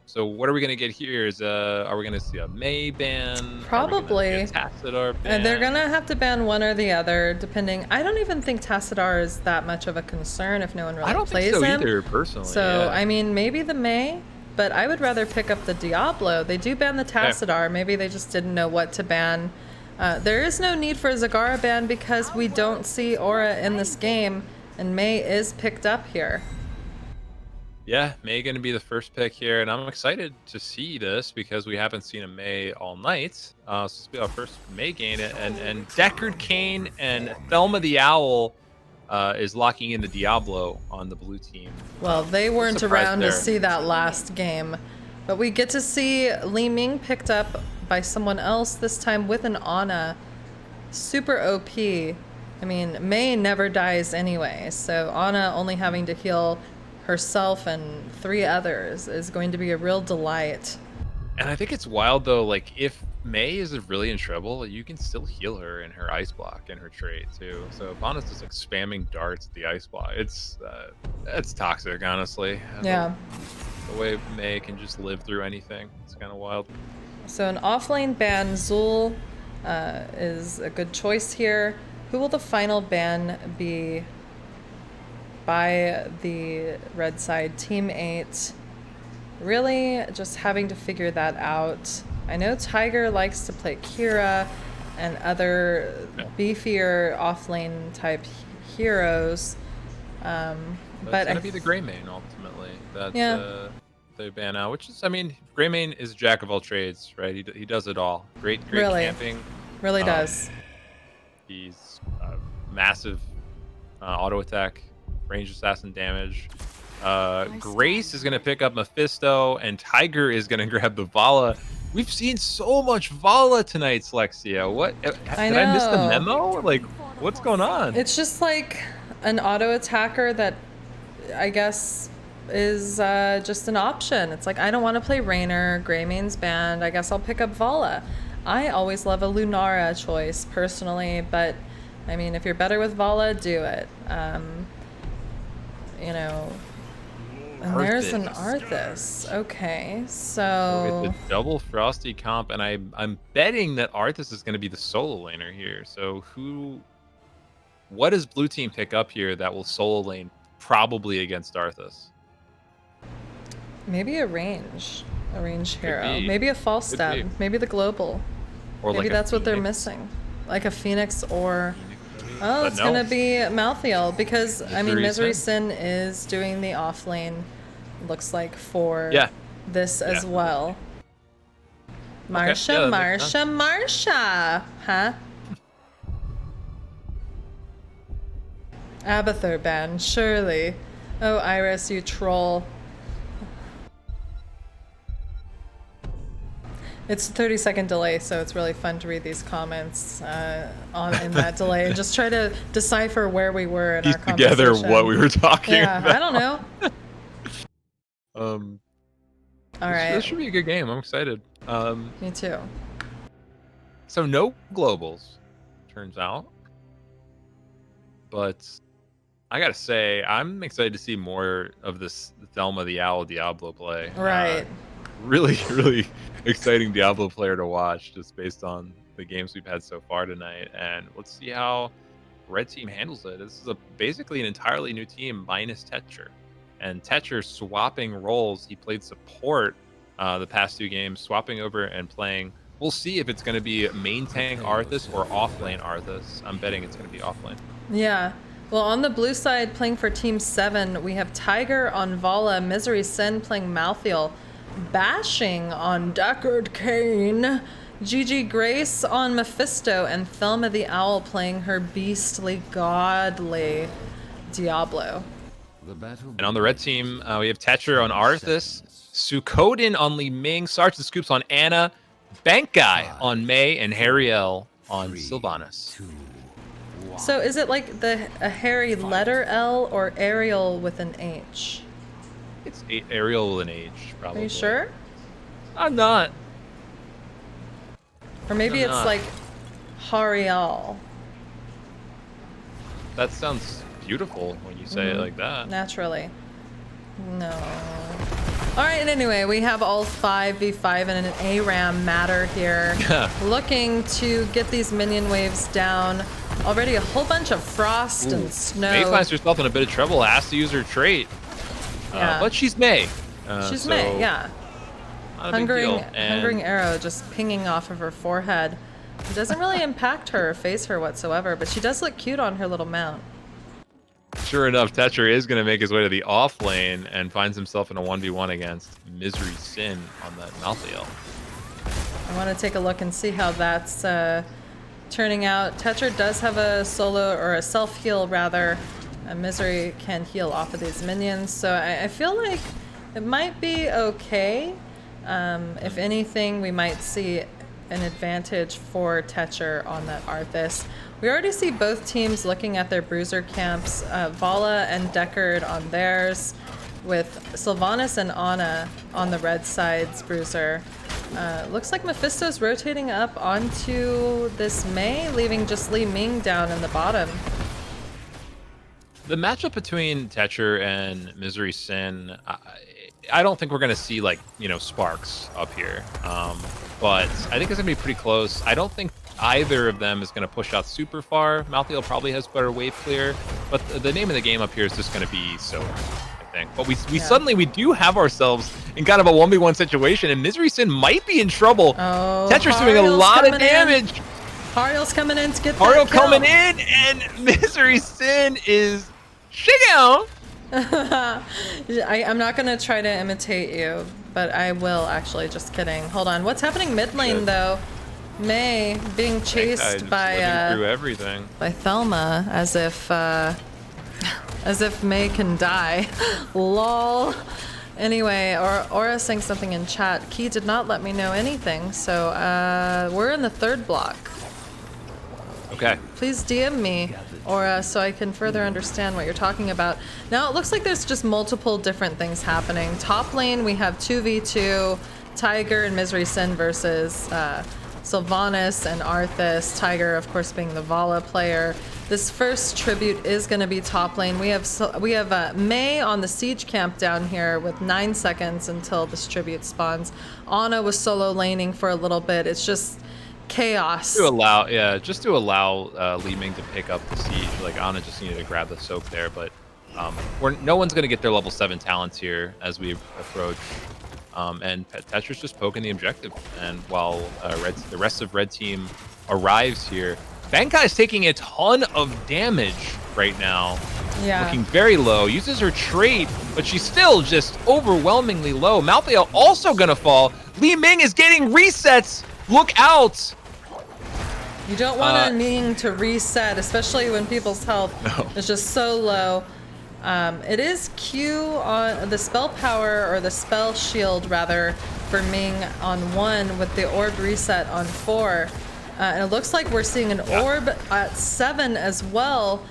So what are we gonna get here? Are we gonna see a Mei ban? Probably. Are we gonna see a Tassadar ban? And they're gonna have to ban one or the other, depending. I don't even think Tassadar is that much of a concern if no one really I don't plays think so him. either, personally. So yeah. I mean, maybe the Mei, but I would rather pick up the Diablo. They do ban the Tassadar. Maybe they just didn't know what to ban. There is no need for a Zagara ban because we don't see Aura in this game, and Mei is picked up here. Yeah, Mei going to be the first pick here, and I'm excited to see this because we haven't seen a Mei all night. So this will be our first Mei gain, and Deckard Cain and Thelma the Owl is locking in the Diablo on the blue team. Well, they weren't surprise around there. to see that last game, but we get to see Li Ming picked up by someone else, this time with an Ana. Super OP. I mean, Mei never dies anyway, so Ana only having to heal herself and 3 others is going to be a real delight. And I think it's wild though, like if May is really in trouble, you can still heal her in her ice block and her trait too. So if Anna's just like spamming darts at the ice block, it's toxic, honestly. Yeah. The way May can just live through anything, it's kind of wild. So an offlane ban, Zul is a good choice here. Who will the final ban be by the red side? Team 8. Really just having to figure that out. I know Tiger likes to play Kira and other beefier offlane type heroes. But it's gonna be the Grey Mane ultimately that they ban out, which is, I mean, Grey Mane is jack of all trades, right? He does it all. Great really camping. Really does. He's massive auto attack, range assassin damage. Grace is gonna pick up Mephisto, and Tiger is gonna grab the Vala. We've seen so much Vala tonight, Slexia. What? Did I miss the memo? Like, what's going on? It's just like an auto attacker that I guess is just an option. It's like, I don't want to play Raynor, Greymane's banned, I guess I'll pick up Vala. I always love a Lunara choice personally, but I mean, if you're better with Vala, do it. You know, and there's an Arthas. Okay, so it's a double Frosty comp, and I'm betting that Arthas is going to be the solo laner here. So what does blue team pick up here that will solo lane probably against Arthas? maybe a range hero, maybe a false step, maybe the global, or maybe like that's what they're missing, like a Phoenix or. Oh, it's gonna be Malthael because I mean Misery Sin is doing the off lane. Looks like for this as well. Marsha, huh? Abathur ban, surely. Oh, Iris, you troll. It's a 30-second delay, so it's really fun to read these comments in that delay and just try to decipher where we were in our conversation. Together what we were talking about. I don't know. All right. This should be a good game. I'm excited. Me too. So no globals, turns out. But I gotta say, I'm excited to see more of this Thelma the Owl Diablo play. Right. Really, really exciting Diablo player to watch, just based on the games we've had so far tonight. And let's see how Red Team handles it. This is basically an entirely new team minus Tetcher. And Tetcher swapping roles. He played support the past 2 games, swapping over and playing. We'll see if it's going to be main tank Arthas or offlane Arthas. I'm betting it's going to be offlane. Yeah. Well, on the blue side, playing for Team 7, we have Tiger on Vala, Misery Sin playing Malthael, Bashing on Deckard Cain, GG Grace on Mephisto, and Thelma the Owl playing her beastly, godly Diablo. And on the red team, we have Tetcher on Arthas, Sukoden on Li Ming, Sergeant Scoops on Anna, Bank Guy on May, and Hariel on Sylvanas. So is it like a hairy letter L or Ariel with an H? It's Ariel with an H, probably. Are you sure? I'm not. Or maybe it's like Hariel. That sounds beautiful when you say it like that. Naturally. No. Alright, and anyway, we have all 5v5 in an ARAM matter here. Looking to get these minion waves down. Already a whole bunch of frost and snow. May finds herself in a bit of trouble, has to use her trait. But she's May. She's May, yeah. Hungering arrow just pinging off of her forehead. It doesn't really impact her or phase her whatsoever, but she does look cute on her little mount. Sure enough, Tetcher is going to make his way to the off lane and finds himself in a 1v1 against Misery Sin on that Malthael. I want to take a look and see how that's turning out. Tetcher does have a solo, or a self-heal rather. Misery can heal off of these minions, so I feel like it might be okay. If anything, we might see an advantage for Tetcher on that Arthas. We already see both teams looking at their bruiser camps, Vala and Deckard on theirs. with Sylvanas and Ana on the red side's bruiser. Looks like Mephisto's rotating up onto this Mei, leaving just Li Ming down in the bottom. The matchup between Tetcher and Misery Sin, I don't think we're going to see, like, you know, sparks up here. But I think it's going to be pretty close. I don't think either of them is going to push out super far. Malthael probably has better wave clear. But the name of the game up here is just going to be Soak, I think. But we suddenly, we do have ourselves in kind of a 1v1 situation. And Misery Sin might be in trouble. Oh, Tetcher's doing a lot of damage. Hariel's coming in to get that Hariel kill. coming in, and Misery Sin is shaking. I'm not going to try to imitate you, but I will actually. Just kidding. Hold on. What's happening mid lane, though? Mei being chased by through everything. by Thelma, as if Mei can die. Lol. Anyway, Aura saying something in chat. Key did not let me know anything, so we're in the third block. Okay. Please DM me, Aura, so I can further understand what you're talking about. Now, it looks like there's just multiple different things happening. Top lane, we have 2v2, Tiger and Misery Sin versus Sylvanas and Arthas. Tiger, of course, being the Vala player. This first tribute is going to be top lane. We have Mei on the siege camp down here with 9 seconds until this tribute spawns. Ana was solo laning for a little bit. It's just chaos. Just to allow Li Ming to pick up the siege. Like, Ana just needed to grab the soak there, but no one's going to get their level 7 talents here as we approach. And Tetcher's just poking the objective. And while the rest of Red Team arrives here, Bankai's taking a ton of damage right now. Yeah. Looking very low. Uses her trait, but she's still just overwhelmingly low. Malthael also gonna fall. Li Ming is getting resets. Look out! You don't want a Ming to reset, especially when people's health is just so low. It is Q on the spell power, or the spell shield rather, for Ming on 1 with the orb reset on 4. And it looks like we're seeing an orb at 7 as well.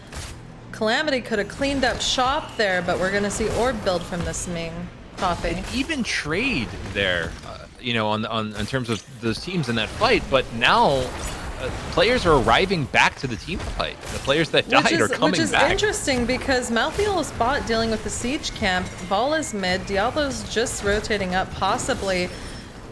Calamity could have cleaned up shop there, but we're gonna see orb build from this Ming. Coffee. Even trade there, you know, in terms of those teams in that fight, but now players are arriving back to the team fight. The players that died are coming back. Which is interesting because Malthael is bot dealing with the siege camp, Vala's mid, Diablo's just rotating up possibly.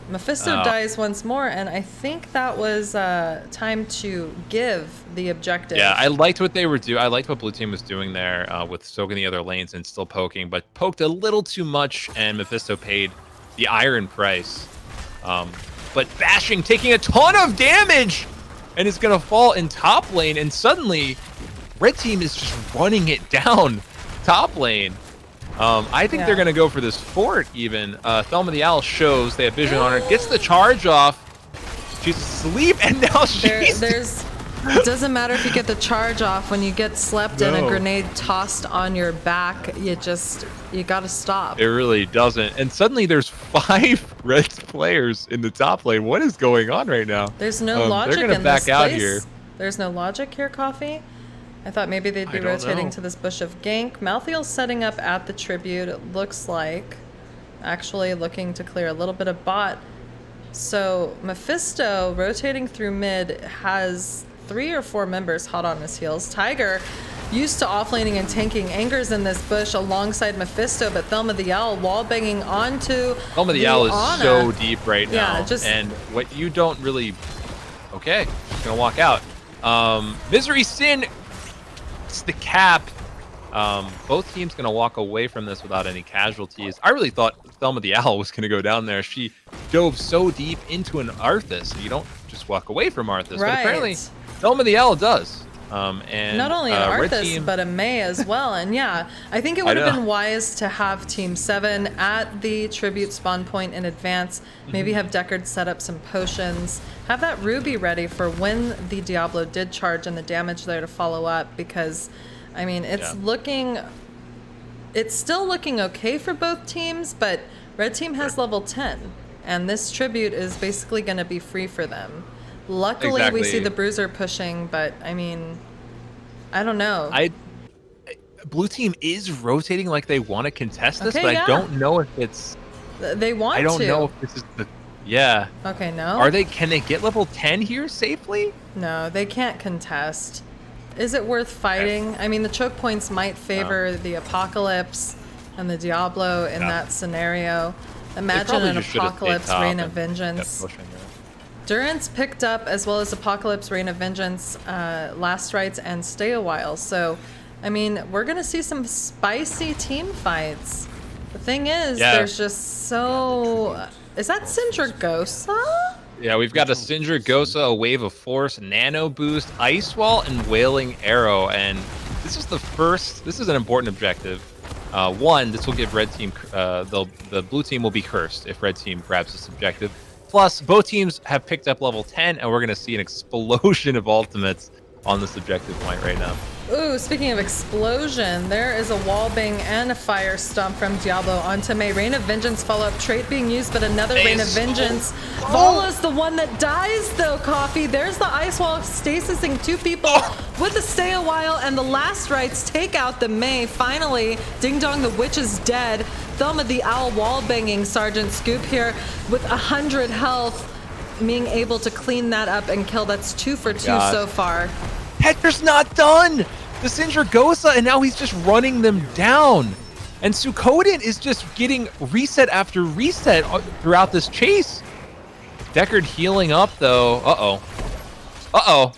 Mephisto dies once more, and I think that was time to give the objective. Yeah, I liked what they were doing. I liked what Blue Team was doing there with soaking the other lanes and still poking, but poked a little too much, and Mephisto paid the iron price. But Bashing taking a ton of damage, and is going to fall in top lane, and suddenly Red Team is just running it down top lane. I think they're going to go for this fort even. Thelma the Owl shows they have vision on her, gets the charge off. She's asleep, and now she's... It doesn't matter if you get the charge off. When you get slept in, a grenade tossed on your back, you gotta stop. It really doesn't. And suddenly there's 5 Red players in the top lane. What is going on right now? There's no logic they're gonna in back this out place. here. There's no logic here, Coffee. I thought maybe they'd be rotating to this bush of gank. Malthael's setting up at the tribute, it looks like. Actually looking to clear a little bit of bot. So Mephisto, rotating through mid, has 3 or 4 members hot on his heels. Tiger, used to offlaning and tanking, angers in this bush alongside Mephisto, but Thelma the Owl wall-banging onto Thelma the Owl is so deep right now. Yeah, and what you don't really... Okay, she's gonna walk out. Misery Sin... It's the cap. Both teams gonna walk away from this without any casualties. I really thought Thelma the Owl was gonna go down there. She dove so deep into an Arthas. You don't just walk away from Arthas, but apparently Thelma the Owl does. And not only an Arthas, but a Mei as well. And yeah, I think it would have been wise to have Team 7 at the tribute spawn point in advance. Maybe have Deckard set up some potions. Have that Ruby ready for when the Diablo did charge and the damage there to follow up, because, I mean, it's still looking okay for both teams, but Red Team has level 10, and this tribute is basically going to be free for them. Luckily, we see the Bruiser pushing, but I mean, I don't know. blue team is rotating like they want to contest this, Okay, but yeah. I don't know if it's. They want to. I don't know if this is the. Yeah. Okay, no. Are they? Can they get level 10 here safely? No, they can't contest. Is it worth fighting? I mean, the choke points might favor the Apocalypse and the Diablo in that scenario. Imagine an Apocalypse Reign of Vengeance. Durance picked up, as well as Apocalypse Reign of Vengeance, Last Rites, and Stay a While. So, I mean, we're going to see some spicy team fights. The thing is, there's just so... Is that Syndragosa? Yeah, we've got a Syndragosa, a Wave of Force, Nano Boost, Ice Wall, and Wailing Arrow. And this is the first... This is an important objective. One, this will give red team... the blue team will be cursed if red team grabs this objective. Plus, both teams have picked up level 10, and we're going to see an explosion of ultimates on this objective point right now. Ooh, speaking of explosion, there is a wallbang and a fire stomp from Diablo onto Mei. Reign of Vengeance follow-up trait being used, but another Reign of Vengeance. Vala's the one that dies, though, Coffee. There's the Ice Wall stasising two people with a Stay a While, and the Last Rites take out the Mei. Finally, Ding Dong the Witch is dead. Thelma the Owl wall-banging Sergeant Scoop here with 100 health, being able to clean that up and kill. That's 2 for 2 so far. Hector's not done! The Syndragosa, and now he's just running them down. And Suikoden is just getting reset after reset throughout this chase. Deckard healing up, though. Uh-oh. Uh-oh.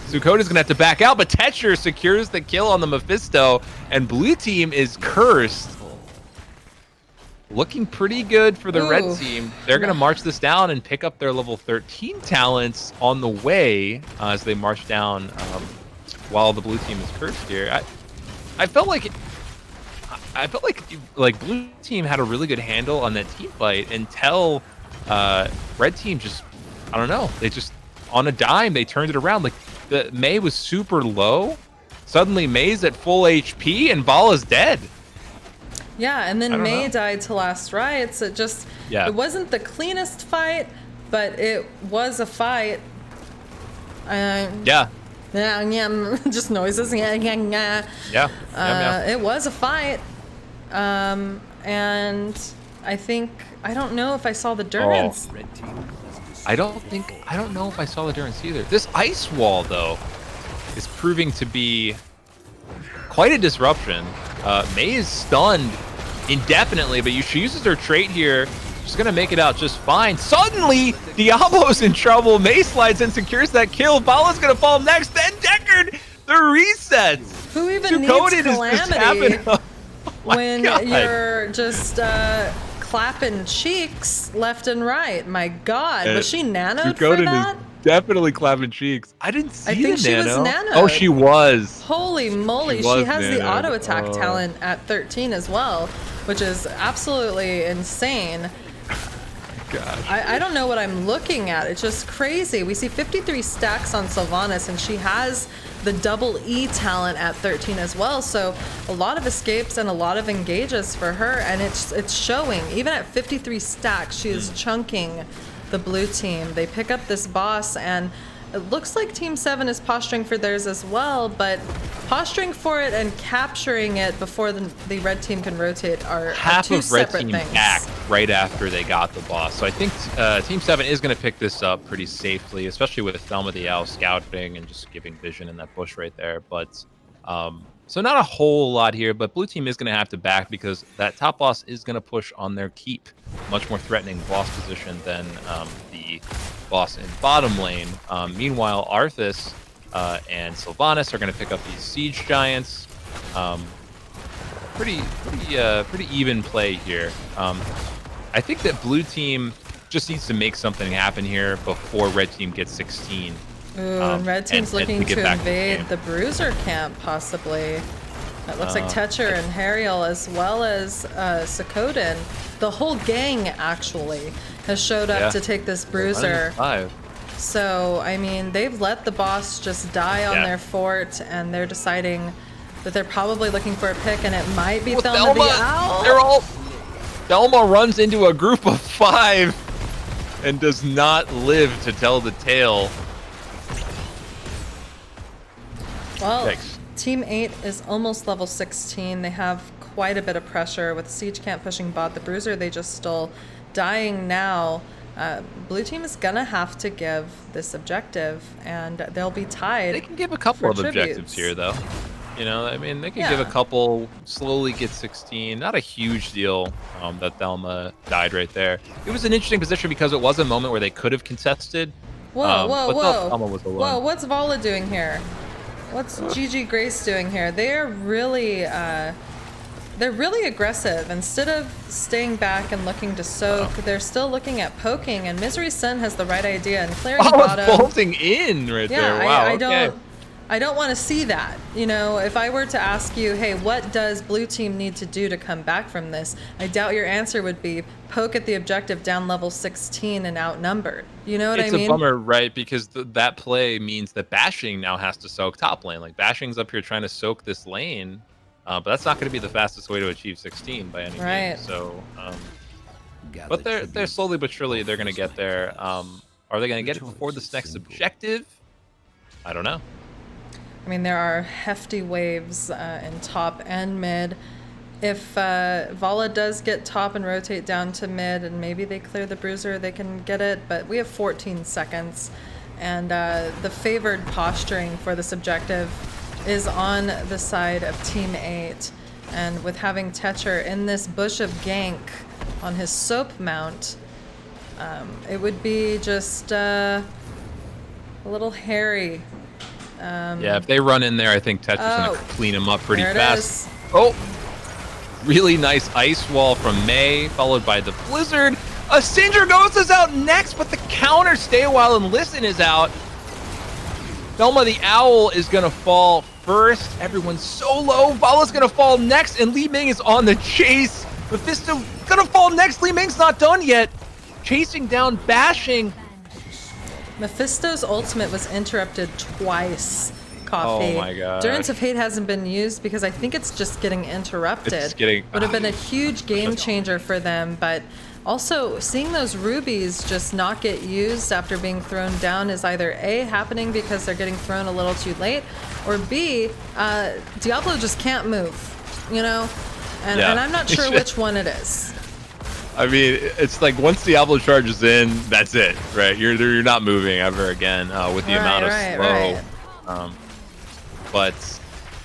Suikoden's gonna have to back out, but Tetcher secures the kill on the Mephisto, and blue team is cursed. Looking pretty good for the red team. They're going to march this down and pick up their level 13 talents on the way as they march down while the blue team is cursed here. I felt like blue team had a really good handle on that team fight until red team just, I don't know, they just on a dime they turned it around. Like the Mei was super low, suddenly Mei's at full HP and Vala's dead. Yeah, and then Mei died to Last Rites. It just, it wasn't the cleanest fight, but it was a fight. Just noises. It was a fight. And I think, I don't know if I saw the Durance. I don't know if I saw the Durance either. This Ice Wall, though, is proving to be quite a disruption. Mei is stunned indefinitely, but she uses her trait here. She's going to make it out just fine. Suddenly, Diablo's in trouble. Mei slides and secures that kill. Vala's going to fall next. Then Deckard, the resets. Who even needs Calamity when you're just clapping cheeks left and right? My God, was she nanoed for that? Definitely clapping cheeks. I didn't see I think the she nano. was nanoed. Oh, she was. Holy moly, she has the auto attack talent at 13 as well, which is absolutely insane. Gosh. I don't know what I'm looking at. It's just crazy. We see 53 stacks on Sylvanas, and she has the double E talent at 13 as well. So a lot of escapes and a lot of engages for her, and it's showing. Even at 53 stacks, she is chunking the blue team. They pick up this boss, and it looks like Team 7 is posturing for theirs as well, but posturing for it and capturing it before the red team can rotate are two separate things. Half of red team backed right after they got the boss. So I think Team 7 is going to pick this up pretty safely, especially with Thelma the Owl scouting and just giving vision in that bush right there. But so not a whole lot here, but blue team is going to have to back because that top boss is going to push on their keep. Much more threatening boss position than the boss in bottom lane. Meanwhile, Arthas and Sylvanas are going to pick up these siege giants. Pretty even play here. I think that blue team just needs to make something happen here before red team gets 16. Ooh, and red team's looking to invade the Bruiser camp, possibly. It looks like Tetcher and Hariel, as well as Suikoden. The whole gang, actually, has showed up to take this Bruiser. So, I mean, they've let the boss just die on their fort, and they're deciding that they're probably looking for a pick, and it might be Thelma the Owl. Thelma runs into a group of 5 and does not live to tell the tale. Well, Team 8 is almost level 16. They have quite a bit of pressure with Siege Camp pushing bot. The Bruiser, they just stole. Dying now. Blue team is gonna have to give this objective, and they'll be tied. They can give a couple of tributes. objectives here, though. You know, I mean, they can Yeah. give a couple, slowly get 16. Not a huge deal that Thelma died right there. It was an interesting position because it was a moment where they could have contested. Whoa, but Thelma was alone. Whoa, what's Vala doing here? What's GG Grace doing here? They're really aggressive. Instead of staying back and looking to soak, they're still looking at poking, and Misery Sun has the right idea and clearing the bottom. It's bolting in right there. Wow, I don't want to see that. You know, if I were to ask you, hey, what does blue team need to do to come back from this? I doubt your answer would be poke at the objective down level 16 and outnumbered. You know what I mean? It's a bummer, right? Because that play means that Bashing now has to soak top lane. Like, Bashing's up here trying to soak this lane, but that's not going to be the fastest way to achieve 16 by any means. So, but they're slowly but surely they're going to get there. Are they going to get it before this next objective? I don't know. I mean, there are hefty waves in top and mid. If Vala does get top and rotate down to mid, and maybe they clear the Bruiser, they can get it. But we have 14 seconds, and the favored posturing for this objective is on the side of Team 8. And with having Tetcher in this bush of gank on his soap mount, it would be just a little hairy. Yeah, if they run in there, I think Tetcher's going to clean him up pretty fast. Is. Oh, really nice ice wall from May, followed by the Blizzard. A Cinder Ghost is out next, but the counter Stay a While and Listen is out. Thelma the Owl is going to fall first. Everyone's so low. Vala's going to fall next, and Li Ming is on the chase. Mephisto going to fall next. Li Ming's not done yet. Chasing down Bashing. Mephisto's ultimate was interrupted twice. Coffee. Oh my god. Durance of Hate hasn't been used because I think it's just getting interrupted. Would have been a huge game changer for them, but also seeing those rubies just not get used after being thrown down is either A, happening because they're getting thrown a little too late, or B, Diablo just can't move, you know? And I'm not sure which one it is. I mean, it's like once Diablo charges in, that's it, right? You're not moving ever again with the amount of slow. But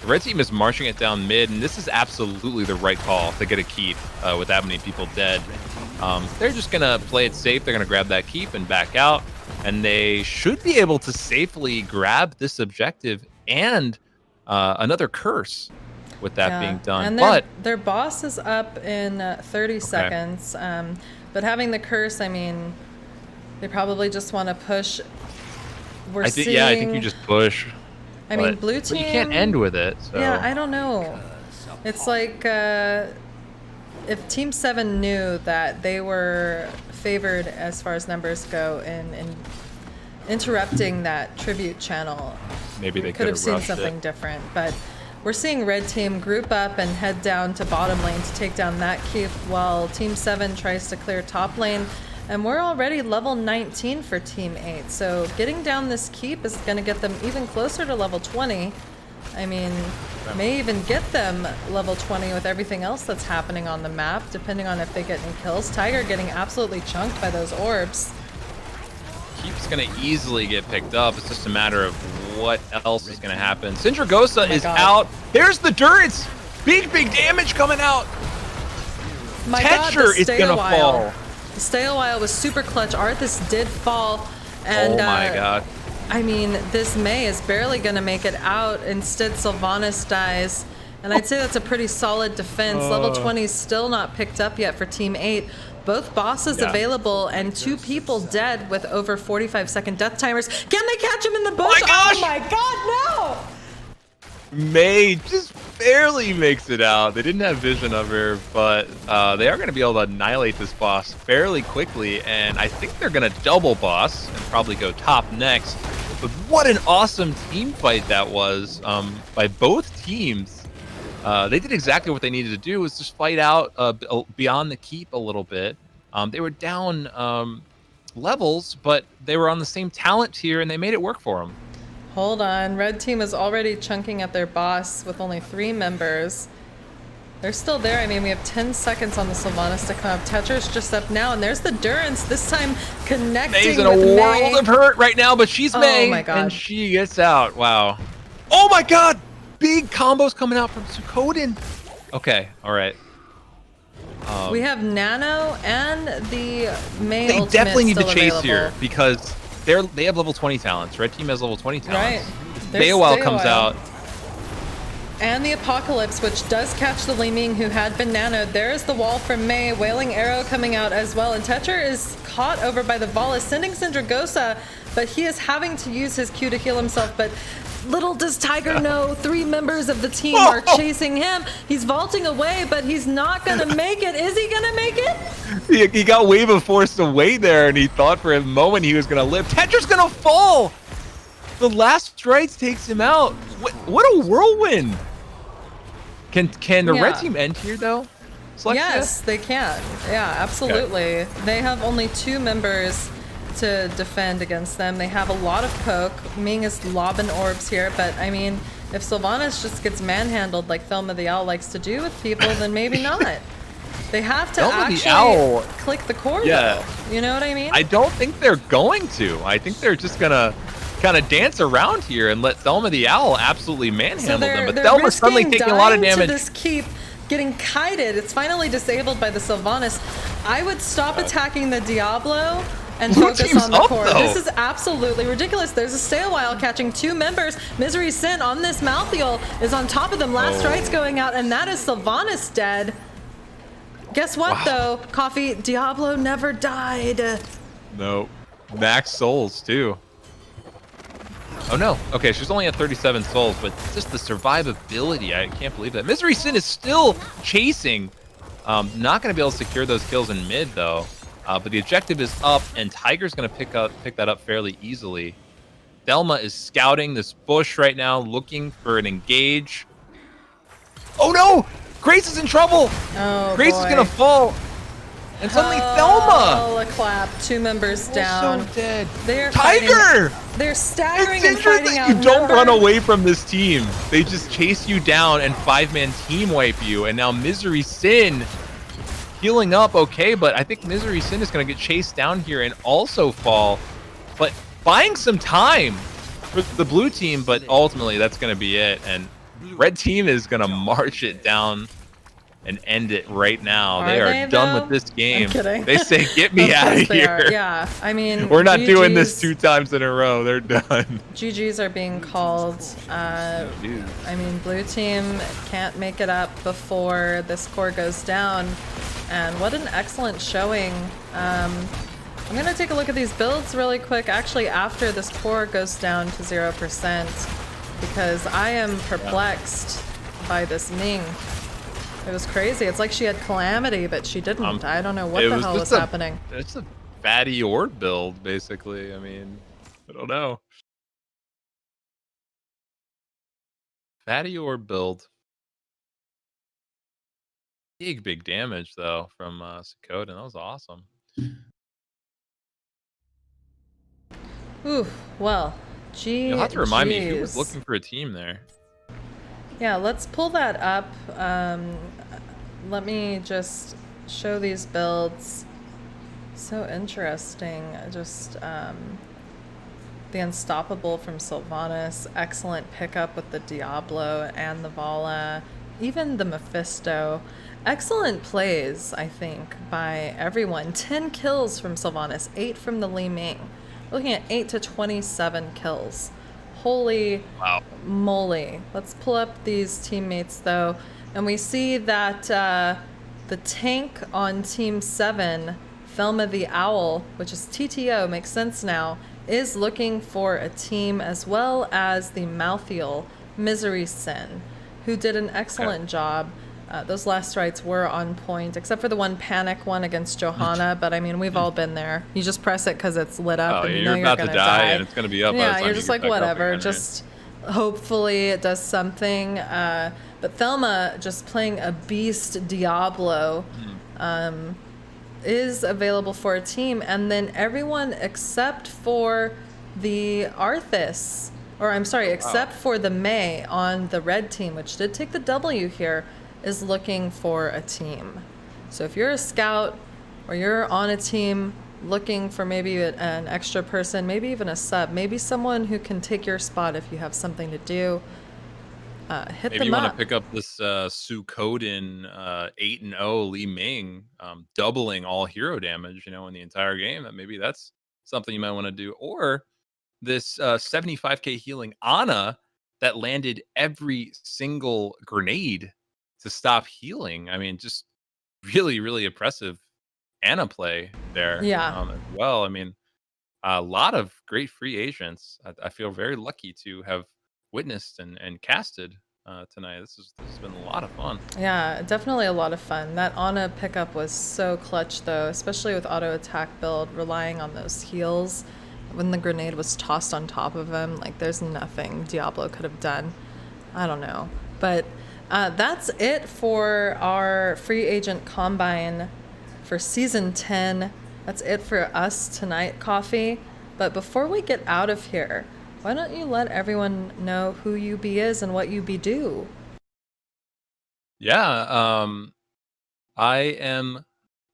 the red team is marching it down mid, and this is absolutely the right call to get a keep with that many people dead. They're just gonna play it safe. They're gonna grab that keep and back out, and they should be able to safely grab this objective and another curse with that being done. And their boss is up in 30 seconds. But having the curse, I mean, they probably just want to push. I think you just push. I mean, blue team. But you can't end with it. So. Yeah, I don't know. It's like if Team 7 knew that they were favored as far as numbers go in interrupting that tribute channel, maybe they could have seen something different. But we're seeing red team group up and head down to bottom lane to take down that keep while Team 7 tries to clear top lane. And we're already level 19 for Team 8. So getting down this keep is going to get them even closer to level 20. I mean, may even get them level 20 with everything else that's happening on the map, depending on if they get any kills. Tiger getting absolutely chunked by those orbs. Keep's going to easily get picked up. It's just a matter of what else is going to happen. Sindragosa is out. There's the Durance. Big damage coming out. Tetcher is going to fall. The Stay a While was super clutch. Arthas did fall. And, oh my god. I mean, this May is barely going to make it out. Instead, Sylvanas dies. And I'd say that's a pretty solid defense. Level 20 is still not picked up yet for Team 8. Both bosses available and 2 people dead with over 45-second death timers. Can they catch him in the bush? Oh my god, no! May just barely makes it out. They didn't have vision of her, but they are going to be able to annihilate this boss fairly quickly, and I think they're going to double boss and probably go top next. But what an awesome team fight that was by both teams. They did exactly what they needed to do, was just fight out beyond the keep a little bit. They were down levels, but they were on the same talent tier, and they made it work for them. Hold on. Red team is already chunking at their boss with only 3 members. They're still there. I mean, we have 10 seconds on the Sylvanas to come up. Tetris just up now, and there's the Durance, this time connecting May's in with a May. world of hurt right now, but she's May. Oh my god. And she gets out. Wow. Oh my god! Big combos coming out from Suikoden. Okay, alright. We have Nano and the May They ultimate definitely need to still chase available. here because they have level 20 talents. Red team has level 20 talents. Right. There's Beowulf comes out. And the Apocalypse, which does catch the Li Ming, who had been nanoed. There's the wall from May. Wailing Arrow coming out as well. And Tetra is caught over by the Vala, sending Syndragosa, but he is having to use his Q to heal himself. But little does Tiger know, 3 members of the team are chasing him. He's vaulting away, but he's not going to make it. Is he going to make it? He got Wave of Force away there, and he thought for a moment he was going to live. Tetra's going to fall! The last strikes takes him out. What a whirlwind! Can the red team end here though? Slexia? Yes, they can. Yeah, absolutely. Okay. They have only 2 members to defend against them. They have a lot of poke. Ming is lobbing orbs here, but I mean, if Sylvanas just gets manhandled like Thelma the Owl likes to do with people, then maybe not. They have to actually click the core though. You know what I mean? I don't think they're going to. I think they're just gonna kind of dance around here and let Thelma the Owl absolutely manhandle them. But Thelma's suddenly taking a lot of damage. To this keep getting kited. It's finally disabled by the Sylvanas. I would stop attacking the Diablo and focus on the core. This is absolutely ridiculous. There's a stay a while catching 2 members. Misery Sin on this Malthael is on top of them. Last rights going out, and that is Sylvanas dead. Guess what though? Coffee, Diablo never died. No. Max souls too. Oh no. Okay, she's only at 37 souls, but just the survivability, I can't believe that. Misery Sin is still chasing. Not going to be able to secure those kills in mid though. But the objective is up, and Tiger's going to pick that up fairly easily. Thelma is scouting this bush right now, looking for an engage. Oh no! Grace is in trouble! Oh, Grace is going to fall. And suddenly Thelma! A clap. 2 members down. So dead. They're Tiger! They're staggering It's and fighting out. You don't run away from this team. They just chase you down and 5-man team wipe you. And now Misery Sin healing up, okay, but I think Misery Sin is going to get chased down here and also fall. But buying some time for the blue team, but ultimately that's going to be it. And red team is going to march it down and end it right now. They are done with this game. I'm kidding. They say, get me out of here. Yeah, I mean, we're not doing this 2 times in a row. They're done. GGs are being called. I mean, blue team can't make it up before this core goes down. And what an excellent showing. I'm going to take a look at these builds really quick, actually, after this core goes down to 0%, because I am perplexed by this Ming. It was crazy. It's like she had Calamity, but she didn't. I don't know what the hell was happening. It's a fatty orb build, basically. I mean, I don't know. Fatty orb build. Big damage, though, from Suikoden. That was awesome. Ooh, well, You'll have to remind me, who was looking for a team there? Yeah, let's pull that up. Let me just show these builds. So interesting. Just the Unstoppable from Sylvanas. Excellent pickup with the Diablo and the Vala. Even the Mephisto. Excellent plays, I think, by everyone. 10 kills from Sylvanas, 8 from the Li Ming. Looking at 8 to 27 kills. Holy moly. Let's pull up these teammates though, and we see that the tank on Team 7, Thelma the Owl, which is TTO, makes sense now, is looking for a team, as well as the Malthael, Misery Sin, who did an excellent job. Those last rights were on point, except for the one panic one against Johanna, but I mean, we've all been there. You just press it because it's lit up and you know you're about to die and it's going to be up. Yeah, you're just like, whatever, just hopefully it does something. But Thelma, just playing a beast Diablo, is available for a team, and then everyone except for the Arthas or I'm sorry, except for the May on the red team, which did take the W here, is looking for a team. So if you're a scout or you're on a team looking for maybe an extra person, maybe even a sub, maybe someone who can take your spot if you have something to do, hit Maybe them you want up. to pick up this Su Koden 8-0 Li Ming, doubling all hero damage, in the entire game. That maybe that's something you might want to do. Or this 75k healing Ana that landed every single grenade to stop healing. I mean, just really, really impressive Ana play there Yeah. as well. I mean, a lot of great free agents. I feel very lucky to have witnessed and casted tonight. This has been a lot of fun. Yeah, definitely a lot of fun. That Ana pickup was so clutch though, especially with auto attack build, relying on those heals. When the grenade was tossed on top of him, like there's nothing Diablo could have done. I don't know. But that's it for our free agent combine for season 10. That's it for us tonight, Coffee. But before we get out of here, why don't you let everyone know who UB is and what UB do? Yeah, I am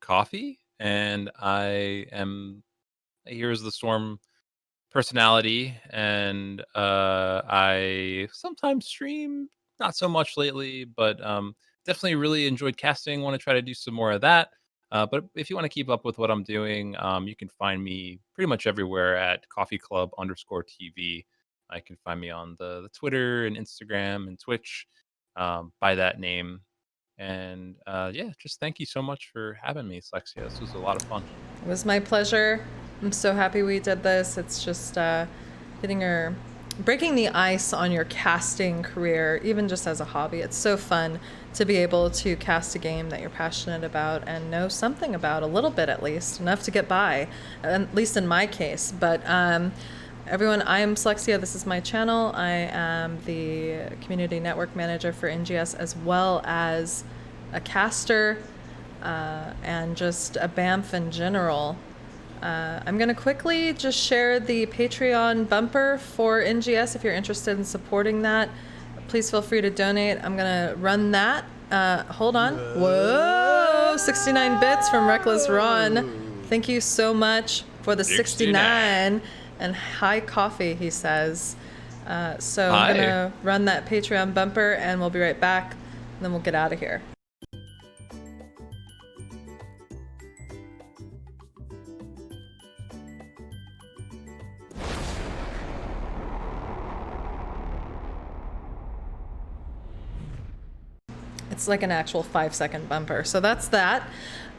Coffee, and I am Here's the Storm personality, and I sometimes stream, not so much lately, but definitely really enjoyed casting. Want to try to do some more of that. But if you want to keep up with what I'm doing, you can find me pretty much everywhere at Coffee Club _TV. I can find me on the Twitter and Instagram and Twitch by that name. And yeah, just thank you so much for having me, Slexia. This was a lot of fun. It was my pleasure. I'm so happy we did this. It's just breaking the ice on your casting career, even just as a hobby. It's so fun to be able to cast a game that you're passionate about and know something about, a little bit at least, enough to get by, at least in my case. But everyone, I am Slexia. This is my channel. I am the community network manager for NGS, as well as a caster and just a BAMF in general. I'm going to quickly just share the Patreon bumper for NGS if you're interested in supporting that. Please feel free to donate. I'm going to run that. Hold on. Whoa! 69 bits from Reckless Ron. Thank you so much for the 69. And hi, Coffee, he says. So Hi. I'm going to run that Patreon bumper, and we'll be right back. And then we'll get out of here. It's like an actual 5-second bumper. So that's that.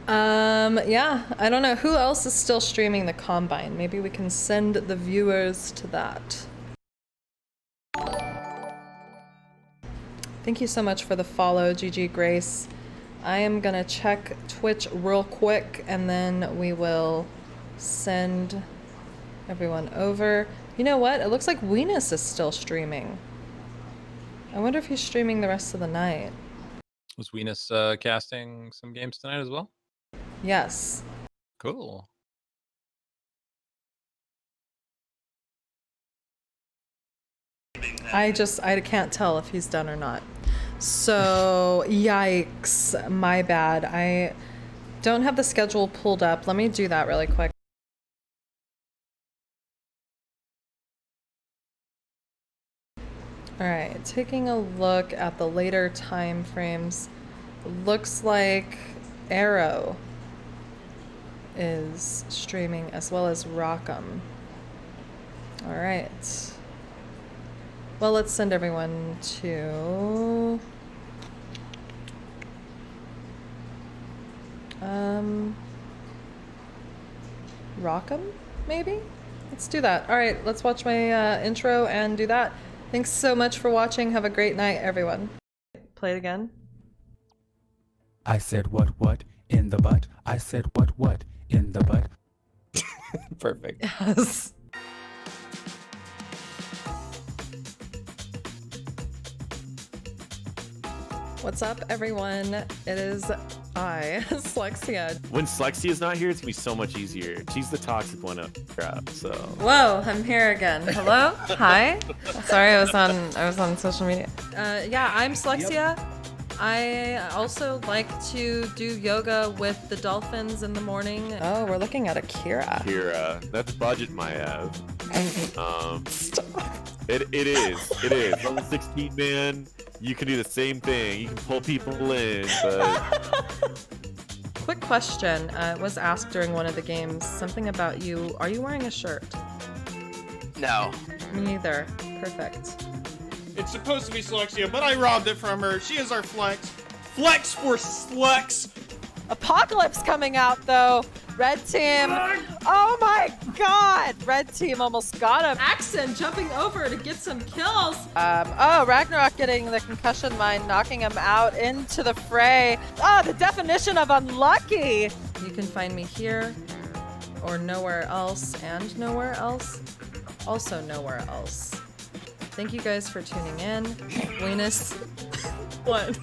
Yeah, I don't know. Who else is still streaming the Combine? Maybe we can send the viewers to that. Thank you so much for the follow, GG Grace. I am going to check Twitch real quick, and then we will send everyone over. You know what? It looks like Weenus is still streaming. I wonder if he's streaming the rest of the night. Was Venus casting some games tonight as well? Yes. Cool. I can't tell if he's done or not. So, yikes, my bad. I don't have the schedule pulled up. Let me do that really quick. All right, taking a look at the later time frames. Looks like Arrow is streaming, as well as Rockham. All right. Well, let's send everyone to Rockham, maybe? Let's do that. All right, let's watch my intro and do that. Thanks so much for watching. Have a great night, everyone. Play it again. I said what in the butt? I said what in the butt? Perfect. Yes. What's up, everyone? It is I, Slexia. When Slexia's not here, it's gonna be so much easier. She's the toxic one up crap, so. Whoa, I'm here again. Hello? Hi? Sorry, I was on social media. Yeah, I'm Slexia. I also like to do yoga with the dolphins in the morning. Oh, we're looking at Akira. Kira, that's budget my ass. It is. Level 16 man, you can do the same thing. You can pull people in, but Quick question was asked during one of the games. Something about you. Are you wearing a shirt? No. Me neither. Perfect. It's supposed to be Slexia, but I robbed it from her. She is our flex. Flex for Slex. Apocalypse coming out though. Red team. Oh my god! Red team almost got him. Axon jumping over to get some kills. Oh, Ragnarok getting the concussion mine, knocking him out into the fray. Oh, the definition of unlucky. You can find me here or nowhere else and nowhere else. Also nowhere else. Thank you guys for tuning in. Weenus. What?